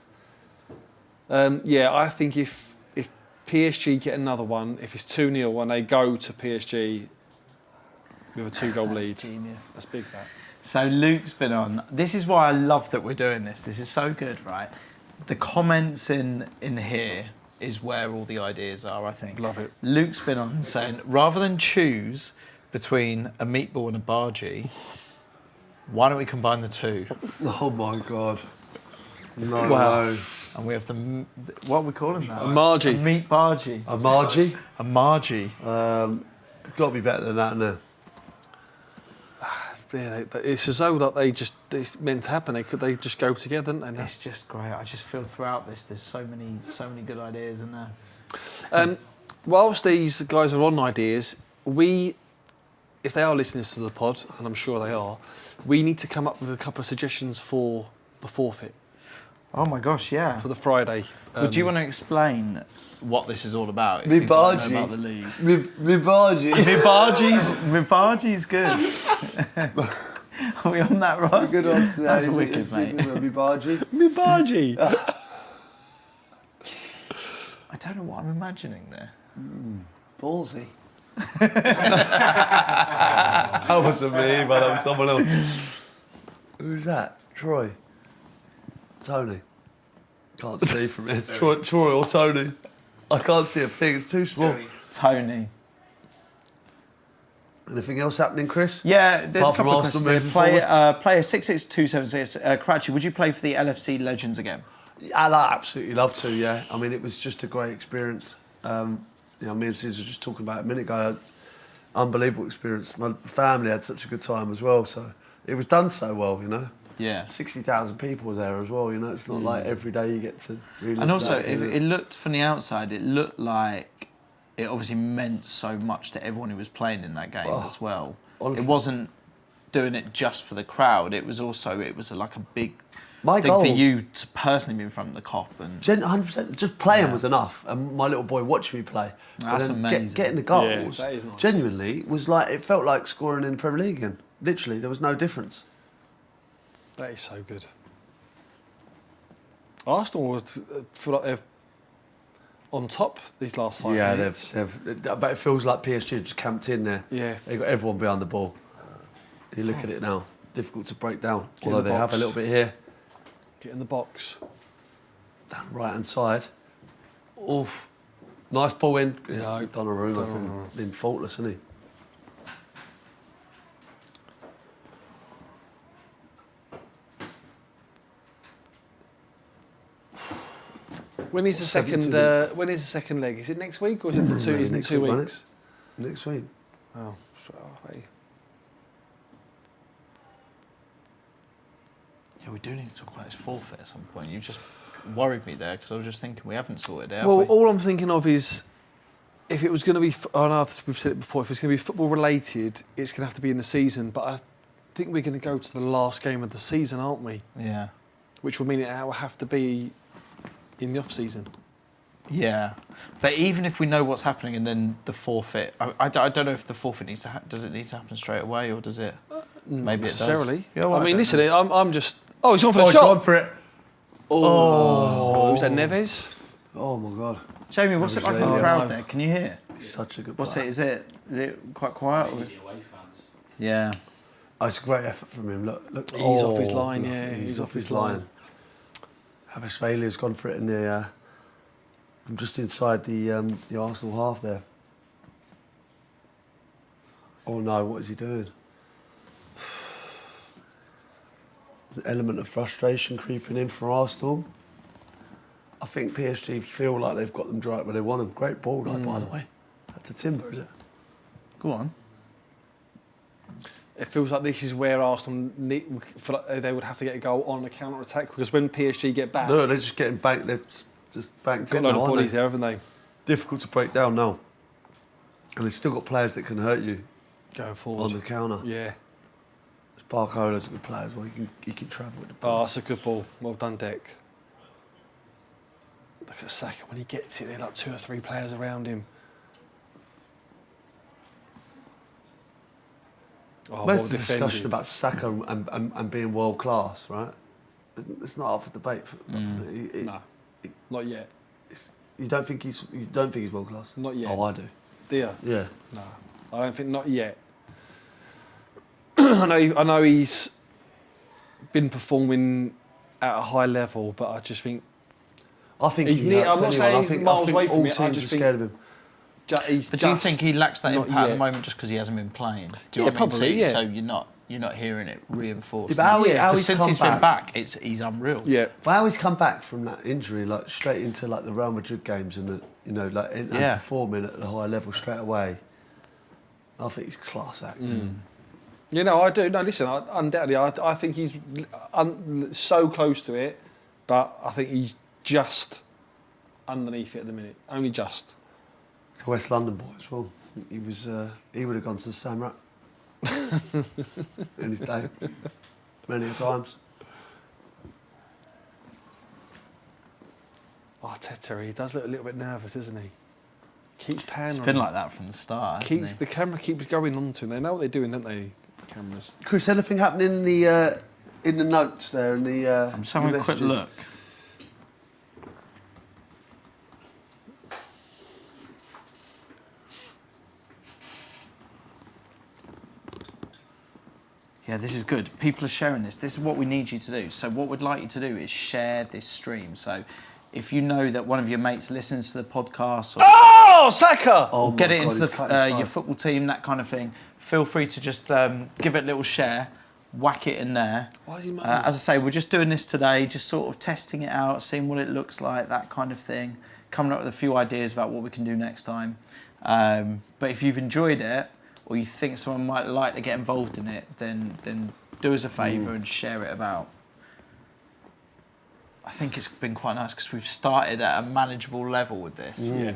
Yeah, I think if PSG get another one, if it's 2-0 and they go to PSG, with a 2-goal lead. Genius. That's big, that. So Luke's been on. This is why I love that we're doing this. This is so good, right? The comments in here is where all the ideas are, I think. Love it. Luke's been on saying, rather than choose between a meatball and a bargee, why don't we combine the two? Oh my God. No, Wow. no. And we have what are we calling that? A Margie. A meat bargee. A Margie? A Margie. Got to be better than that, isn't Yeah, it's as though that it's meant to happen. They just go together, don't they? It's just great. I just feel throughout this, there's so many good ideas in there. Whilst these guys are on ideas, if they are listening to the pod, and I'm sure they are, we need to come up with a couple of suggestions for the forfeit Oh my gosh, yeah. for the Friday. Would you want to explain what this is all about? If Me people don't know bargee. about the league. Me Margie. Mibargi's good. Are we on that, Ross? Good on that. That's wicked, mate. Me Margie. Mibargie. I don't know what I'm imagining there. Ballsy. That wasn't me, but that was someone else. Who's that? Troy. Tony. Can't see from here. It's Troy or Tony. I can't see a thing. It's too small. Tony. Anything else happening, Chris? Yeah, there's Apart a couple from of Arsenal questions. moving Here. Player 66276. Cratchy, would you play for the LFC Legends again? I'd absolutely love to, yeah. I mean, it was just a great experience. Me and Sis were just talking about it a minute ago. Unbelievable experience. My family had such a good time as well, so it was done so well, you know. Yeah. 60,000 people were there as well, you know. It's not like every day you get to really. And also, that, you know. it looked from the outside, it looked like it obviously meant so much to everyone who was playing in that game as well. honestly. It wasn't doing it just for the crowd. It was also like a big My thing for goals- you to personally be in front of the cop and 100%. Just playing was enough, and my little boy watching me play. That's And then amazing. Getting the goals, that is nice. genuinely, was like it felt like scoring in the Premier League again. Literally, there was no difference. That is so good. Arsenal would feel like they're on top these last 5 minutes. but it feels like PSG just camped in there. Yeah. They got everyone behind the ball. You look at it now, difficult to break down. Get in Although the they have box. a little bit here, Get in the box. down right hand side. Oof, nice ball in. No. Donnarumma been faultless, hasn't he? When is the 72 second? minutes. When is the second leg? Is it next week or is it the two? Maybe Is it next 2 week, won't weeks? Next week. Oh, straight away. yeah, we do need to talk about this forfeit at some point. You just worried me there because I was just thinking we haven't sorted it out. Well, all I'm thinking of is if it was going to be. I know we've said it before. If it's going to be football related, it's going to have to be in the season. But I think we're going to go to the last game of the season, aren't we? Yeah. Which will mean it will have to be in the off season. Yeah, but even if we know what's happening and then the forfeit, I don't know if the forfeit needs to does it need to happen straight away or does it? Maybe it does. necessarily. Yeah, well, I mean, don't listen, know. I'm just. Oh, he's on for Oh, the he's shot. gone for it. Oh, was that Neves? Oh my God, Jamie, what's it like in the Oh, crowd no. there? Can you hear? he's such a good What's player. it? Is it quite quiet? Or? Yeah. Oh, it's a great effort from him. Look. He's off his line, look, yeah, he's off his line. Australia's gone for it in the from just inside the Arsenal half there. Oh no, what is he doing? There's an element of frustration creeping in for Arsenal. I think PSG feel like they've got them right where they want them. Great ball, by the way. That's a timber, is it? Go on. It feels like this is where Arsenal feel like they would have to get a goal on the counter attack because when PSG get back, No, they're just getting banked. They're just banked got a in load now, of aren't bodies they? there, haven't they? Difficult to break down now. And they've still got players that can hurt you Going forward. on the counter. Yeah. Barcola's a good player as well. He can travel with the ball. Oh, that's a good ball. Well done, Dick. Look at Saka when he gets it. There are like 2 or 3 players around him. Oh, well Most of the discussion defended. about Saka and being world class, right? It's not up for debate. No, not yet. You don't think he's world class? Not yet. Oh, I do. Do you? Yeah. No, I don't think not yet. I know he's been performing at a high level, but I just think he's he near. hurts I'm not anyone. saying he's miles away from all it. I teams just are think scared of him. But do you think he lacks that not impact at the yet. moment just because he hasn't been playing? Do you Yeah, know what I mean? probably, So yeah. you're not hearing it reinforced. Yeah, but how he's since come he's been back, he's unreal. Yeah. Well, how he's come back from that injury, like straight into like the Real Madrid games and and performing at a high level straight away. I think he's class act. You know, I do. No, listen, undoubtedly, I think he's so close to it, but I think he's just underneath it at the minute. Only just. West London boy as well. He was. He would have gone to the Samrat in his day, many times. Arteta, he does look a little bit nervous, doesn't he? Keeps panning. It's been like that from the start. hasn't he? The camera keeps going on to him. They know what they're doing, don't they? Cameras. Chris, anything happening in the notes there? In the I'm just having a quick messages? look. Yeah, this is good. People are sharing this. This is what we need you to do. So what we'd like you to do is share this stream. So if you know that one of your mates listens to the podcast or Saka! Oh get my it God, into he's cutting his your side. football team, that kind of thing, feel free to just give it a little share, whack it in there. Why is he moaning? As I say, we're just doing this today, just sort of testing it out, seeing what it looks like, that kind of thing, coming up with a few ideas about what we can do next time. But if you've enjoyed it, or you think someone might like to get involved in it, then do us a favour and share it about. I think it's been quite nice because we've started at a manageable level with this. Yeah.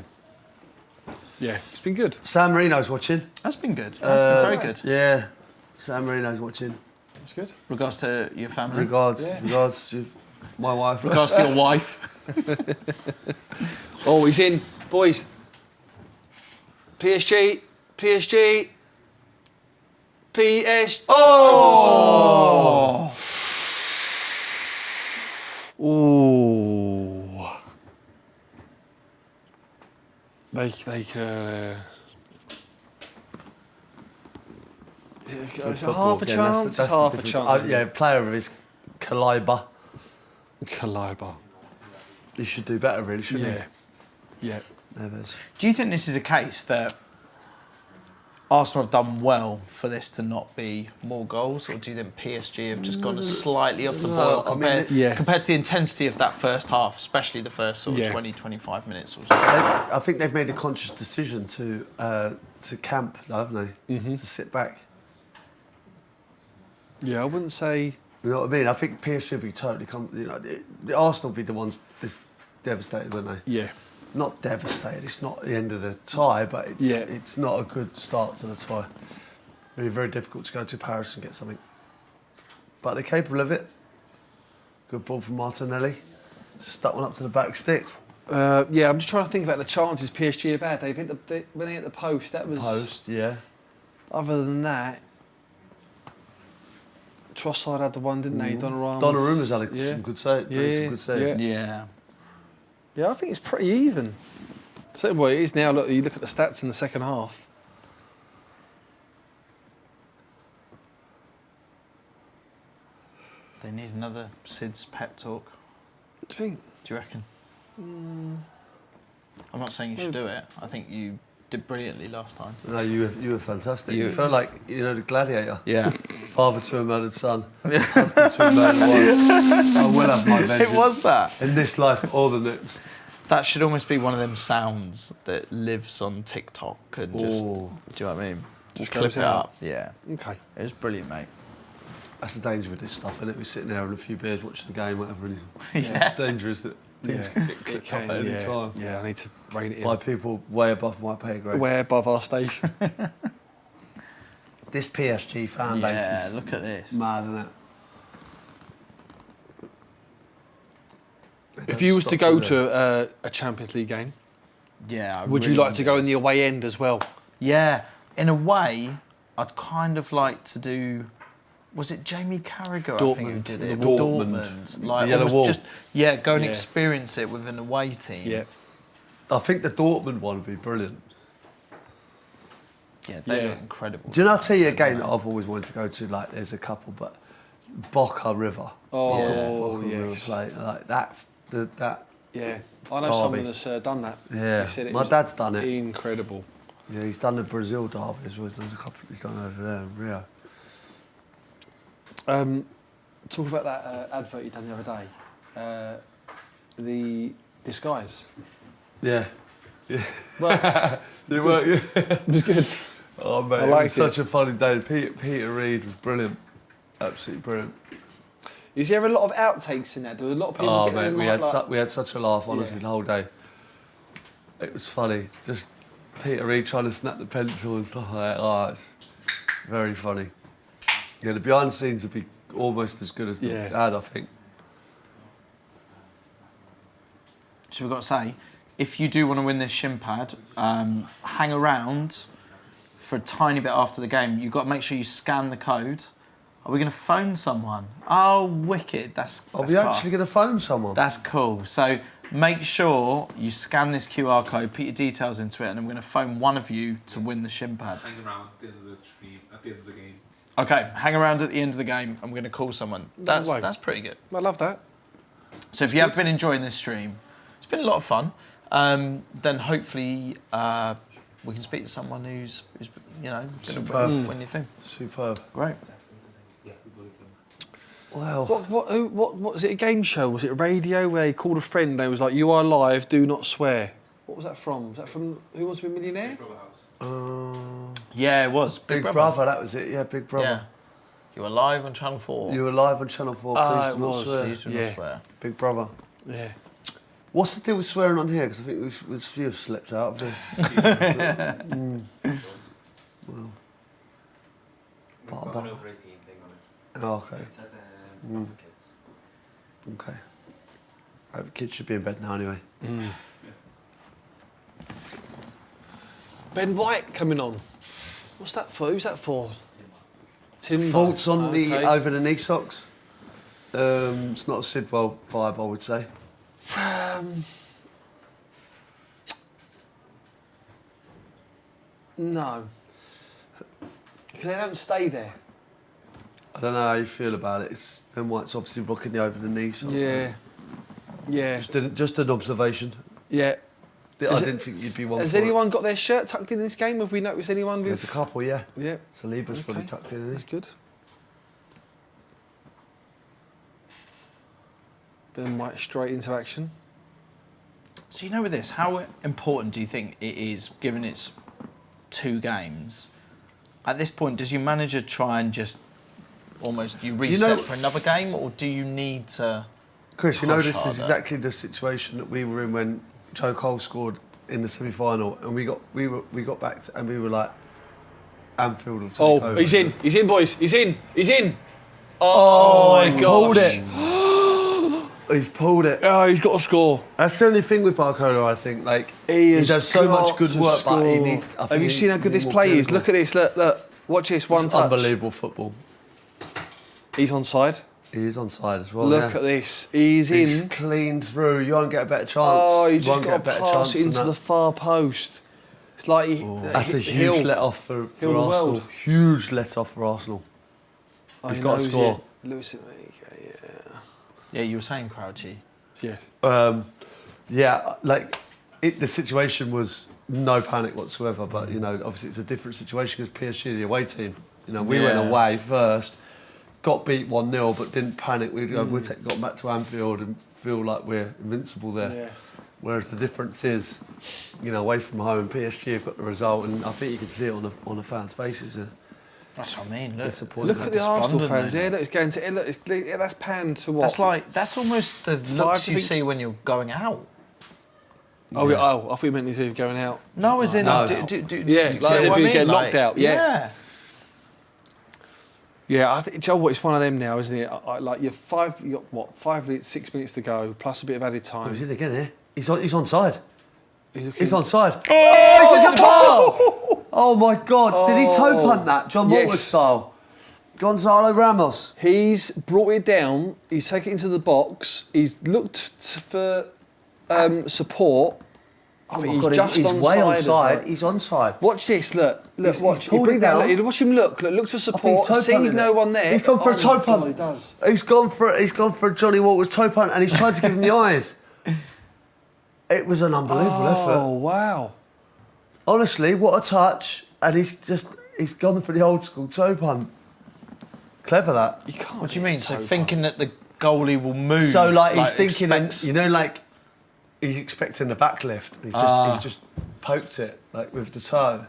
Yeah, it's been good. San Marino's watching. That's been good. That's been very good. Yeah, San Marino's watching. It's good. Regards to your family. Regards to my wife. Regards to your wife. Oh, he's in. Boys. PSG. PS. Oh! Ooh. They could. It's a half a chance. It's half a chance. Yeah, player of his calibre. Calibre. He should do better, really, shouldn't Yeah. Yeah. he? Nevers. Do you think this is a case that Arsenal have done well for this to not be more goals, or do you think PSG have just gone slightly off the boil compared to the intensity of that first half, especially the first sort of 20-25 minutes or so? I think they've made a conscious decision to camp, though, haven't they? To sit back. Yeah, I wouldn't say. You know what I mean? I think PSG would be totally. The Arsenal would be the ones devastated, wouldn't they? Yeah. Not devastated. It's not the end of the tie, but it's not a good start to the tie. It'd be very difficult to go to Paris and get something. But they're capable of it. Good ball from Martinelli. Stuck one up to the back stick. Yeah, I'm just trying to think about the chances PSG have had. They've hit when they hit the post. That was Post, yeah. Other than that, Trossard had the one, didn't they? Donnarumma's had some good saves. Some good saves. Yeah, I think it's pretty even. So, well, it is now. Look, you look at the stats in the second half. They need another Sid's pep talk. What do you think? Do you reckon? I'm not saying you should do it. I think you did brilliantly last time. No, you were fantastic. You felt like the gladiator. Yeah. Father to a murdered son. Husband to a murdered wife. I will have my vengeance. It was that. In this life or the next. That should almost be one of them sounds that lives on TikTok and just. Ooh. Do you know what I mean? Just clip goes it out. up. Yeah. Okay. It was brilliant, mate. That's the danger with this stuff, isn't it? We're sitting there having a few beers, watching the game, whatever. And Yeah. it's dangerous that things can get clipped up at any time. Yeah, I need to rein it in. By people way above my pay grade. Way above our station. This PSG fan base Yeah, is look at this. mad, isn't it? If you was to go to a Champions League game, Yeah. I would you really like to go in the away end as well? Yeah. In a way, I'd kind of like to do. Was it Jamie Carragher? I think who Dortmund. did it. Dortmund. Like The Yellow almost Wall. just go and experience it with an away team. Yeah. I think the Dortmund one would be brilliant. Yeah, they look incredible. Do you know, I'll tell you a game that I've always wanted to go to, like, there's a couple, but Boca River. Oh, Boca River yes. play, like that. Yeah, I know Derby. someone that's done that. Yeah, He said it my was dad's done it. Incredible. Yeah, he's done the Brazil derby as well. He's done over there in Rio. Talk about that advert you done the other day. The disguise. Yeah. Yeah. Well, You were, yeah. it was good. Oh, mate, I it liked was such a funny day. Peter Reid was brilliant. Absolutely brilliant. Is there a lot of outtakes in that? Do a lot of people Oh, get mate, them we like, had such a laugh, honestly, Yeah. the whole day. It was funny. Just Peter Reid trying to snap the pencil and stuff like that. Oh, it's very funny. Yeah, the behind the scenes would be almost as good as the ad, I think. So we've got to say, if you do want to win this shin pad, hang around for a tiny bit after the game. You've got to make sure you scan the code. Are we going to phone someone? Oh, wicked. That's Are we class. actually going to phone someone? That's cool. So make sure you scan this QR code, put your details into it, and I'm going to phone one of you to win the shin pad. Hang around at the end of the stream, at the end of the game. Okay, hang around at the end of the game. I'm going to call someone. That's pretty good. I love that. So if you have been enjoying this stream, it's been a lot of fun. Then hopefully we can speak to someone who's going to win your thing. Superb. Great. Wow. What was it? A game show? Was it radio where they called a friend? And they was like, "You are live. Do not swear." What was that from? Was that from Who Wants to Be a Millionaire? Yeah, it was. Big Brother, that was it. Yeah, Big Brother. Yeah. You were live on Channel 4. You were live on Channel 4. Please do not swear. Please do not swear. Big Brother. Yeah. What's the deal with swearing on here? Because I think a few have slipped out. Well, We've got an over 18 thing on it. Oh, okay. It said not for kids. Okay. Kids should be in bed now anyway. Ben White coming on. What's that for? Who's that for? Timber. Thoughts on the Okay. over the knee socks? It's not a Sidwell vibe, I would say. No. Because they don't stay there. I don't know how you feel about it. It's Ben White's obviously rocking the over the knee socks. Yeah. Yeah. Just an observation. Yeah. I didn't think you'd be one. Has for anyone got their shirt tucked in this game? Have we noticed anyone it. with... There's a couple, yeah. Yeah. Saliba's fully Okay. tucked in, isn't That's he? good. Ben White straight into action. So you know with this, how important do you think it is, given it's 2 games? At this point, does your manager try and just almost reset for another game, or do you need to? Chris, you know push this is harder? exactly the situation that we were in when Joe Cole scored in the semi-final, and we got back to, and we were like, Anfield will take over. He's in, boys, he's in. Oh, my he's gosh. pulled it. He's pulled it. Oh, he's got to score. That's the only thing with Barcola, I think. Like He does so much got good to work, but he score. needs. I think Have you he seen how needs good this more play is? clinical. Look at this. Look. Watch this. One It's touch. unbelievable football. He's onside. He is onside as well. Look at this. He's in. Clean through. You won't get a better chance. Oh, you just won't get got a to better pass chance it than into that. the far post. It's like That's a Hill. huge let off for Hill the Arsenal. world. Huge let off for Arsenal. He's got to knows score. it. Lewis Enrique, yeah. Yeah, you were saying Crouchy. Yes. Yeah, like the situation was no panic whatsoever. But you know, obviously it's a different situation because PSG, the away team. You know, we went away first, got beat 1-0, but didn't panic. We got back to Anfield and feel like we're invincible there. Yeah. Whereas the difference is, you know, away from home, PSG have got the result, and I think you can see it on the fans' faces. That's what I mean. Look, Disappointed. Look at the Arsenal despondent, fans. mate. Yeah, look, it's going to. Look, that's panned to what? That's almost the Five looks to you be- see when you're going out. Oh, yeah. Oh, I thought you meant as if going out. No, as in, No. do Yeah, you like see as what if I you mean? get Like, knocked out, yeah. Yeah. Yeah, I think, Joe, what it's one of them now, isn't it? Like you got what, 5 minutes, 6 minutes to go, plus a bit of added time. He's in again here. He's onside. He's He's onside. Oh, he's at the bar! Oh my God! Did he toe punt that, John Walker Yes. style? Gonzalo Ramos. He's brought it down. He's taken it into the box. He's looked for support, Oh think my he's God, just he's onside way as well. onside. He's onside. Watch this, look, He's watch. He pulled bring it that, down. look, watch him look looks for support, toe sees punted no it. one there. He's gone for a Oh toe my punt. God, he does. He's gone for Johnny Walker's toe punt, and he's tried to give him the eyes. It was an unbelievable effort. Oh, wow. Honestly, what a touch! And he's gone for the old school toe punt. Clever that. You can't. What do you mean? So toe thinking that the goalie will move. So like he's thinking, expects- you know, like he's expecting the back lift. He's just poked it like with the toe.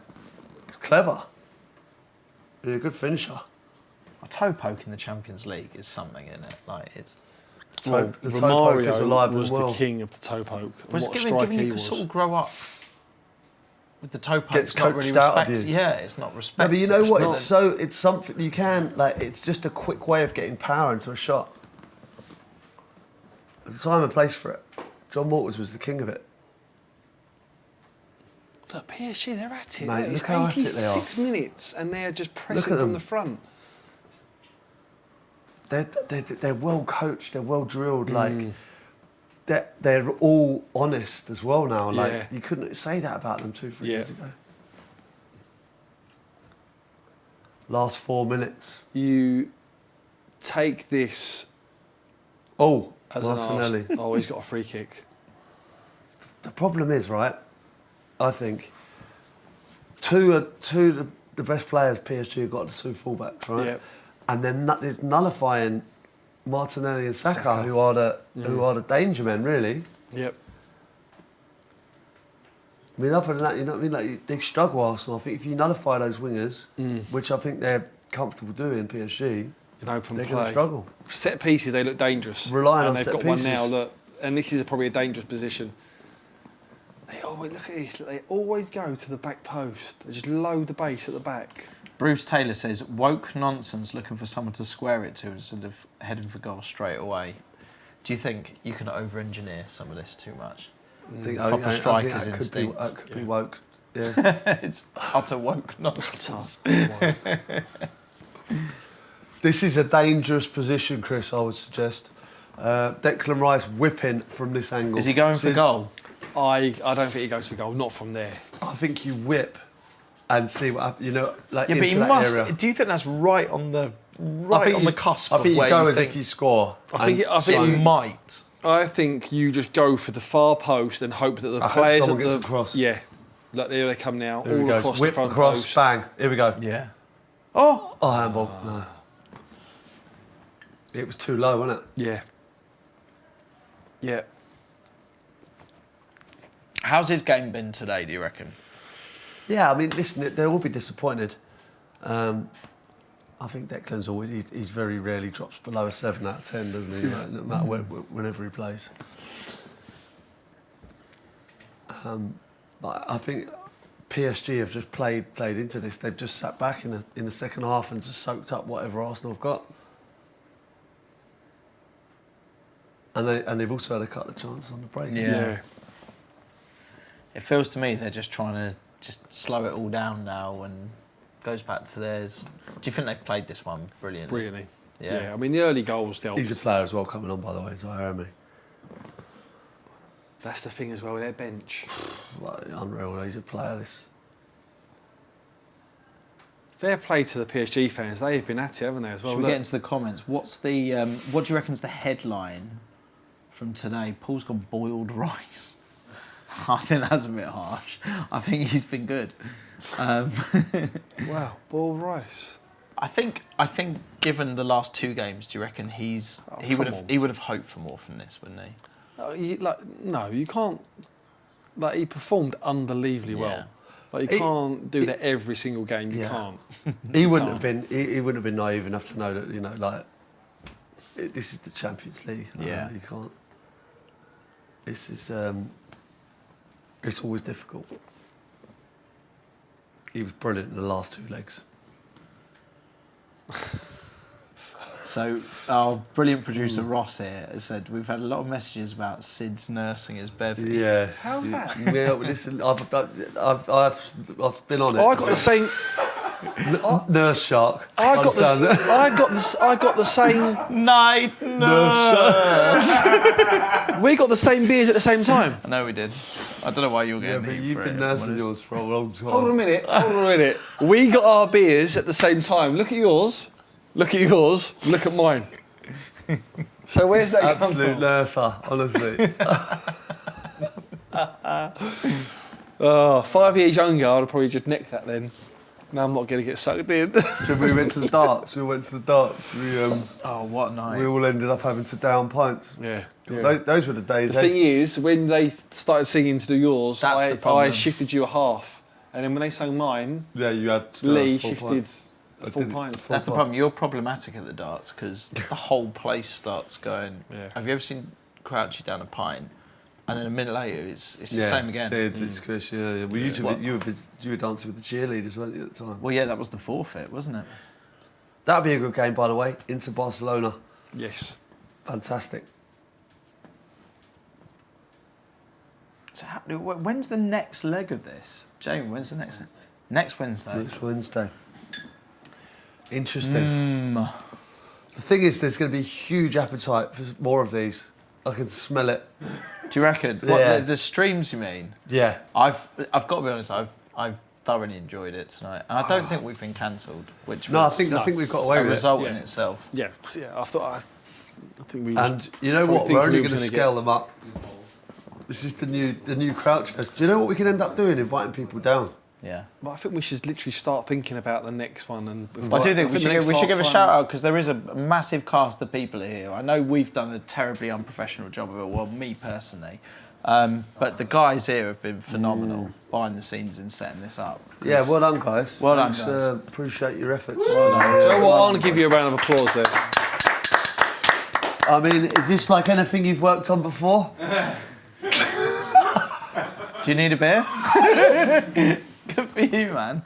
It's clever. He's a good finisher. A toe poke in the Champions League is something, isn't it? Like it's. The toe poke is alive was and well. the king of the toe poke. And Well, it's what a given striker you he can was. sort of grow up with the toe poke. Gets It's not really coached out of respect. you. Yeah, it's not No, respect. but you know what? It's something you can like. It's just a quick way of getting power into a shot. There's a time and place for it. John Waters was the king of it. Look, PSG, they're at it. Mate, It's look how at it they are. 86 minutes and they're just pressing at from them. the front. They're well coached. They're well drilled. Like they're all honest as well now. Like Yeah. you couldn't say that about them 2-3 years ago. Last 4 minutes. You take this Oh, as Martinelli. an Oh, he's got a free kick. The problem is, right, I think, two of the best players PSG have got the two fullbacks, right? Yep. And then it's nullifying Martinelli and Saka, who are the danger men, really. Yep. I mean, other than that, you know what I mean? Like, they struggle, Arsenal. I think if you nullify those wingers, which I think they're comfortable doing, PSG, In open they're play. going to struggle. Set pieces, they look dangerous. Relying and on they've set got one now, pieces. look. And this is probably a dangerous position. They always, look at this, they always go to the back post. They just load the base at the back. Bruce Taylor says, woke nonsense looking for someone to square it to instead of heading for goal straight away. Do you think you can over-engineer some of this too much? I think Proper striker's that instinct. That could be woke. Yeah. It's utter woke nonsense. This is a dangerous position, Chris, I would suggest. Declan Rice whipping from this angle. Is he going for goal? I don't think he goes for goal, not from there. I think you whip and see what happens, you know, like Yeah, but into he that must. area. Do you think that's right on the cusp? I think of where you go you as think if you score. I think you might. I think you just go for the far post and hope that the I hope players someone at gets the across. Yeah, look, there they come now, Here all we go. across Whip the front across, post. bang. Here we go. Yeah. Oh, handball. No. It was too low, wasn't it? Yeah. Yeah. How's his game been today, do you reckon? Yeah, I mean, listen, they'll all be disappointed. I think Declan's always, he's very rarely drops below a 7 out of 10, doesn't he? Like, no matter whenever he plays. But I think PSG have just played into this. They've just sat back in the second half and just soaked up whatever Arsenal have got. And they've also had a couple of chances on the break. Yeah. It feels to me they're just trying to just slow it all down now and goes back to theirs. Do you think they've played this one brilliantly? Brilliantly. Yeah. Yeah. I mean, the early goals, they He's a player as well coming on, by the way, Zaire. That's the thing as well with their bench. Like, unreal. He's a player. Fair play to the PSG fans. They've been at it, haven't they, as well? Should we Look, get into the comments? What's the what do you reckon's the headline from today? Paul's gone boiled rice. I think that's a bit harsh. I think he's been good. wow, boiled rice. I think given the last two games, do you reckon he would have hoped for more from this, wouldn't he? No, you can't. Like, he performed unbelievably well. Like, you can't do that every single game. You can't. He wouldn't have been. He wouldn't have been naive enough to know that, you know, like, this is the Champions League. Yeah. You can't. This is. It's always difficult. He was brilliant in the last two legs. So our brilliant producer Ross here has said we've had a lot of messages about Sid's nursing his bevy. Yeah. How's that? Yeah, well, listen, I've been on it. Oh, I got the same. Nurse shark. I got the same. Night nurse. We got the same beers at the same time. I know we did. I don't know why you're Yeah, getting but heat you've for been it, nursing if I'm yours for a long time. Hold on a minute. We got our beers at the same time. Look at yours. Look at yours. Look at mine. So where's that come Absolute from? nurser, honestly. 5 years younger, I'd have probably just nicked that then. No, I'm not going to get sucked in. We went to the darts. We, Oh, what a night. we all ended up having to down pints. Yeah. Those were the days. The thing is, when they started singing to do yours, That's the I problem. shifted you a half. And then when they sang mine, Yeah, you had to Lee full shifted pints. a full pint. That's the problem. You're problematic at the darts because the whole place starts going. Yeah. Have you ever seen Crouchy down a pint, and then a minute later it's the Yeah, same again? Sids, it's Chris, yeah. Well, What? you were dancing with the cheerleaders, weren't you, at the time? Well, yeah, that was the forfeit, wasn't it? That'd be a good game, by the way. Into Barcelona. Yes. Fantastic. So when's the next leg of this, Jamie? When's the next? Next Wednesday. Next Wednesday. Interesting. The thing is, there's going to be huge appetite for more of these. I can smell it. Do you reckon? Yeah. What, the streams, you mean? Yeah. I've got to be honest. I've thoroughly enjoyed it tonight, and I don't think we've been cancelled, which No, I was think we've got away a with result Yeah. in itself. Yeah. I think we. it. And you know Probably what? think We're only we going was to gonna scale them up. This is the new Crouch Fest. Do you know what we can end up doing? Inviting people down. Yeah. But I think we should literally start thinking about the next one. And I do think we the next should give a half-time- shout out because there is a massive cast of people here. I know we've done a terribly unprofessional job of it, well, me personally. But the guys here have been phenomenal behind the scenes in setting this up. Yeah, well done, guys. Well done, Thanks, guys. appreciate your efforts. Do you know what? I want to give you a round of applause there. I mean, is this like anything you've worked on before? Do you need a beer? Good for you, man.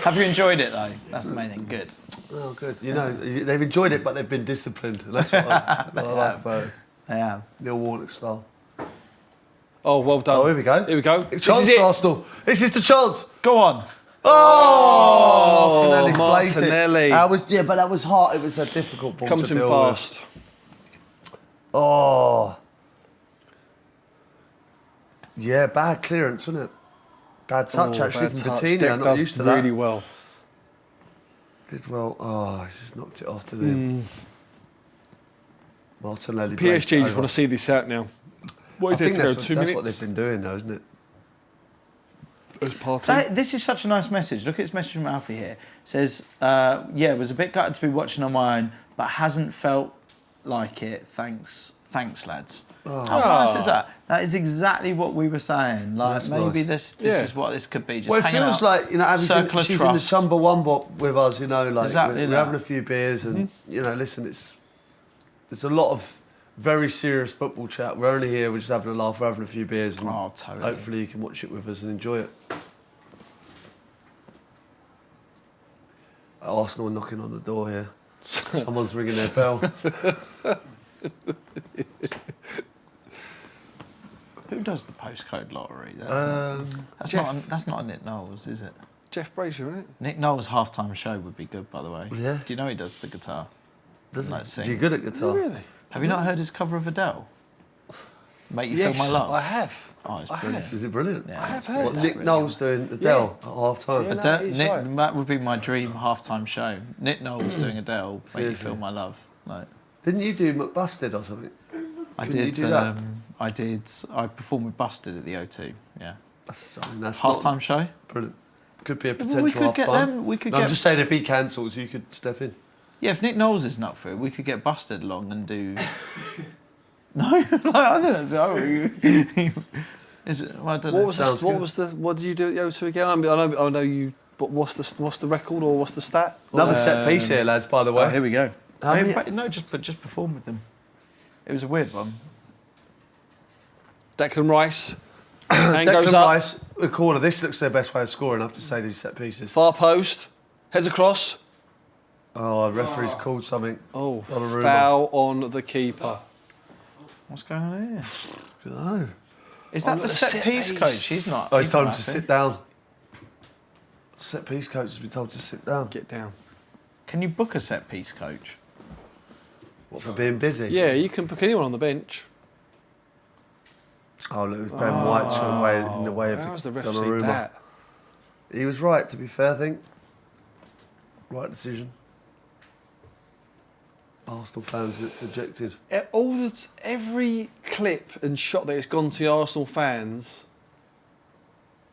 Have you enjoyed it though? That's the main thing. Good. Oh, good. You know, they've enjoyed it, but they've been disciplined. And that's what I like about it. They have. Neil Warnock style. Oh, well done. Oh, here we go. Here we go. This Chance is it. for Arsenal. This is the chance. Go on. Oh, Martinelli's blazed it. Martinelli. But that was hard. It was a difficult ball Comes to in deal fast. with. Oh. Yeah, bad clearance, wasn't it? Bad touch, actually, bad from touch. Coutinho. Deck I'm not does used to that. really well. Did well. Oh, he's just knocked it off, didn't he? Martinelli. PSG just want to see this out now. What is it to go? 2 that's minutes? what they've been doing, though, isn't it? As party. This is such a nice message. Look at this message from Alfie here. It says, yeah, was a bit gutted to be watching on my own, but hasn't felt like it. Thanks, lads. How nice is that? That is exactly what we were saying. Like, That's maybe nice. this is what this could be. Just Well, it hanging feels out. like, you know, Circle of she's in the trust. Chumbawamba with us, you know, like Exactly we're that. having a few beers and, you know, listen, there's a lot of very serious football chat. We're only here, we're just having a laugh, we're having a few beers and Oh, totally. hopefully you can watch it with us and enjoy it. Arsenal are knocking on the door here. Someone's ringing their bell. Who does the postcode lottery? That's not a Nick Knowles, is it? Jeff Brazier, isn't it? Nick Knowles' halftime show would be good, by the way. Yeah. Do you know he does the guitar? Doesn't Like Is sings. he good at guitar? Really? Have you not heard his cover of Adele? Make You Feel My Love? I have. Oh, it's I brilliant. have. Is it brilliant? Yeah, I have it's heard What, brilliant. Nick Really Knowles good. doing Adele at half time? Yeah. Adele, he's Nick, right. that would be my dream halftime show. Nick Knowles doing Adele, Make You Seriously? Feel My Love. Like, Didn't you do McBusted or something? I Couldn't you did. do that? I performed with Busted at the O2. Yeah. That's not Halftime show. brilliant. Could be a Well, potential we could get half-time. them. We could No, get. I'm just saying if he cancels, you could step in. Yeah, if Nick Knowles isn't up for it, we could get Busted along and do. No, like, I don't know. Is it? Well, I don't know. What did you do at the O2 again? I know you. But what's the record or what's the stat? Another set piece here, lads. By the way. Oh, here we go. How many- Just perform with them. It was a weird one. Declan Rice. Hand goes Declan up. Rice, the corner. This looks their best way of scoring. I have to say these set pieces. Far post. Heads across. Oh, the referee's called something. Oh, Donnarumma. foul on the keeper. What's going on here? I don't know. Is that Oh, the look, set set piece piece. coach? He's not. Oh, it's he's time not to happy. sit down. Set piece coach has been told to sit down. Get down. Can you book a set piece coach? What, for being busy? Yeah, you can book anyone on the bench. Oh, look, it was Ben White in the way of How's the ref seen Donnarumma. that? He was right, to be fair, I think. Right decision. Arsenal fans ejected. Every clip and shot that has gone to the Arsenal fans,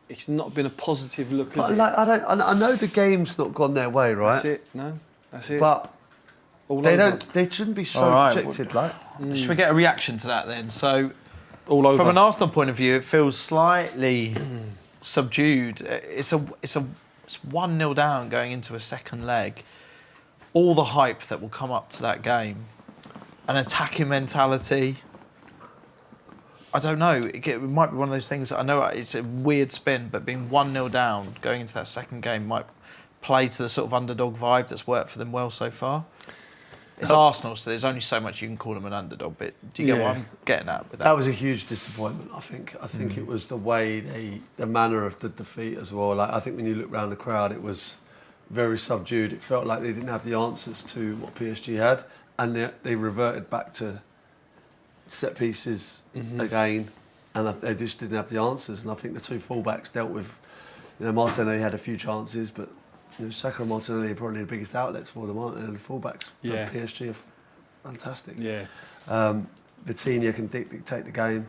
it's not been a positive look, has But it? I know the game's not gone their way, right? That's it. No, that's it. But all they over. don't. They shouldn't be so All right, ejected, like. Should we get a reaction to that then? So, All over. from an Arsenal point of view, it feels slightly subdued. It's 1-0 down going into a second leg. All the hype that will come up to that game, an attacking mentality. I don't know. It might be one of those things. I know it's a weird spin, but being 1-0 down going into that second game might play to the sort of underdog vibe that's worked for them well so far. It's Arsenal, so there's only so much you can call them an underdog. But do you get what I'm getting at with that? That was a huge disappointment. I think it was the way the manner of the defeat as well. Like I think when you look around the crowd, it was very subdued. It felt like they didn't have the answers to what PSG had, and they reverted back to set pieces again, and they just didn't have the answers. And I think the two fullbacks dealt with. Martinelli had a few chances, but Saka and Martinelli are probably the biggest outlets for them, aren't they? And the fullbacks for PSG are fantastic. Yeah. Vitinha can dictate the game.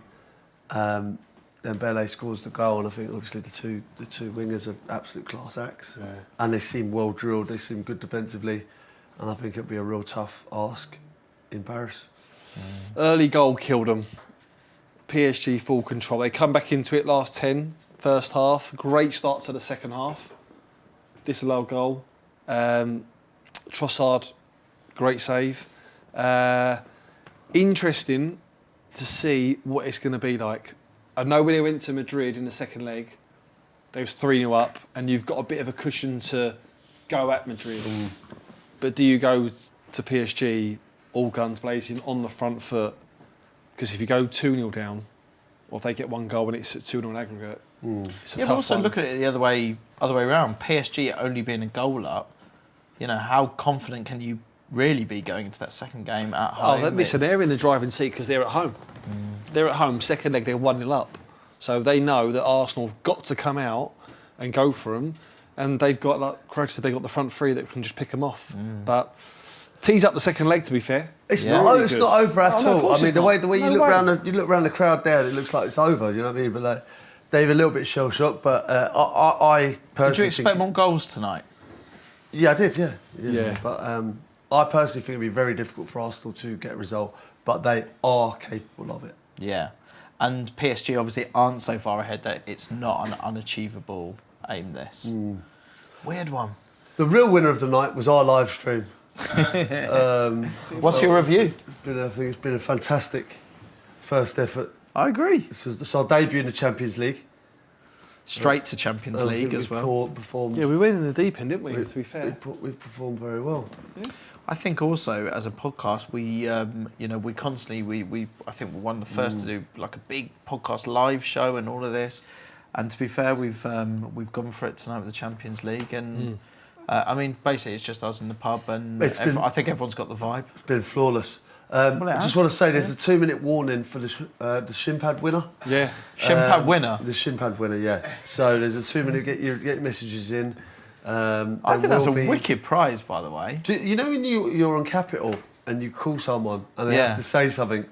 Then Bele scores the goal, and I think obviously the two wingers are absolute class acts, and they seem well drilled. They seem good defensively, and I think it'll be a real tough ask in Paris. Early goal killed them. PSG full control. They come back into it last 10, first half. Great start to the second half. Disallowed goal. Trossard, great save. Interesting to see what it's going to be like. I know when they went to Madrid in the second leg, they was 3-0 up, and you've got a bit of a cushion to go at Madrid. But do you go to PSG all guns blazing on the front foot? Because if you go 2-0 down, or if they get one goal and it's 2-0 in aggregate, it's a Yeah, tough but also one. look at it the other way around. PSG only being a goal up, how confident can you really be going into that second game at home? Listen, they're in the driving seat because they're at home. They're at home, second leg, they're 1-0 up. So they know that Arsenal have got to come out and go for them. And they've got, like Craig said, they've got the front three that can just pick them off. But tease up the second leg, to be fair. It's not over at all. I mean, the way you look around the crowd there, it looks like it's over. You know what I mean? But like, they're a little bit shell shocked. But I personally Did you expect more goals tonight? Yeah, I did. Yeah. Yeah. But I personally think it'd be very difficult for Arsenal to get a result. But they are capable of it. Yeah. And PSG obviously aren't so far ahead that it's not an unachievable aim, this. Weird one. The real winner of the night was our live stream. What's your review? I think it's been a fantastic first effort. I agree. This is our debut in the Champions League. Straight to Champions League as well. Performed, Yeah, we went in the deep end, didn't we, to be fair? We've performed very well. I think also as a podcast, we constantly I think we're one of the first to do like a big podcast live show and all of this. And to be fair, we've gone for it tonight with the Champions League, and I mean basically it's just us in the pub, and I think everyone's got the vibe. It's been flawless. I just want to say there's a 2-minute warning for the Shimpad winner. Yeah. Shimpad winner? The Shimpad winner, yeah. So there's a 2-minute, get your messages in. I think that's a wicked prize, by the way. You know when you're on Capital and you call someone and they have to say something?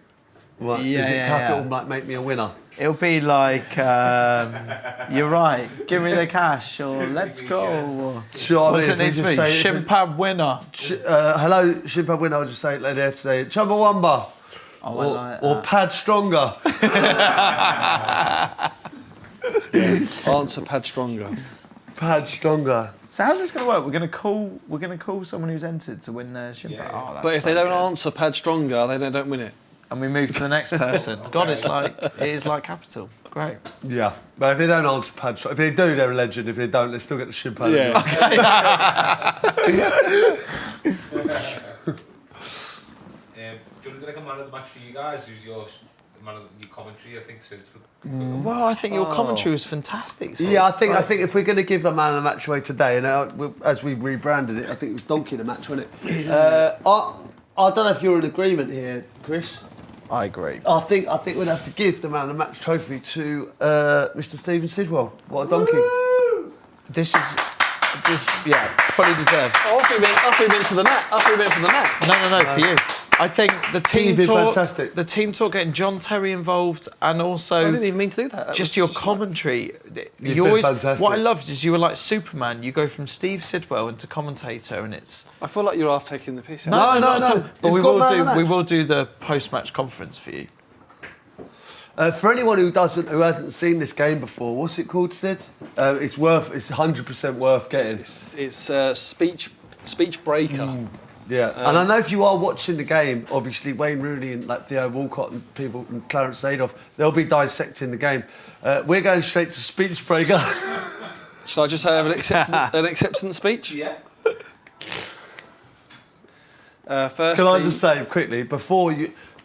Like, is it Capital might make me a winner? It'll be like, you're right, give me the cash, or let's go. Or, what does it need to be? Shimpad winner. Hello, Shimpad winner. I'll just say it. They have to say Chumbawamba. Or Pad Stronger. Answer Pad Stronger. Pad Stronger. So how's this going to work? We're going to call someone who's entered to win their Shimpad. Yeah. Oh, that's But if so they don't good. answer Pad Stronger, they don't win it. And we move to the next person. God, it is like Capital. Great. Yeah, but if they don't answer Pad Stronger, if they do, they're a legend. If they don't, they still get the Shimpad. Do you want to do like a man of the match for you guys? Who's your your commentary, I think, since. Well, I think your commentary was fantastic. Sid. Yeah, I think if we're going to give the man of the match away today, and as we rebranded it, I think it was Donkey the match, wasn't it? I don't know if you're in agreement here, Chris. I agree. I think we'd have to give the man of the match trophy to Mr. Stephen Sidwell. What a donkey! This, yeah, fully deserved. Off we went to the net. Off we went for the net. No, for you. I think the team You've been talk, fantastic. the team talk, getting John Terry involved, and also I didn't even mean to do that. just your commentary. You've You been always. fantastic. What I loved is you were like Superman. You go from Steve Sidwell into commentator, and it's I feel like you're half taking the piss out. no. no. But You've got man of the match. we will do the post-match conference for you. For anyone who hasn't seen this game before, what's it called, Sid? It's 100% worth getting. It's speech breaker. Yeah, and I know if you are watching the game, obviously Wayne Rooney and like Theo Walcott and people and Clarence Seedorf, they'll be dissecting the game. We're going straight to speech breaker. Should I just have an acceptance speech? Yeah. First, Can I just say quickly before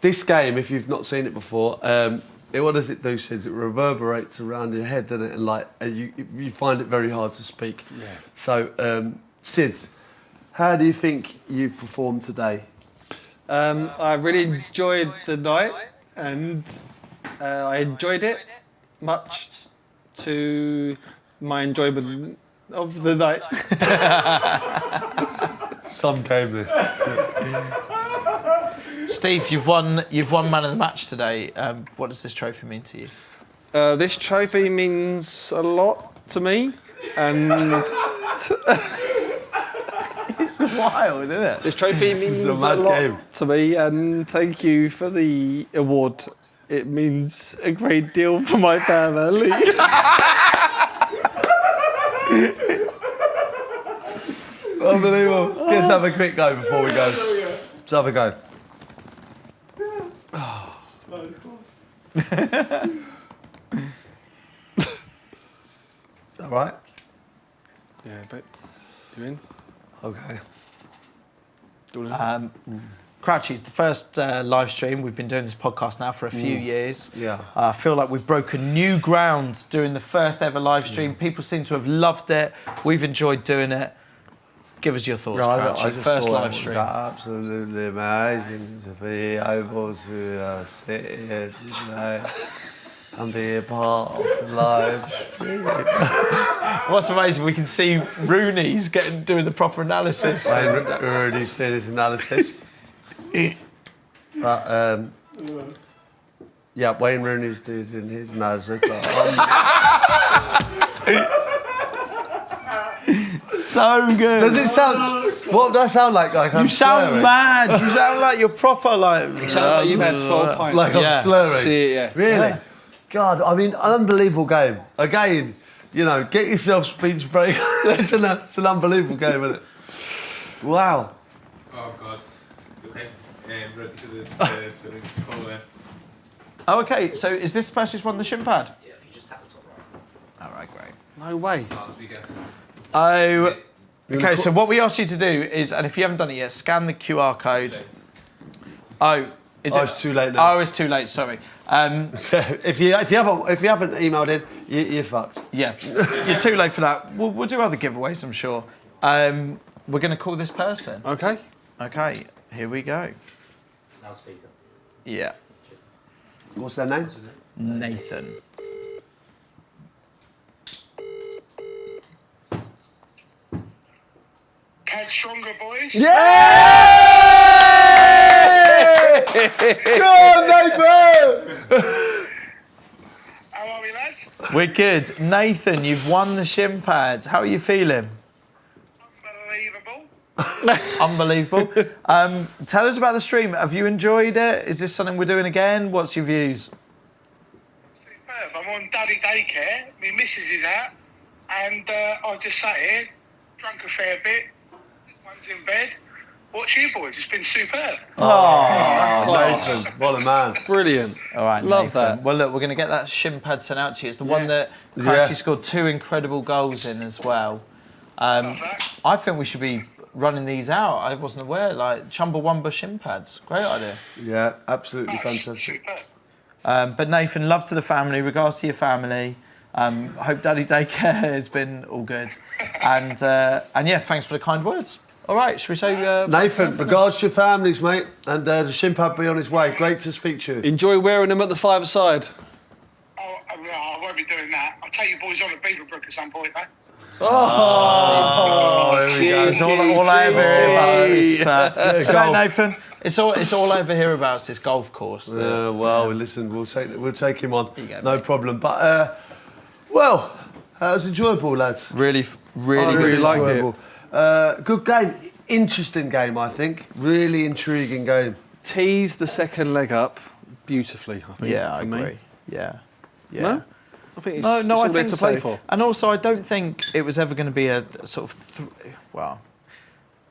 this game, if you've not seen it before, what does it do, Sid? It reverberates around your head, doesn't it? And like you find it very hard to speak. Yeah. So, Sid, how do you think you've performed today? I really enjoyed the night, and I enjoyed it much to my enjoyment of the night. Some game this. Steve, you've won man of the match today. What does this trophy mean to you? This trophy means a lot to me, and It's wild, isn't it? this trophy means a mad lot game. to me. And thank you for the award. It means a great deal for my family. Unbelievable. Let's have a quick go before we go. Let's have a go. All right. Yeah, but you in? Okay. Crouchy's the first live stream. We've been doing this podcast now for a few years. Yeah. I feel like we've broken new ground doing the first ever live stream. People seem to have loved it. We've enjoyed doing it. Give us your thoughts, Crouchy. First live stream. Absolutely amazing to be able to sit here today and be a part of the live stream. What's amazing, we can see Rooney's doing the proper analysis. Rooney's doing his analysis. But yeah, Wayne Rooney's doing his analysis. But So good. does it sound? What does that sound like? Like I'm You sound slurring? mad. You sound like you're proper like. It sounds like you've had 12 pints. Like Yeah. I'm slurring. See it, yeah. Really? Yeah. God, I mean, an unbelievable game. Again, you know, get yourself speech break. it's an unbelievable game, isn't it? Wow. Oh God. Okay. Ready to the call there. Oh, okay. So is this the person who's won the shin pad? Yeah, if you just tap the top right. All right, great. No way. Last weekend. Oh, okay. So what we asked you to do is, and if you haven't done it yet, scan the QR code. Oh, is it? It's too late now. Oh, it's too late. Sorry. if you haven't emailed in, you're fucked. Yeah, you're too late for that. We'll do other giveaways, I'm sure. We're going to call this person. Okay. Okay, here we go. Loudspeaker. Yeah, What's their name? Nathan. Head stronger, boys. Go on, Nathan! How are we, lads? We're good. Nathan, you've won the shin pads. How are you feeling? Unbelievable. Unbelievable. Tell us about the stream. Have you enjoyed it? Is this something we're doing again? What's your views? Superb. I'm on daddy daycare. My missus is out. And I just sat here, drunk a fair bit. One's in bed. Watch you boys. It's been superb. That's class. Nathan, what a man. Brilliant. All right, Love Nathan. that. Well, look, we're going to get that shin pad sent out to you. It's the one that Crouchy scored 2 incredible goals in as well. Love that. I think we should be running these out. I wasn't aware. Like Chumbawamba shin pads. Great idea. Yeah, absolutely Oh, fantastic. Superb. But Nathan, love to the family. Regards to your family. Hope Daddy Daycare has been all good. And yeah, thanks for the kind words. All right, should we say... Nathan, regards to your families, mate. And the Shimpad be on his way. Great to speak to you. Enjoy wearing them at the five-a-side. I won't be doing that. I'll take you boys on at Beaverbrook at some point, mate. Oh, there we go. It's all over here about this. Nathan, it's all over here about this golf course. Well, listen, we'll take him on. You go, No mate. problem. But, well, that was enjoyable, lads. Really Really liked it. enjoyable. Good game. Interesting game, I think. Really intriguing game. Tease the second leg up beautifully, I think. Yeah, I for me. agree. Yeah. No? I think it's, No, it's I all there think to so. play for. And also, I don't think it was ever going to be a sort of, well,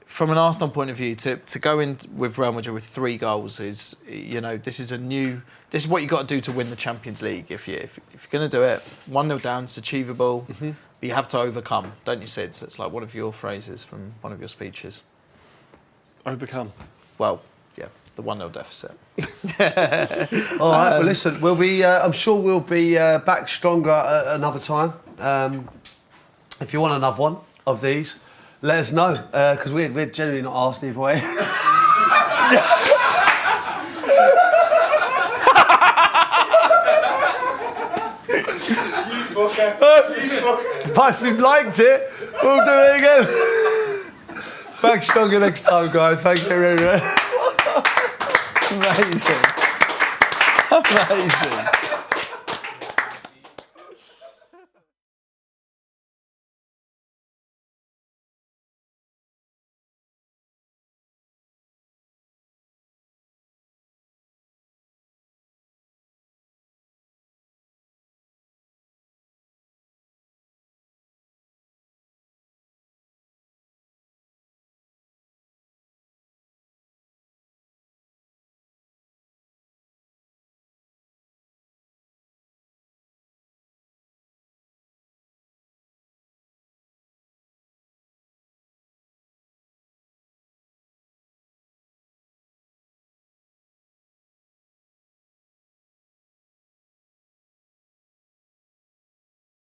from an Arsenal point of view, to go in with Real Madrid with 3 goals is, this is what you got to do to win the Champions League. If you're going to do it, 1-0 down, it's achievable. But you have to overcome, don't you, Sid? It's like one of your phrases from one of your speeches. Overcome. Well, yeah, the 1-0 deficit. All right, well, listen, we'll be. I'm sure we'll be back stronger at another time. If you want another one of these, let us know because we're generally not asked either way. But if you've liked it, we'll do it again. Back stronger next time, guys. Thank you very much. Amazing. Amazing.